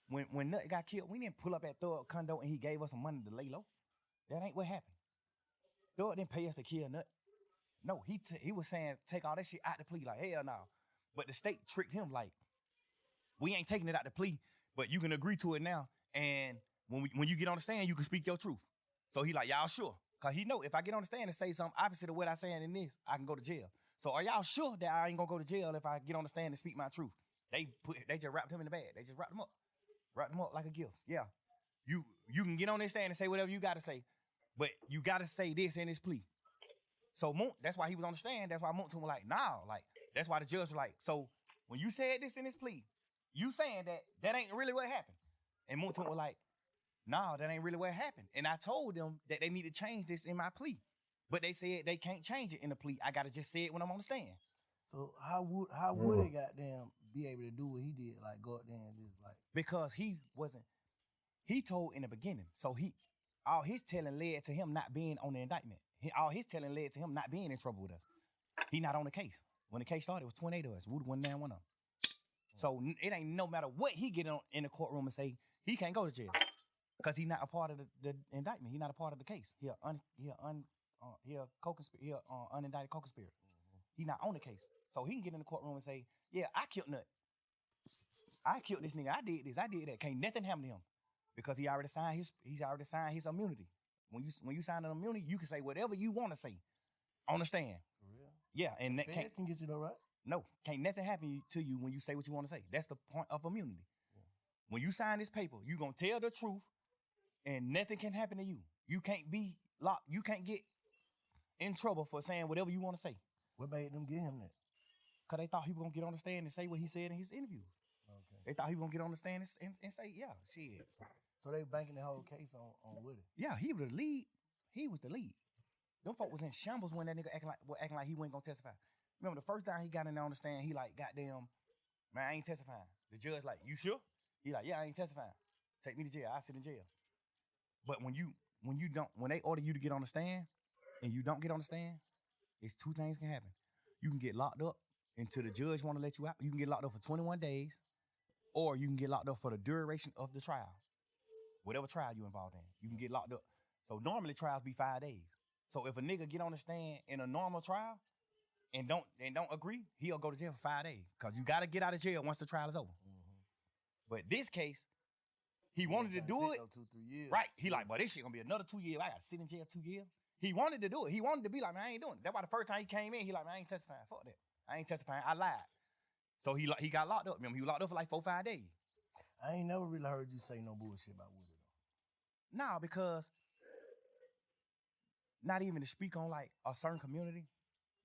when Nut got killed, we didn't pull up at Thug condo and he gave us some money to lay low. That ain't what happened. Thug didn't pay us to kill Nut. No, he was saying take all that shit out the plea, like hell no. But the state tricked him like we ain't taking it out the plea, but you can agree to it now. And when you get on the stand, you can speak your truth. So he like, y'all sure? Cause he know if I get on the stand and say something opposite of what I saying in this, I can go to jail. So are y'all sure that I ain't gonna go to jail if I get on the stand and speak my truth? They just wrapped him in the bag. They just wrapped him up like a gift. Yeah. You can get on this stand and say whatever you gotta say, but you gotta say this in this plea. So Moon, that's why he was on the stand. That's why Moon was like, nah, like that's why the judge was like, so when you said this in this plea, you saying that ain't really what happened. And Moon was like, nah, that ain't really what happened. And I told them that they need to change this in my plea. But they said they can't change it in the plea. I gotta just say it when I'm on the stand. So how would Mm. they goddamn be able to do what he did? Like go up there and just like Because he told in the beginning. So all his telling led to him not being on the indictment. All his telling led to him not being in trouble with us. He not on the case. When the case started, it was 28 of us. Woody one down, one of them. So it ain't no matter what he get on in the courtroom and say, he can't go to jail because he not a part of the indictment. He not a part of the case. He a unindicted co-conspirator. He not on the case. So he can get in the courtroom and say, yeah, I killed Nut. I killed this nigga. I did this. I did that. Can't nothing happen to him because he already signed his immunity. When you sign an immunity, you can say whatever you want to say on the stand. for real. Yeah, and that Feds can get you though, right? no, can't nothing happen to you when you say what you want to say. That's the point of immunity. Yeah. When you sign this paper, you gonna tell the truth, and nothing can happen to you. You can't be locked. You can't get in trouble for saying whatever you want to say. What made them get him that? Cause they thought he was gonna get on the stand and say what he said in his interviews. Okay. They thought he was gonna get on the stand and say, yeah, shit. So they banking the whole case on Woody. Yeah, he was the lead. He was the lead. Them folk was in shambles when that nigga acting like he wasn't gonna testify. Remember the first time he got in there on the stand, he like, goddamn, man, I ain't testifying. The judge like, you sure? He like, yeah, I ain't testifying. Take me to jail. I sit in jail. But when they order you to get on the stand and you don't get on the stand, it's two things can happen. You can get locked up until the judge want to let you out. You can get locked up for 21 days, or you can get locked up for the duration of the trial. Whatever trial you involved in, you can get locked up. So normally trials be 5 days. So if a nigga get on the stand in a normal trial and don't agree, he'll go to jail for 5 days. Cause you gotta get out of jail once the trial is over. But this case, he wanted to do it. 2-3 years. Right. He like, but this shit gonna be another 2 years. I gotta sit in jail 2 years. He wanted to do it. He wanted to be like, man, I ain't doing it. That's why the first time he came in, he like, man, I ain't testifying. Fuck that. I ain't testifying. I lied. So he got locked up. Remember, he was locked up for like 4-5 days. I ain't never really heard you say no bullshit about Woody though. Nah, because not even to speak on like a certain community,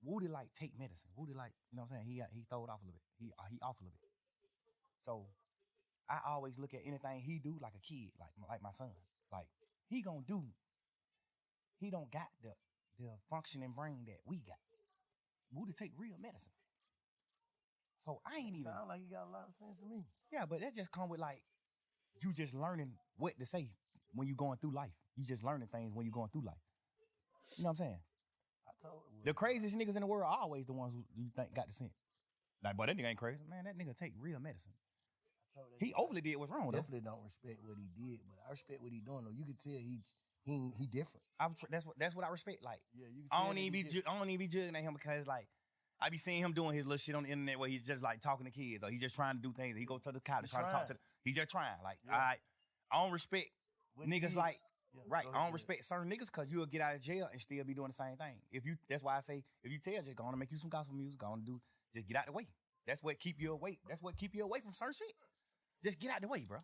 Woody like take medicine. Woody like, you know what I'm saying? He throw it off a little bit. He off a little bit. So I always look at anything he do like a kid, like my son. Like he gonna do. He don't got the functioning brain that we got. Woody take real medicine. So I ain't even. Sound like he got a lot of sense to me. Yeah, but that just come with like you just learning what to say when you going through life. You just learning things when you going through life. You know what I'm saying? I told Woody. The craziest niggas in the world are always the ones who you think got the sense. Like, boy, that nigga ain't crazy. Man, that nigga take real medicine. He overly did what's wrong, though. Definitely don't respect what he did, but I respect what he doing though. You can tell he different. That's what I respect. Like, Yeah, you can tell I don't even be judging at him because like I be seeing him doing his little shit on the internet where he's just like talking to kids or he just trying to do things. He go to the college trying to talk to them. He just trying. Like, Yeah. I don't respect What niggas he like Yeah, right. go I ahead, don't respect certain niggas because you'll get out of jail and still be doing the same thing. That's why I say if you tell, just go on and make you some gospel music, go on and just get out the way. That's what keep you away. That's what keep you away from certain shit. Just get out the way, bro.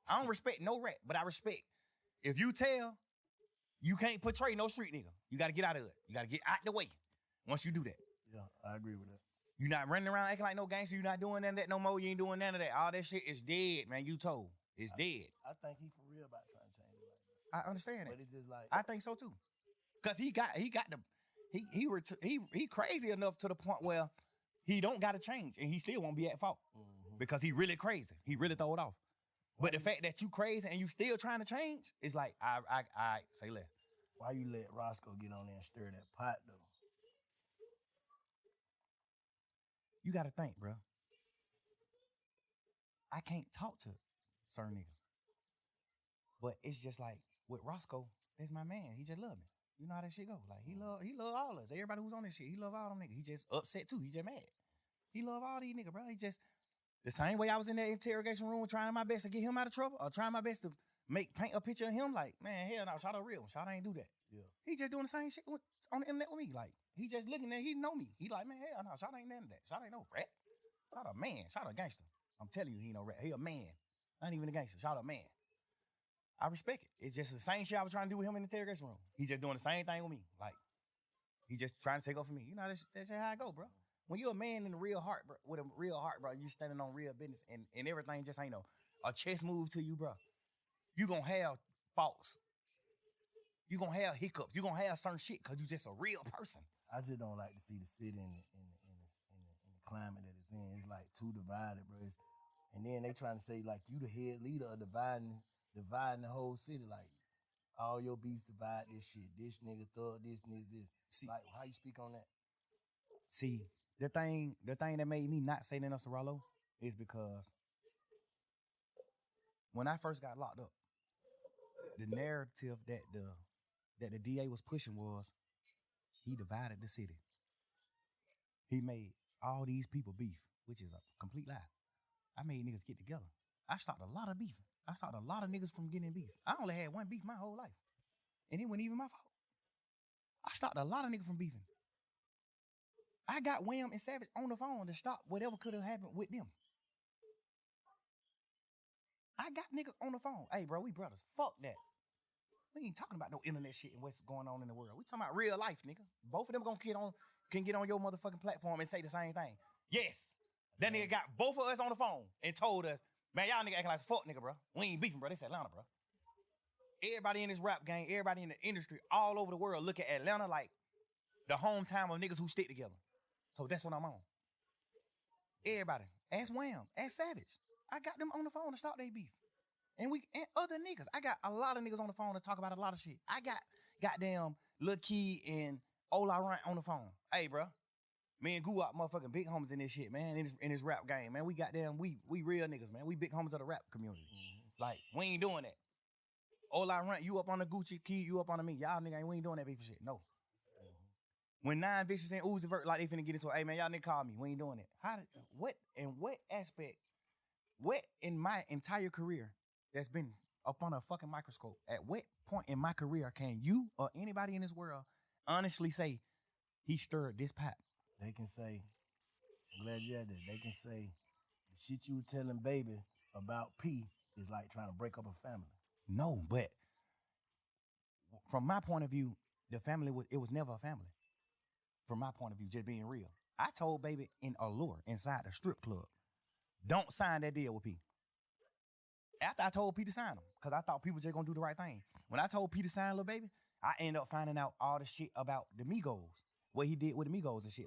I don't respect no rap, but I respect if you tell, you can't portray no street nigga. You got to get out of it. You got to get out the way. Once you do that, Yeah, I agree with that. you not running around acting like no gangster. You not doing none of that no more. You ain't doing none of that. All that shit is dead, man. You told it's dead. I think he for real about trying to change his life. I understand But it. it's just like I think so too. Cause he got the he crazy enough to the point where he don't got to change and he still won't be at fault because he really crazy. He really throw it off. But the fact that you crazy and you still trying to change is like I say less. Why you let Roscoe get on there and stir that pot though? You got to think, bro. I can't talk to certain niggas. But it's just like with Roscoe, that's my man. He just love me. You know how that shit go. Like he love all us. Everybody who's on this shit, he love all them niggas. He just upset too. He just mad. He love all these niggas, bro. He just the same way I was in that interrogation room trying my best to get him out of trouble, or trying my best to paint a picture of him. Like, man, hell no, Shawty real. Shawty ain't do that. Yeah. He just doing the same shit on the internet with me. Like, he just looking at, he know me. He like, man, hell no, Shawty ain't none of that. Shawty ain't no rat. Shawty a man. Shawty a gangster. I'm telling you, he ain't no rat. He a man. Not even a gangster. Shawty a man. I respect it. It's just the same shit I was trying to do with him in the interrogation room. He just doing the same thing with me. Like, he just trying to take over me. You know, that's how I go, bro. When you're a man in the real heart, bro, with a real heart, bro, you standing on real business, and everything just ain't a chess move to you, bro. You gonna have faults. You gonna have hiccups. You gonna have certain shit because you just a real person. I just don't like to see the city in the climate that it's in. It's like too divided, bro. And then they trying to say like you the head leader of dividing the whole city. Like all your beefs divide this shit. This nigga thug this. See, like how you speak on that? See, the thing that made me not say nothing else to Rollo is because when I first got locked up, the narrative that the DA was pushing was he divided the city. He made all these people beef, which is a complete lie. I made niggas get together. I stopped a lot of beef. I stopped a lot of niggas from getting beef. I only had one beef my whole life, and it wasn't even my fault. I stopped a lot of niggas from beefing. I got Wham and Savage on the phone to stop whatever could have happened with them. I got niggas on the phone. Hey, bro, we brothers. Fuck that. We ain't talking about no internet shit and what's going on in the world. We talking about real life, nigga. Both of them can get on your motherfucking platform and say the same thing. Yes. That nigga got both of us on the phone and told us, man, y'all nigga acting like fuck nigga, bro. We ain't beefing, bro. This Atlanta, bro. Everybody in this rap game, everybody in the industry, all over the world look at Atlanta like the hometown of niggas who stick together. So that's what I'm on. Everybody. Ask Wham. Ask Savage. I got them on the phone to stop their beef. And other niggas. I got a lot of niggas on the phone to talk about a lot of shit. I got goddamn Lil Key and Ola Runt on the phone. Hey, bro. Me and Guwap motherfucking big homies in this shit, man. In this rap game, man. We real niggas, man. We big homies of the rap community. Mm-hmm. Like, we ain't doing that. Ola Runt, you up on the Gucci, Key, you up on the me. Y'all nigga, we ain't doing that beef shit. No. Mm-hmm. When 9 bitches and Uzi Vert, like they finna get into it, hey man, y'all nigga call me. We ain't doing it. What aspect, what in my entire career that's been up on a fucking microscope, at what point in my career can you or anybody in this world honestly say he stirred this pot? They can say, I'm glad you had that. They can say the shit you were telling baby about P is like trying to break up a family. No, but from my point of view, the family was never a family. From my point of view, just being real. I told baby in Allure inside the strip club, don't sign that deal with P. After I told P to sign them, because I thought people just gonna do the right thing. When I told P to sign Lil Baby, I ended up finding out all the shit about the Migos, what he did with the Migos and shit,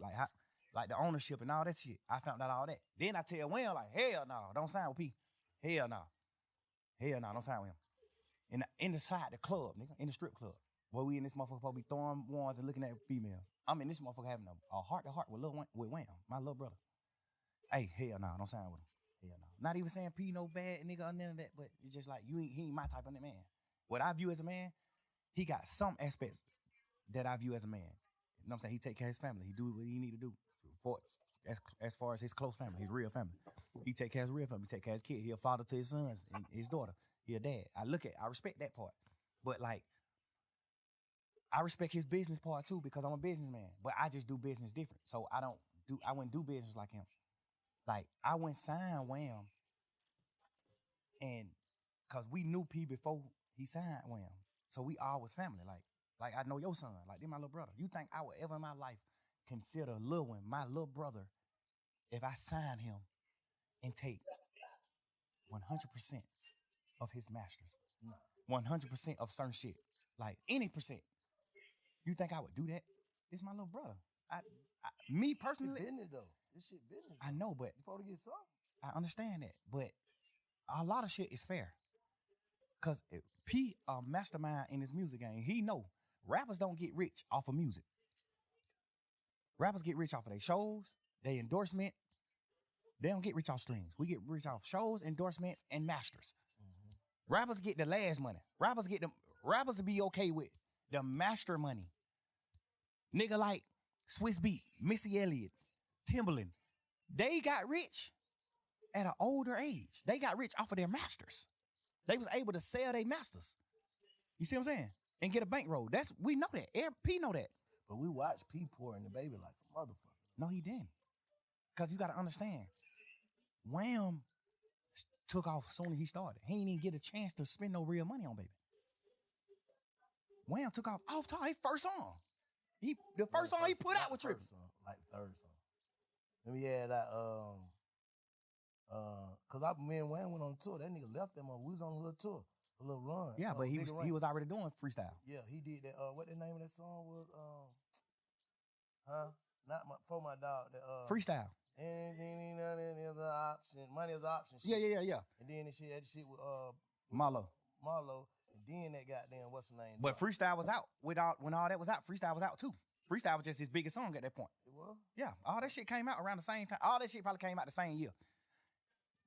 like the ownership and all that shit. I found out all that. Then I tell Wham, like, hell no, don't sign with P. Hell no. Hell no, don't sign with him. Inside the club, nigga, in the strip club, where we in this motherfucker supposed to be throwing ones and looking at females. I'm in this motherfucker having a heart-to-heart with Wham, my little brother. Hey, hell no, don't sign with him. Hell no. Not even saying P no bad nigga or none of that, but it's just like he ain't my type of man. What I view as a man, he got some aspects that I view as a man. You know what I'm saying? He take care of his family. He do what he need to do for as far as his close family, his real family. He take care of his real family. He take care of his kid. He a father to his sons and his daughter. He a dad. I respect that part. But like, I respect his business part too because I'm a businessman. But I just do business different. So I wouldn't do business like him. Like, I went sign Wham, and because we knew P before he signed Wham. So we all was family. Like I know your son. Like, they're my little brother. You think I would ever in my life consider Lil Wayne my little brother if I sign him and take 100% of his masters? No. 100% of certain shit. Like, any percent. You think I would do that? This my little brother. Me personally. It's business though. This shit business though. I know, but you supposed to get some. I understand that. But a lot of shit is fair. Cause P a mastermind in this music game. He know rappers don't get rich off of music. Rappers get rich off of their shows, their endorsement, They don't get rich off streams. We get rich off shows, endorsements, and masters. Mm-hmm. Rappers get the last money. Rappers will be okay with the master money. Nigga like Swiss Beat, Missy Elliott, Timberland. They got rich at an older age. They got rich off of their masters. They was able to sell their masters. You see what I'm saying? And get a bankroll. We know that. P know that. But we watched P pouring the baby like a motherfucker. No, he didn't. Because you got to understand, Wham took off as soon as he started. He didn't even get a chance to spend no real money on baby. Wham took off top. His first song. The first song he put out was tripping. Like the third song. Then we had that cause me and Wayne went on tour. That nigga left them on. We was on a little tour, a little run. Yeah, but he was already doing freestyle. Yeah, he did that. What the name of that song was? Not for my dog. Freestyle. Anything is an option. Money is an option. Shit. Yeah. And then that shit with Marlo. And then that goddamn what's the name? But freestyle was out when all that was out. Freestyle was out too. Freestyle was just his biggest song at that point. It was? Yeah, all that shit came out around the same time. All that shit probably came out the same year.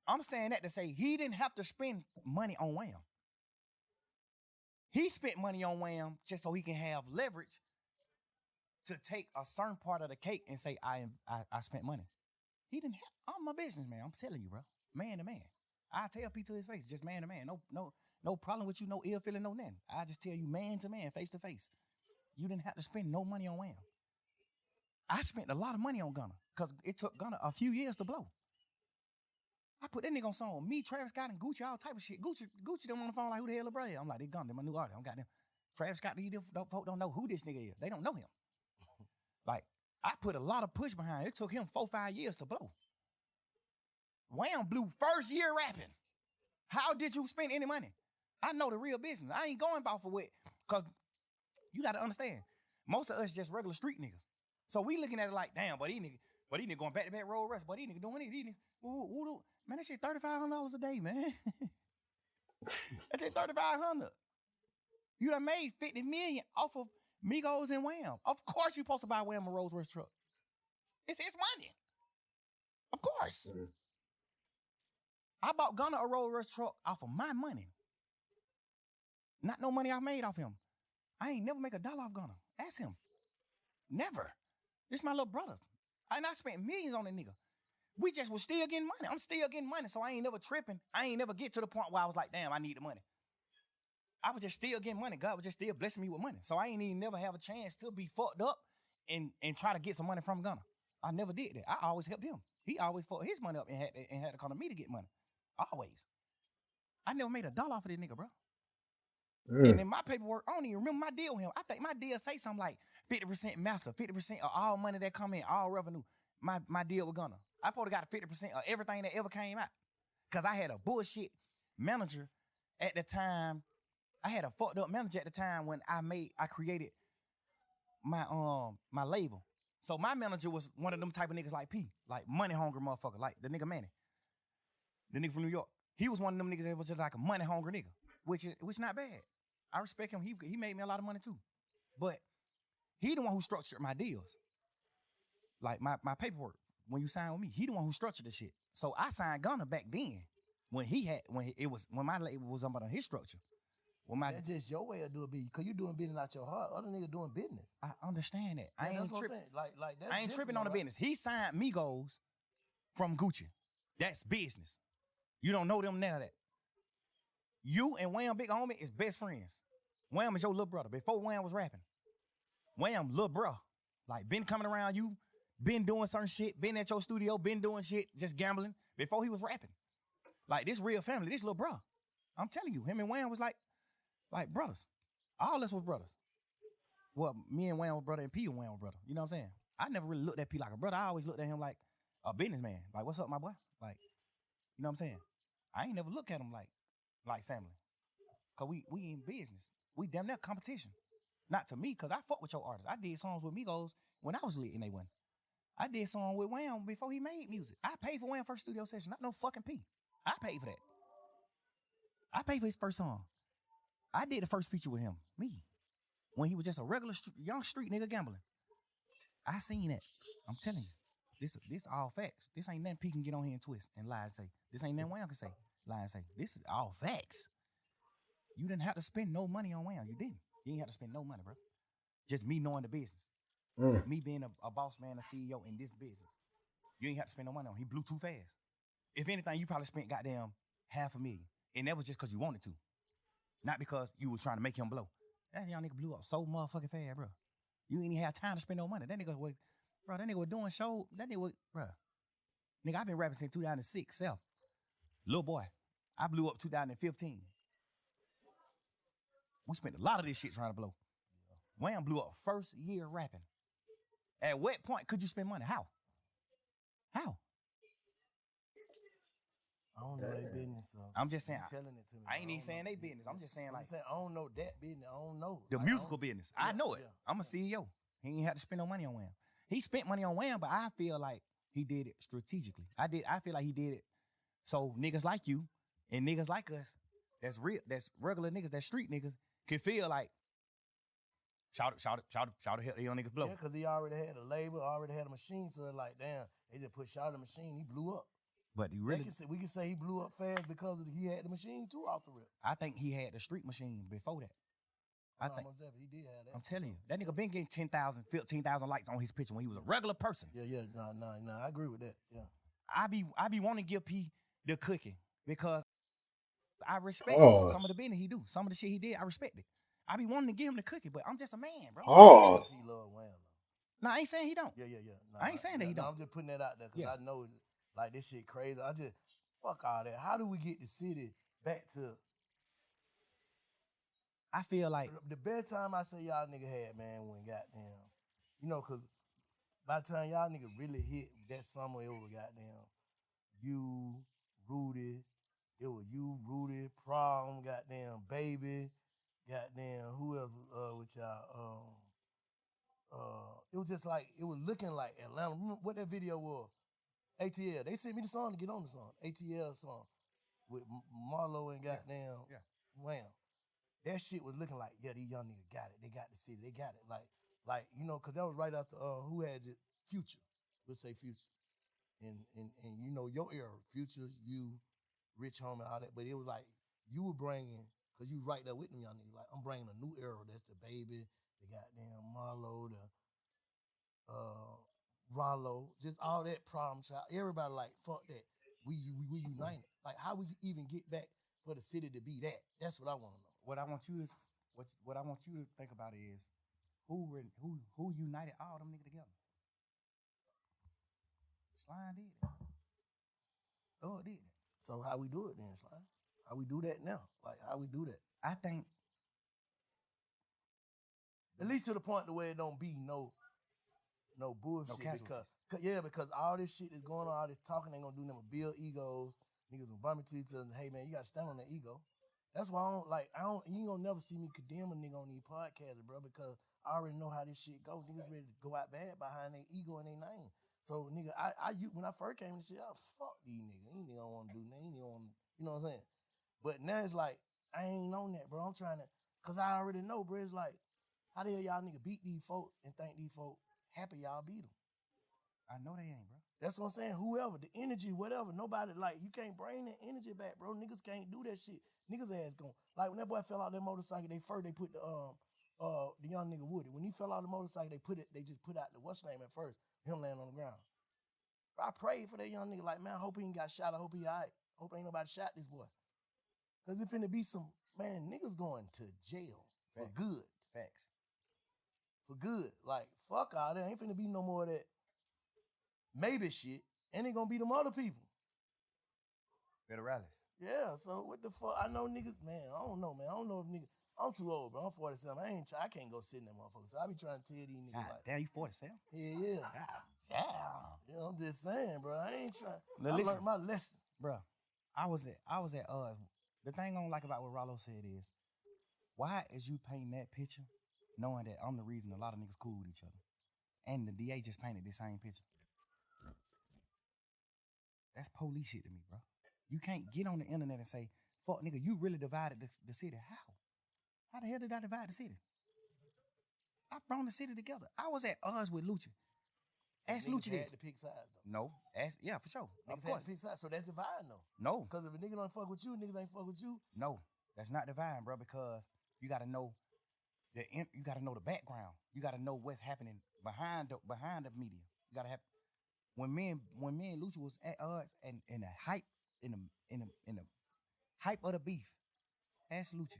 I'm saying that to say he didn't have to spend money on Wham. He spent money on Wham just so he can have leverage to take a certain part of the cake and say, I spent money. He didn't have, I'm my business, man. I'm telling you, bro. Man to man. I tell P to his face, just man to man. No problem with you, no ill feeling, no nothing. I just tell you man to man, face to face. You didn't have to spend no money on Wham. I spent a lot of money on Gunna because it took Gunna a few years to blow. I put that nigga on song. Me, Travis Scott, and Gucci, all type of shit. Gucci them on the phone like, who the hell is brother? I'm like, they Gunna, my new artist. I'm got them. Travis Scott, these folk don't know who this nigga is. They don't know him. Like, I put a lot of push behind it. It took him 4-5 years to blow. Wham blew first year rapping. How did you spend any money? I know the real business. I ain't going off of it. Because you got to understand, most of us just regular street niggas. So we looking at it like, damn, but these niggas going back-to-back road rush. But these niggas doing it. Man, that shit $3,500 a day, man. That's it, $3,500. You done made $50 million off of Migos and Wham. Of course you supposed to buy Wham a Rolls Royce truck. It's his money. Of course. I bought Gunna a Rolls Royce truck off of my money. Not no money I made off him. I ain't never make $1 off Gunna. Ask him. Never. This my little brother. And I spent millions on that nigga. We just was still getting money. I'm still getting money, so I ain't never tripping. I ain't never get to the point where I was like, damn, I need the money. I was just still getting money. God was just still blessing me with money. So I ain't even never have a chance to be fucked up and try to get some money from Gunna. I never did that. I always helped him. He always fucked his money up and had to come to me to get money. Always. I never made $1 off of this nigga, bro. And in my paperwork, I don't even remember my deal with him. I think my deal say something like 50% master, 50% of all money that come in, all revenue. My deal with Gunna. I probably got 50% of everything that ever came out. Because I had a bullshit manager at the time. I had a fucked up manager at the time when I created my label. So my manager was one of them type of niggas like P, like money hungry motherfucker, like the nigga Manny, the nigga from New York. He was one of them niggas that was just like a money hungry nigga, which not bad. I respect him. He made me a lot of money too, but he the one who structured my deals, like my paperwork. When you sign with me, he the one who structured the shit. So I signed Gunna back then when my label was under his structure. That's just your way of doing business, because you doing business out your heart. Other niggas doing business. I understand that. I ain't tripping. That's I ain't tripping on the business. He signed Migos from Gucci. That's business. You don't know them, none of that. You and Wham Big Homie is best friends. Wham is your little brother. Before Wham was rapping, Wham little bro. Like been coming around you, been doing certain shit, been at your studio, been doing shit, just gambling before he was rapping. Like this real family, this little bro. I'm telling you, him and Wham was like brothers. All us was brothers. Well, me and Wham were brother and P and Wham were brother. You know what I'm saying? I never really looked at P like a brother. I always looked at him like a businessman. Like, what's up, my boy? Like, you know what I'm saying? I ain't never looked at him like family. Cause we in business. We damn near competition. Not to me, cause I fuck with your artists. I did songs with Migos when I was lit and they went. I did songs with Wham before he made music. I paid for Wham first studio session, not no fucking P. I paid for that. I paid for his first song. I did the first feature with him, me, when he was just a regular young street nigga gambling. I seen that. I'm telling you. This all facts. This ain't nothing P can get on here and twist and lie and say. This ain't nothing Wham can say. Lie and say. This is all facts. You didn't have to spend no money on Wham. You didn't. You didn't have to spend no money, bro. Just me knowing the business. Mm. Me being a boss man, a CEO in this business. You ain't have to spend no money on him. He blew too fast. If anything, you probably spent goddamn $500,000. And that was just because you wanted to. Not because you was trying to make him blow. That young nigga blew up so motherfucking fast, bro. You ain't even have time to spend no money. That nigga was doing show. That nigga was, bro. Nigga, I've been rapping since 2006, self. Little boy. I blew up 2015. We spent a lot of this shit trying to blow. Wham blew up first year rapping. At what point could you spend money? How? I don't know their business. So I'm just saying. you telling it to me. I ain't bro. even saying know. they business. I'm just saying, I'm like, just saying, I don't know that business. I don't know. the Like, musical business. I know it. yeah. I'm a CEO. He ain't had to spend no money on Wham. He spent money on Wham, but I feel like he did it strategically. I feel like he did it so niggas like you and niggas like us, that's regular niggas, that's street niggas, can feel like shout it, help the young niggas blow. Yeah, because he already had a label, already had a machine. So it's like, damn, they just put shot in the machine. He blew up. But he really, we can say he blew up fast because he had the machine too off the rip. I think he had the street machine before that. I think Almost there, but he did have that. I'm telling you, that nigga been getting 10,000, 15,000 likes on his picture when he was a regular person. Yeah, no, I agree with that. Yeah. I be wanting to give P the cookie because I respect Pause. some of the business he do. Some of the shit he did, I respect it. I be wanting to give him the cookie, but I'm just a man, bro. Pause. He love Wham. No, I ain't saying he don't. Yeah. No, I ain't saying that he don't. I'm just putting that out there because Yeah. I know like this shit crazy. I just fuck all that. How do we get the city back to? I feel like The best time I say y'all nigga had, man, when goddamn, cause by the time y'all nigga really hit that summer, it was goddamn you, Rudy, Prom, goddamn Baby, goddamn who else with y'all? It was just like it was looking like Atlanta. Remember what that video was? ATL. They sent me the song to get on the song. ATL song with Marlo and goddamn Wham. That shit was looking like, yeah, these young niggas got it. They got the city. They got it. Like cause that was right after who had it? Future. We'll say Future. And your era, Future, you, Rich Homie, all that. But it was like you were bringing, cause you right there with them young niggas. Like I'm bringing a new era. That's the Baby, the goddamn Marlo, the Rollo, just all that Problem Child. Everybody like fuck that. We united. Like how would you even get back for the city to be that? That's what I want to know. what I want you to think about is who united all them niggas together. Slime did it. Thug did it. So how we do it then, Slime? How we do that now? Like how we do that? I think at least to the point to where it don't be no bullshit. Because all this shit is going on, all this talking ain't gonna do nothing but build egos. Niggas will bump into each other and hey man, you gotta stand on that ego. That's why you ain't gonna never see me condemn a nigga on these podcasts, bro, because I already know how this shit goes. Niggas ready to go out bad behind their ego and their name. So nigga, when I first came to shit, I fuck these niggas. These niggas don't wanna do nothing. You know what I'm saying? But now it's like, I ain't on that, bro. I'm trying to, cause I already know, bro. It's like, how the hell y'all nigga beat these folk and think these folk happy y'all beat them? I know they ain't, bro. That's what I'm saying. Whoever, the energy, whatever, nobody, like, you can't bring that energy back, bro. Niggas can't do that shit. Niggas ass going. Like, when that boy fell out that motorcycle, they put the young nigga Woody. When he fell out the motorcycle, they just put out the what's name at first, him laying on the ground. I prayed for that young nigga, like, man, I hope he ain't got shot. I hope he all right. Hope ain't nobody shot this boy. Cause it finna be some, man, niggas going to jail for good. Facts. For good. Like, fuck all that. Ain't finna be no more of that maybe shit. And they gonna be them other people. Federales. Yeah, so what the fuck? I know niggas, man, I don't know, man. I don't know if niggas, I'm too old, bro. I'm 47. I can't go sit in that motherfucker. So I be trying to tell these niggas, God like, damn, you 47? yeah. God damn. You know, I'm just saying, bro. I ain't trying. Now, I listen, learned my lesson. bro. I was at the thing I don't like about what Rollo said is, why is you painting that picture knowing that I'm the reason a lot of niggas cool with each other? And the DA just painted the same picture. That's police shit to me, bro. You can't get on the internet and say, fuck nigga, you really divided the city. How? How the hell did I divide the city? I brought the city together. I was at odds with Lucha. But Ask niggas Lucci this. had to pick sides though. No, ask yeah for sure. Niggas Of had course. to pick sides, so that's dividing though. No, Because if a nigga don't fuck with you, niggas ain't fuck with you. no, that's not divine, bro. Because you gotta know you gotta know the background. You gotta know what's happening behind the media. You gotta have when me and Lucha was at odds and in the hype in the hype of the beef. Ask Lucha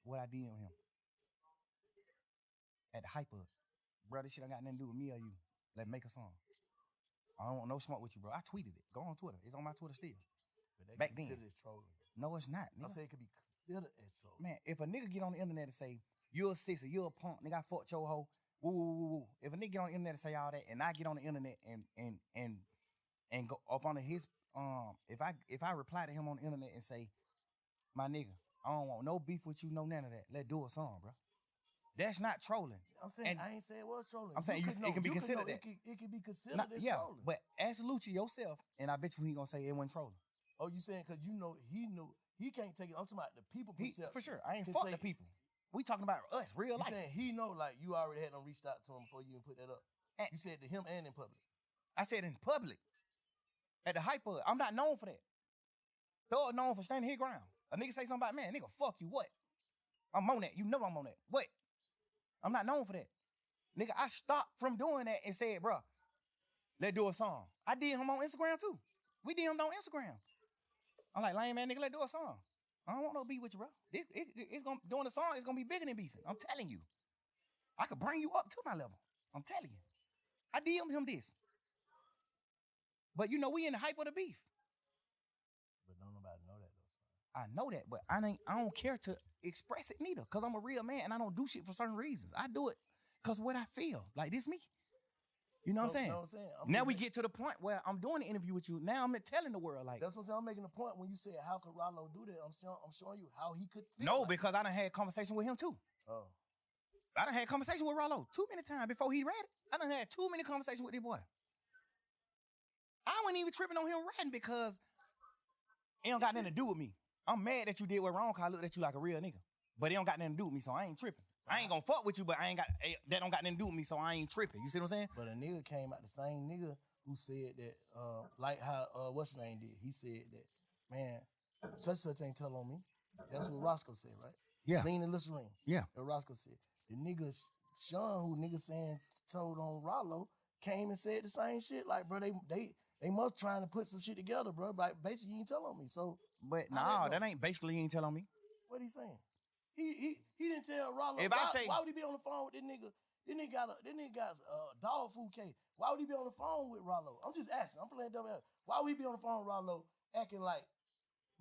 what I did with him at the hype of it. Bro, this shit ain't got nothing to do with me or you. Let's make a song. I don't want no smoke with you, bro. I tweeted it. Go on Twitter. It's on my Twitter still. But they Back then. consider this trolling. No, it's not. I Nigga. say it could be considered as trolling. Man, if a nigga get on the internet and say, you're a sissy, you're a punk, nigga, I fucked your hoe, woo, woo, woo, woo. If a nigga get on the internet and say all that, and I get on the internet and go up on his, if I reply to him on the internet and say, my nigga, I don't want no beef with you, no none of that. Let's do a song, bro. That's not trolling. I'm saying And I ain't saying it was trolling. I'm saying it can be considered that. It can be considered as Yeah, trolling. but ask Lucci yourself, and I bet you he gonna say it wasn't trolling. Oh, you saying because you know he can't take it. I'm talking about the people perception. For sure, I ain't To fuck say- the people. We talking about us, real You life. saying he know like you already had them reached out to him before you even put that up. And- You said to him and in public. I said in public, at the hype of it. I'm not known for that. Thug known for standing his ground. A nigga say something about, man, nigga, fuck you, what? I'm on that. You know I'm on that. What? I'm not known for that. Nigga, I stopped from doing that and said, bro, let's do a song. I did him on Instagram too. We did him on Instagram. I'm like, lame man, nigga, let's do a song. I don't want no beef with you, bro. It's gonna doing the song, it's gonna be bigger than beefing. I'm telling you. I could bring you up to my level. I'm telling you. I DM'd him this. But you know, we in the hype of the beef. But don't nobody know that though. I know that, but I don't care to express it neither, because I'm a real man and I don't do shit for certain reasons. I do it because what I feel. Like this me. You know what I'm saying? Know what I'm saying? Now we get to the point where I'm doing the interview with you. Now I'm telling the world like That's what I'm saying. I'm making a point when you said how could Rollo do that. I'm showing you how he could feel no, like because I done had conversation with him too. Oh. I done had conversation with Rollo too many times before he read it. I done had too many conversations with this boy. I wasn't even tripping on him writing because it don't got nothing to do with me. I'm mad that you did what wrong because I looked at you like a real nigga. But it don't got nothing to do with me, so I ain't tripping. I ain't gonna fuck with you, but that don't got nothing to do with me, so I ain't tripping. You see what I'm saying? But a nigga came out, the same nigga who said that, like how what's his name did. He said that, man, such ain't tell on me. That's what Roscoe said, right? Yeah. Clean and Listerine. Yeah. What Roscoe said. The nigga Sean, who nigga saying told on Rollo, came and said the same shit. Like, bro, they must trying to put some shit together, bro. Like, basically, you ain't tell on me. So, But how that ain't basically you ain't telling me. what he saying? He didn't tell Rollo. If why would he be on the phone with this nigga? This nigga got dog food case. Why would he be on the phone with Rollo? I'm just asking. I'm playing dumb ass. Why would he be on the phone with Rollo acting like,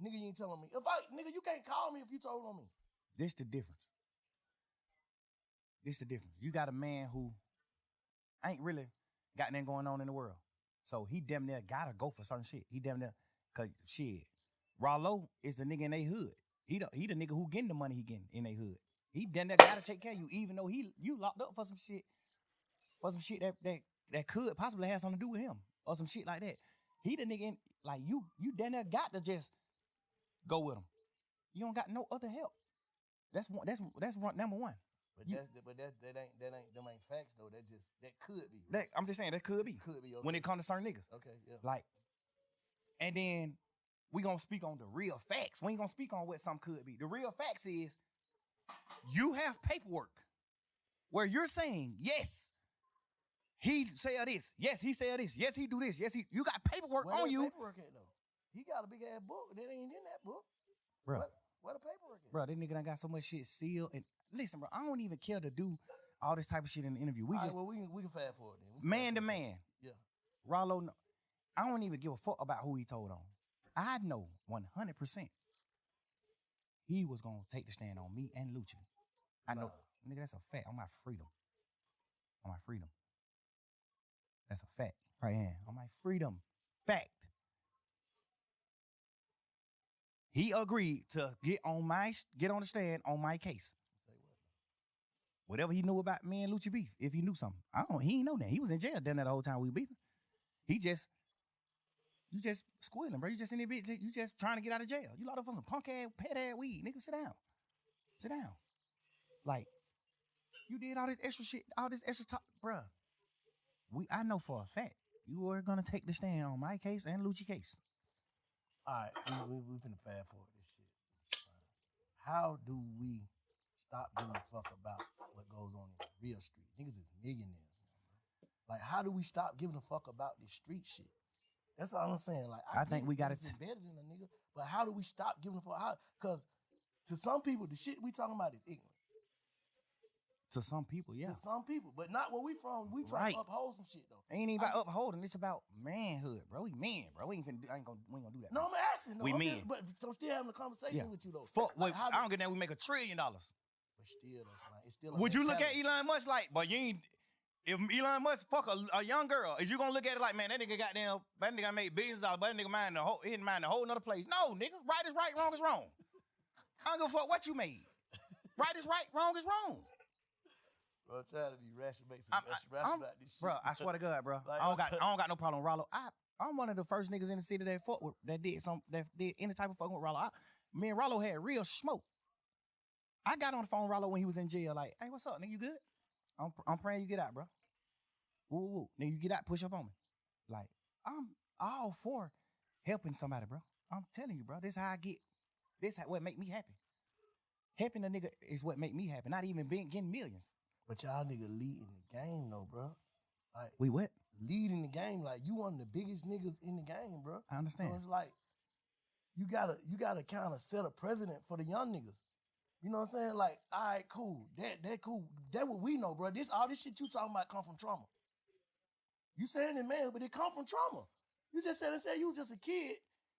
nigga, you ain't telling me? Nigga, you can't call me if you told on me. This the difference. You got a man who ain't really got nothing going on in the world. So he damn near gotta go for certain shit. He damn near, cause shit. Rollo is the nigga in they hood. He the nigga who getting the money he getting in they hood. He damn near gotta take care of you, even though you locked up for some shit that could possibly have something to do with him or some shit like that. He the nigga like you damn near got to just go with him. You don't got no other help. That's number one. But them ain't facts though. That could be. Right? I'm just saying that could be. Could be. Okay. When it comes to certain niggas. Okay, yeah. Like, and then we gonna speak on the real facts. We ain't gonna speak on what some could be. The real facts is you have paperwork where you're saying, yes, he said this. Yes, he said this. Yes, he do this. Yes, you got paperwork on you. Paperwork at though? He got a big ass book that ain't in that book. Bro. What the paperwork at? Bro, this nigga done got so much shit sealed. And listen, bro, I don't even care to do all this type of shit in the interview. We can fast forward then. Man to man. Yeah. Rollo, I don't even give a fuck about who he told on. I know 100% he was gonna take the stand on me and Lucha. I know, nigga, that's a fact. On my freedom. That's a fact. Right here. On my freedom. Fact. He agreed to get on the stand on my case. Whatever he knew about me and Lucha beef, if he knew something. He ain't know that. He was in jail then that whole time we beefing. You just squealing, bro. You just in there bitch. You just trying to get out of jail. You locked up for some punk ass, pet ass weed. Nigga, sit down. Sit down. Like, you did all this extra shit, all this extra talk, bruh. I know for a fact you are gonna take the stand on my case and Lucci case. All right, we finna fast forward this shit. How do we stop giving a fuck about what goes on in the real street? Niggas is millionaires now, bro. Like, how do we stop giving a fuck about this street shit? That's all I'm saying. Like, I think we got it embedded in a nigga, but how do we stop giving a fuck? Because to some people, the shit we talking about is ignorant. To some people, yeah. To some people, but not where we from. We trying Right. to uphold some shit though. Ain't even about upholding. It's about manhood, bro. We men, bro. We ain't gonna do that. No, bro. I'm asking. No, We I'm men. just, but I'm still having a conversation with you though. Fuck. Like, I don't get that. We make $1 trillion. But still, that's like it's still. Would you look at Elon Musk like, but you ain't? If Elon Musk fuck a young girl, is you gonna look at it like, man, that nigga goddamn, that nigga made billions of dollars, but that nigga mind he didn't mind a whole nother place? No, nigga, right is right, wrong is wrong. I don't give a fuck what you made. Right is right, wrong is wrong. Bro, trying to be rational, make some rational about this shit. Bro, I swear to God, bro, like, I don't got no problem with Rollo. I'm one of the first niggas in the city that did any type of fucking with Rollo. Me and Rollo had real smoke. I got on the phone with Rollo when he was in jail, like, hey, what's up, nigga? You good? I'm praying you get out, bro. Woo. Nigga, you get out, push up on me. Like, I'm all for helping somebody, bro. I'm telling you, bro. This how I get. What make me happy. Helping a nigga is what make me happy. Not even getting millions. But y'all niggas leading the game though, bro. Like, we what? Leading the game. Like, you one of the biggest niggas in the game, bro. I understand. So it's like you gotta kind of set a precedent for the young niggas. You know what I'm saying? Like, all right, cool. That cool. That what we know, bro. All this shit you talking about come from trauma. You saying it, man, but it come from trauma. You just said you was just a kid,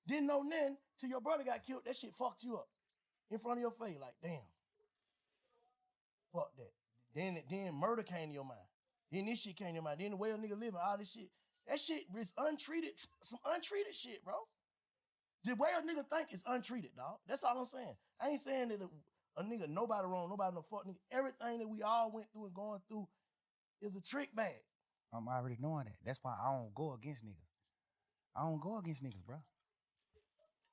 didn't know nothing till your brother got killed. That shit fucked you up in front of your face. Like, damn, fuck that. Then murder came to your mind. Then this shit came to your mind. Then the way a nigga living, all this shit. That shit is untreated, some untreated shit, bro. The way a nigga think is untreated, dog. That's all I'm saying. I ain't saying that a nigga, nobody wrong, nobody no fuck nigga. Everything that we all went through and going through is a trick bag. I'm already knowing that. That's why I don't go against niggas. I don't go against niggas, bro.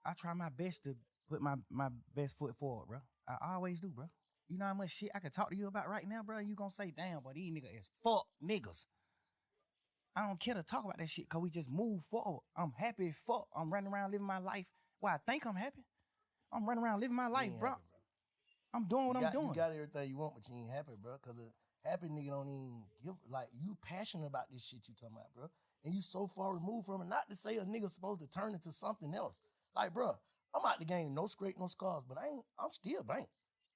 I try my best to put my best foot forward, bro. I always do, bro. You know how much shit I can talk to you about right now, bro? And you gonna say, damn, but these niggas is fuck niggas. I don't care to talk about that shit because we just move forward. I'm happy as fuck. I'm running around living my life. Well, I think I'm happy. I'm running around living my life, bro. Happy, bro. I'm doing what I'm doing. You got everything you want, but you ain't happy, bro. Because a happy nigga don't even give, like, you passionate about this shit you talking about, bro. And you so far removed from it. Not to say a nigga supposed to turn into something else. Like, bro, I'm out the game, no scrape, no scars, but I'm still bank.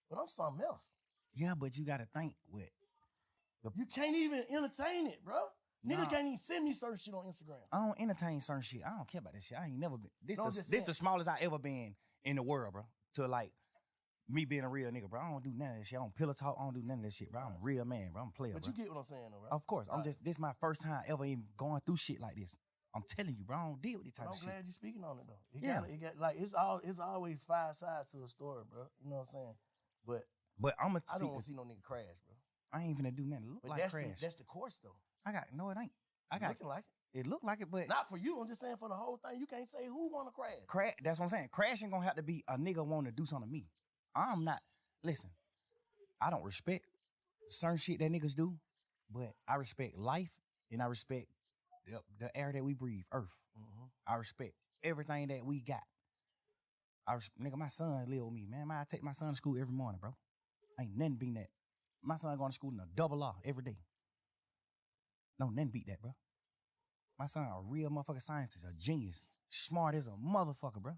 But I'm something else. Yeah, but you got to think with. You can't even entertain it, bro. Nigga can't even send me certain shit on Instagram. I don't entertain certain shit. I don't care about that shit. I ain't never been. This the smallest I ever been in the world, bro. To like me being a real nigga, bro. I don't do none of that shit. I don't pillow talk. I don't do none of that shit, bro. I'm a real man, bro. I'm a player, but bro. You get what I'm saying, though, bro. Of course. This is my first time ever even going through shit like this. I'm telling you, bro. I don't deal with this type of shit. I'm glad you're speaking on it, though. It's always 5 sides to a story, bro. You know what I'm saying? But I don't want to see no nigga crash, bro. I ain't finna do nothing. Look like crash. That's the course, though. No, it ain't. Looking like it. It look like it, but not for you. I'm just saying for the whole thing. You can't say who want to crash. That's what I'm saying. Crashing gonna have to be a nigga want to do something to me. I'm not. Listen, I don't respect certain shit that niggas do, but I respect life and I respect the air that we breathe, Earth. Mm-hmm. I respect everything that we got. Nigga, my son live with me, man. I take my son to school every morning, bro. Ain't nothing beating that. My son going to school in a double R every day. No, nothing beat that, bro. My son a real motherfucking scientist, a genius, smart as a motherfucker, bro.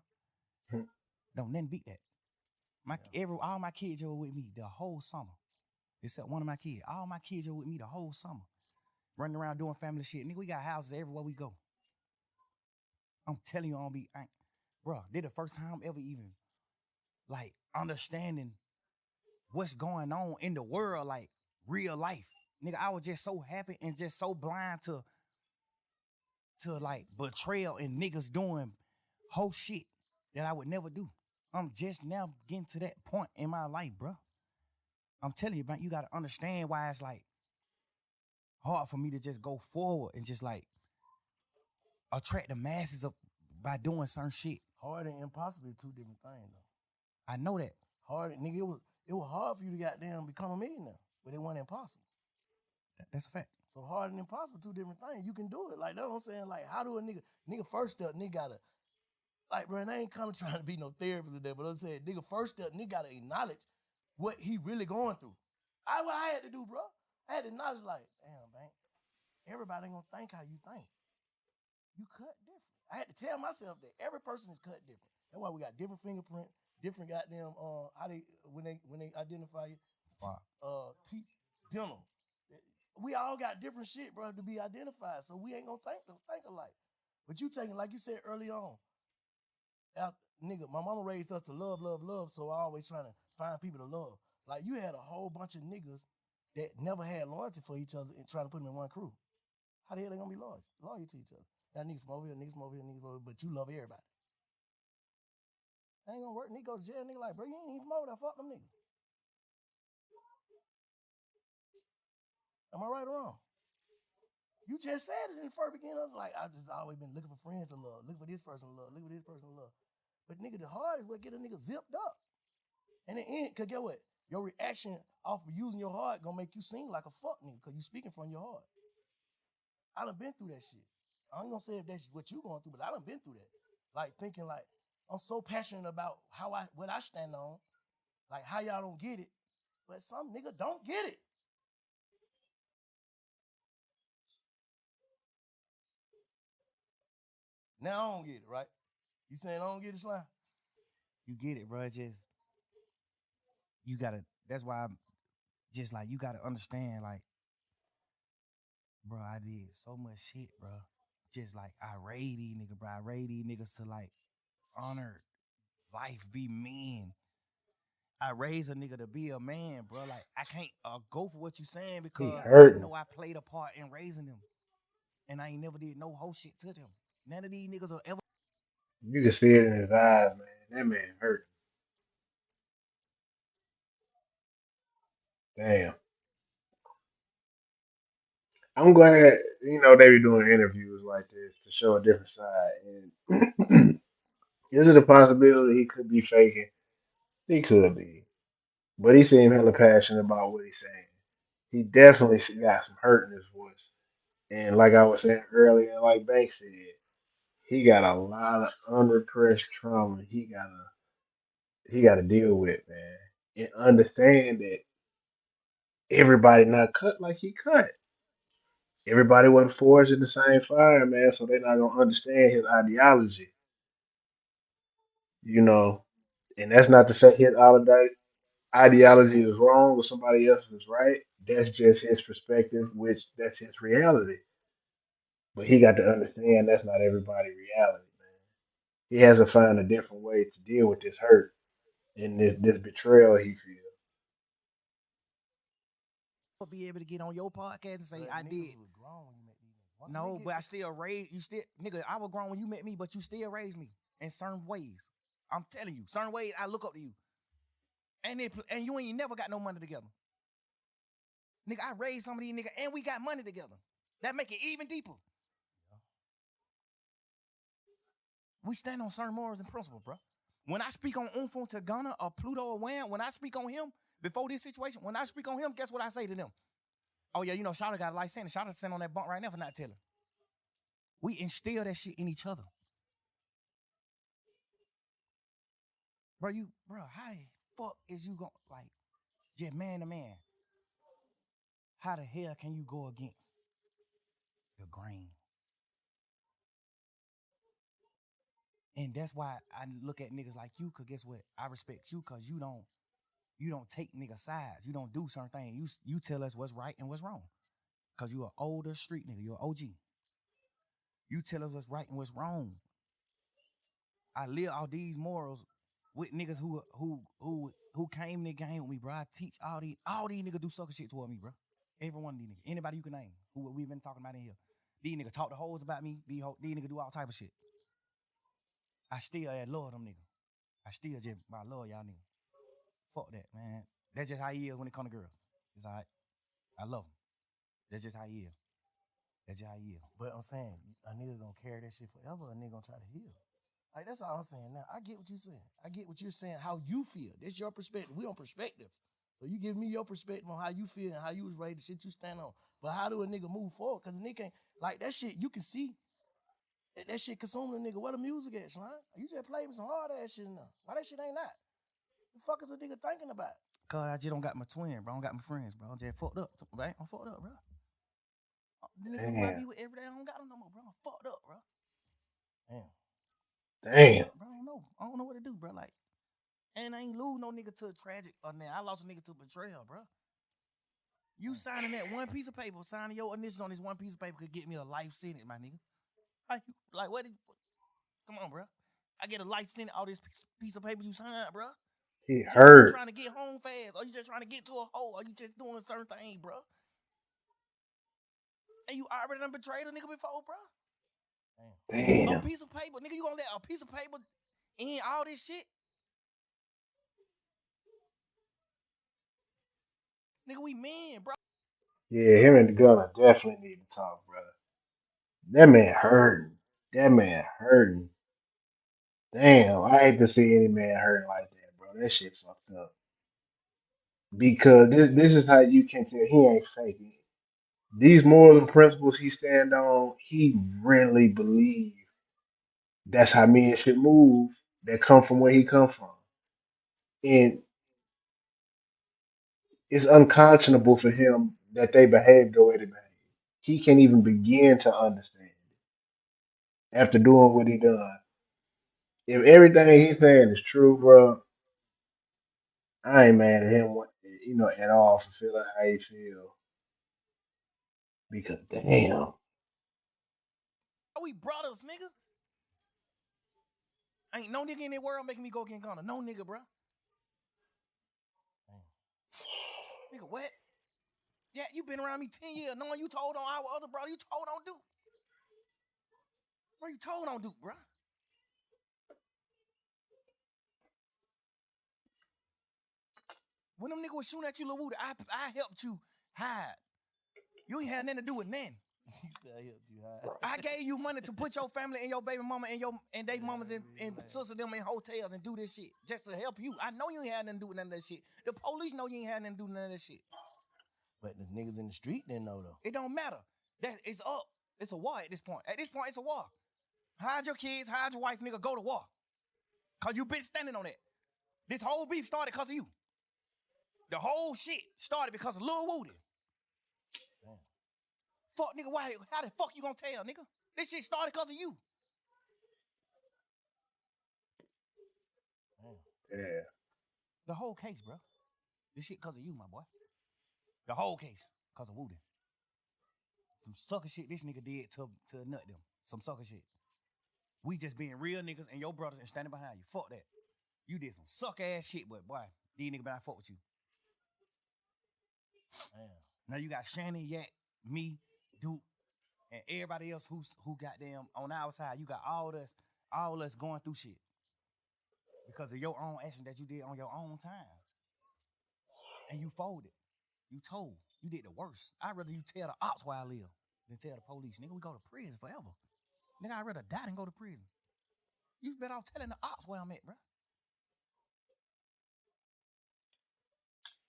Don't nothing beat that. All my kids were with me the whole summer, except one of my kids. All my kids were with me the whole summer, running around doing family shit. Nigga, we got houses everywhere we go. I'm telling you, bro. This the first time I'm ever even like understanding what's going on in the world, like real life. Nigga, I was just so happy and just so blind to like betrayal and niggas doing whole shit that I would never do. I'm just now getting to that point in my life, bro. I'm telling you, man, you got to understand why it's like hard for me to just go forward and just like attract the masses up by doing certain shit. Hard and impossible is two different things, though. I know that. Hard, nigga, it was hard for you to goddamn become a millionaire, but it wasn't impossible. That's a fact. So hard and impossible, two different things. You can do it. Like that's what I'm saying. Like, how do a nigga first step, nigga gotta like, bro, I ain't coming trying to be no therapist today, but I'm saying, nigga, first step, nigga gotta acknowledge what he really going through. What I had to do, bro. I had to acknowledge, like, damn, man, everybody ain't gonna think how you think. You cut different. I had to tell myself that every person is cut different. That's why we got different fingerprints, different goddamn how they when they identify you, teeth, dental. We all got different shit, bro, to be identified. So we ain't gonna think alike. But you taking, like you said early on, out, nigga, my mama raised us to love, love, love. So I always trying to find people to love. Like you had a whole bunch of niggas that never had loyalty for each other and trying to put them in one crew. How the hell they gonna be loyal to each other? That niggas from over here, niggas from over here, niggas from over here, but you love everybody. That ain't gonna work. Nigga go to jail, nigga like, bro, you ain't even from over there. Fuck them niggas. Am I right or wrong? You just said it in the first beginning. I was like, I've just always been looking for friends to love, looking for this person to love, looking for this person to love. But nigga, the hard is what get a nigga zipped up. And in the end, cause get what? Your reaction off of using your heart gonna make you seem like a fuck nigga, cause you speaking from your heart. I done been through that shit. I ain't gonna say if that's what you going through, but I done been through that. Like thinking like I'm so passionate about what I stand on, like how y'all don't get it, but some nigga don't get it. Now I don't get it, right? You saying I don't get it, Slime? You get it, bro. It's just you gotta. That's why I'm just like you gotta understand, like, bro. I did so much shit, bro. Just like I raised these niggas, bro. I raised these niggas to like honor life, be men. I raised a nigga to be a man, bro. Like I can't go for what you saying He because I hurting. know I played a part in raising them, and I ain't never did no whole shit to them. None of these niggas will ever. You can see it in his eyes, man. That man hurt. Damn. I'm glad, they be doing interviews like this to show a different side. And is it a possibility he could be faking? He could be. But he seemed hella passionate about what he's saying. He definitely got some hurt in his voice. And like I was saying earlier, and like Banks said, he got a lot of unrepressed trauma he gotta deal with, man. And understand that everybody not cut like he cut. Everybody wasn't forged in the same fire, man, so they're not gonna understand his ideology, you know. And that's not to say his ideology is wrong or somebody else's is right. That's just his perspective, which that's his reality. But he got to understand that's not everybody's reality, man. He has to find a different way to deal with this hurt and this betrayal he feels. Be able to get on your podcast and say But I niggas did. was grown when you met these niggas. Once a No, nigga but get I to still raised you. Still, nigga, I was grown when you met me, but you still raised me in certain ways. I'm telling you, certain ways I look up to you, and you ain't never got no money together, nigga. I raised some of these niggas, and we got money together. That make it even deeper. We stand on certain morals and principles, bro. When I speak on Umfo Tagana or Pluto or Wham, when I speak on him before this situation, when I speak on him, guess what I say to them? Oh yeah, Shada got a life sentence. Shada sitting on that bunk right now for not telling. We instill that shit in each other, bro. How the fuck is you going like just man to man? How the hell can you go against the grain? And that's why I look at niggas like you, cause guess what? I respect you, cause you don't take nigga sides. You don't do certain things. You tell us what's right and what's wrong. Cause you an older street nigga. You're an OG. You tell us what's right and what's wrong. I live all these morals with niggas who came in the game with me, bro. I teach all these niggas do sucker shit toward me, bro. Every one of these niggas. Anybody you can name who we've been talking about in here. These niggas talk the hoes about me. These niggas do all type of shit. I still love them niggas. I love y'all niggas. Fuck that, man. That's just how he is when it come to girls. It's all right. I love him. That's just how he is. That's just how he is. But I'm saying, a nigga gonna carry that shit forever. A nigga gonna try to heal. Like that's all I'm saying. Now I get what you're saying. I get what you're saying. How you feel. That's your perspective. We on perspective. So you give me your perspective on how you feel and how you was raised, the shit you stand on. But how do a nigga move forward? Cause a nigga ain't like that shit. You can see that shit consuming a nigga. Where the music at, son? You just play me some hard ass shit now. Why that shit ain't that? The fuck is a nigga thinking about? Cause I just don't got my twin, bro. I don't got my friends, bro. I'm just fucked up, right? I'm fucked up, bro. The nigga who I Damn. be with every day, I don't got him no more, bro. I'm fucked up, bro. Damn. Damn. Bro, I don't know. I don't know what to do, bro. Like, and I ain't lose no nigga to a tragic or now. I lost a nigga to betrayal, bro. You signing that one piece of paper, signing your initials on this one piece of paper could get me a life sentence, my nigga. How you, like, what? Come on, bro. I get a life sentence all this piece of paper you signed, bro. He Just cause you hurt. trying to get home fast, or you just trying to get to a hole, or you just doing a certain thing, bro. And you already done betrayed a nigga before, bro. Damn. A Damn. piece of paper, nigga. You gonna let a piece of paper in all this shit? Nigga, we men, bro. Yeah, him and the gunner definitely need to talk, brother. That man hurting. That man hurting. Damn, I hate to see any man hurting like that, bro. That shit fucked up. Because this is how you can tell he ain't faking. These morals and principles he stand on, he really believe that's how men should move that come from where he come from. And it's unconscionable for him that they behave the way they behave. He can't even begin to understand it after doing what he done. If everything he's saying is true, bro, I ain't mad at him, at all for feeling how he feel. Because damn, We brothers, nigga. Ain't no nigga in the world making me go get Gunna. No nigga, bro. Nigga, what? Yeah, you been around me 10 years, knowing you told on our other brother, you told on Duke. Bro, you told on Duke, bro. When them niggas was shooting at you, Lil Woody, I helped you hide. You ain't had nothing to do with nothing. He said I helped you hide. I gave you money to put your family and your baby mama and they mamas and sisters them in hotels and do this shit just to help you. I know you ain't had nothing to do with none of that shit. The police know you ain't had nothing to do with none of that shit. But the niggas in the street didn't know though. It don't matter. That it's up. It's a war at this point. At this point, it's a war. Hide your kids, hide your wife, nigga, go to war. Cause you been standing on it. This whole beef started because of you. The whole shit started because of Lil Woody. Damn. Fuck, nigga, why? How the fuck you gonna tell, nigga? This shit started because of you. Damn. yeah, The whole case, bro. This shit because of you, my boy. The whole case because of Woody. Some sucker shit this nigga did to nut them. Some sucker shit. We just being real niggas and your brothers and standing behind you. Fuck that. You did some suck ass shit, but boy, these niggas better fuck with you. Damn. Now you got Shannon, Yak, me, Duke, and everybody else who got them on our side. You got all us going through shit because of your own action that you did on your own time, and you folded. You told. You did the worst. I'd rather you tell the ops where I live than tell the police. Nigga, we go to prison forever. Nigga, I'd rather die than go to prison. You better off telling the ops where I'm at, bro.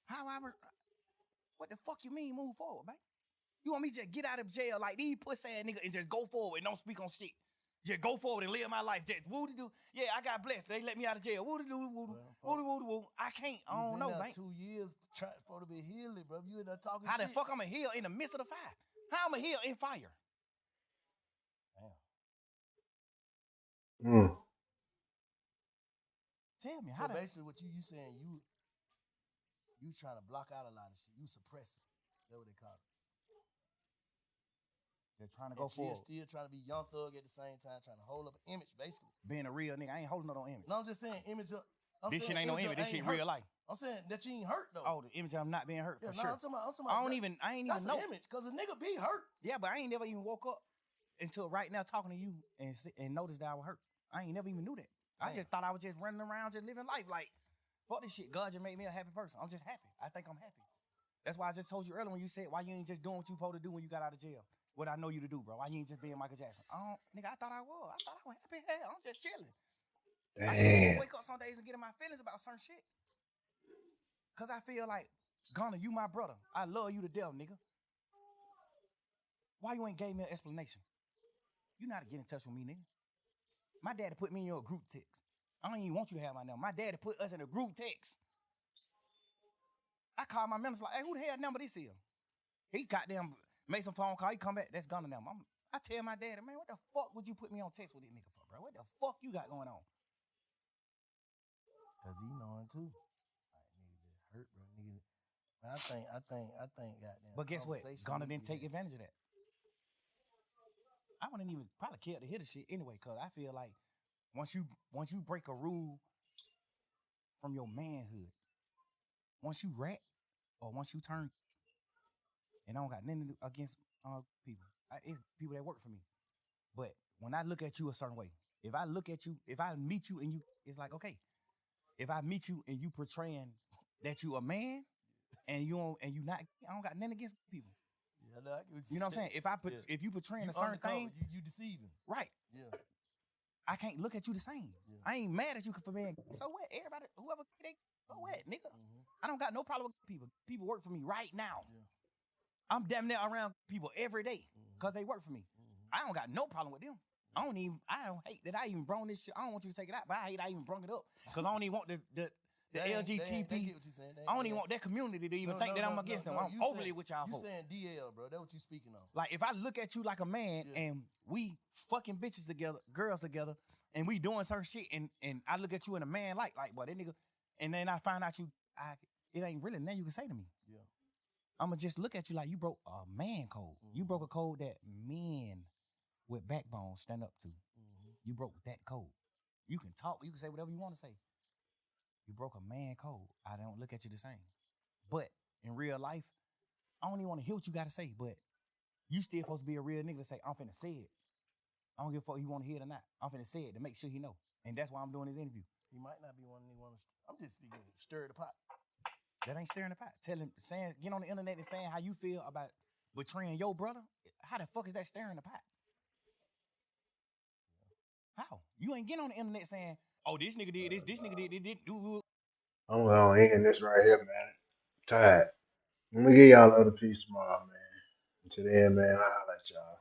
How I what the fuck you mean move forward, man? You want me to just get out of jail like these pussy ass niggas and just go forward and don't speak on shit? Just go forward and live my life. Just woody do. Yeah, I got blessed. They let me out of jail. Woody do, woody, woody, woody, woody. I can't. I don't know, man. 2 years trying to be healing, bro. You in there talking How shit? The fuck I'm a heal in the midst of the fire? How I'm a heal in fire? Damn. mm, Tell me. So basically, what you saying, you trying to block out a lot of shit. You suppress it. That's what they call it. They're trying to go forward. Still trying to be young thug at the same time, trying to hold up an image, basically. Being a real nigga, I ain't holding no image. No, I'm just saying image. This shit ain't no image. This shit real life. I'm saying that you ain't hurt though. Oh, the image of I'm not being hurt for sure. I'm talking about. I ain't even know. Image, cause a nigga be hurt. Yeah, but I ain't never even woke up until right now talking to you and noticed that I was hurt. I ain't never even knew that. I just thought I was just running around, just living life like, fuck this shit. God just made me a happy person. I'm just happy. I think I'm happy. That's why I just told you earlier when you said why you ain't just doing what you supposed to do when you got out of jail. What I know you to do, bro. Why you ain't just being Michael Jackson? Nigga, I thought I was. I thought I was happy. Hell, I'm just chilling. I still damn. wake up some days and get in my feelings about certain shit. Cause I feel like Gunner, you my brother. I love you to death, nigga. Why you ain't gave me an explanation? You not to get in touch with me, nigga. My daddy put me in your group text. I don't even want you to have my number. My daddy put us in a group text. I called my members like, hey, who the hell number this is? He goddamn made some phone call. He come back. That's Gunner number. I tell my daddy, man, what the fuck would you put me on text with this nigga for, bro? What the fuck you got going on? Cause he knowing too. Like nigga just hurt, bro. Nigga. I think goddamn. But guess what? Gunner didn't take it. advantage of that. I wouldn't even probably care to hear the shit anyway, cause I feel like once you break a rule from your manhood, once you rat or once you turn, and I don't got nothing against people. It's people that work for me. But when I look at you a certain way, if I look at you, if I meet you and you, it's like okay. If I meet you and you portraying that you a man and you not, I don't got nothing against people. Yeah, no, I get what You know what I'm saying? If you portraying a certain thing, you deceiving. right? Yeah. I can't look at you the same. Yeah. I ain't mad at you for being. So what? Everybody, whoever they, so what, nigga? I don't got no problem with people. People work for me right now. Yeah. I'm damn near around people every day because they work for me. I don't got no problem with them. I don't hate that I even brought this shit. I don't want you to take it out, but I hate I even brought it up because I don't even want the LGTB. I don't even want that community to even think that I'm against them. I'm overly with y'all You folks. saying DL, bro? That's what you speaking on. Like if I look at you like a man and we fucking bitches together, girls together, and we doing certain shit, and I look at you in a man like boy that nigga, and then I find out it ain't really nothing you can say to me. Yeah. I'ma just look at you like you broke a man code. You broke a code that men with backbone stand up to. You broke that code. You can talk, you can say whatever you want to say. You broke a man code. I don't look at you the same. But in real life, I don't even want to hear what you got to say, but you still supposed to be a real nigga to say, I'm finna say it. I don't give a fuck if you want to hear it or not. I'm finna say it to make sure he know. And that's why I'm doing this interview. He might not be one nigga want to. I'm just speaking, stir the pot. That ain't stirring the pot. Get on the internet and saying how you feel about betraying your brother. How the fuck is that stirring the pot? How? You ain't getting on the internet saying, oh, this nigga did this nigga did this. I'm gonna end this right here, man. Tired. I'm gonna give y'all another piece tomorrow, man. Until then, man, I'll holla at y'all.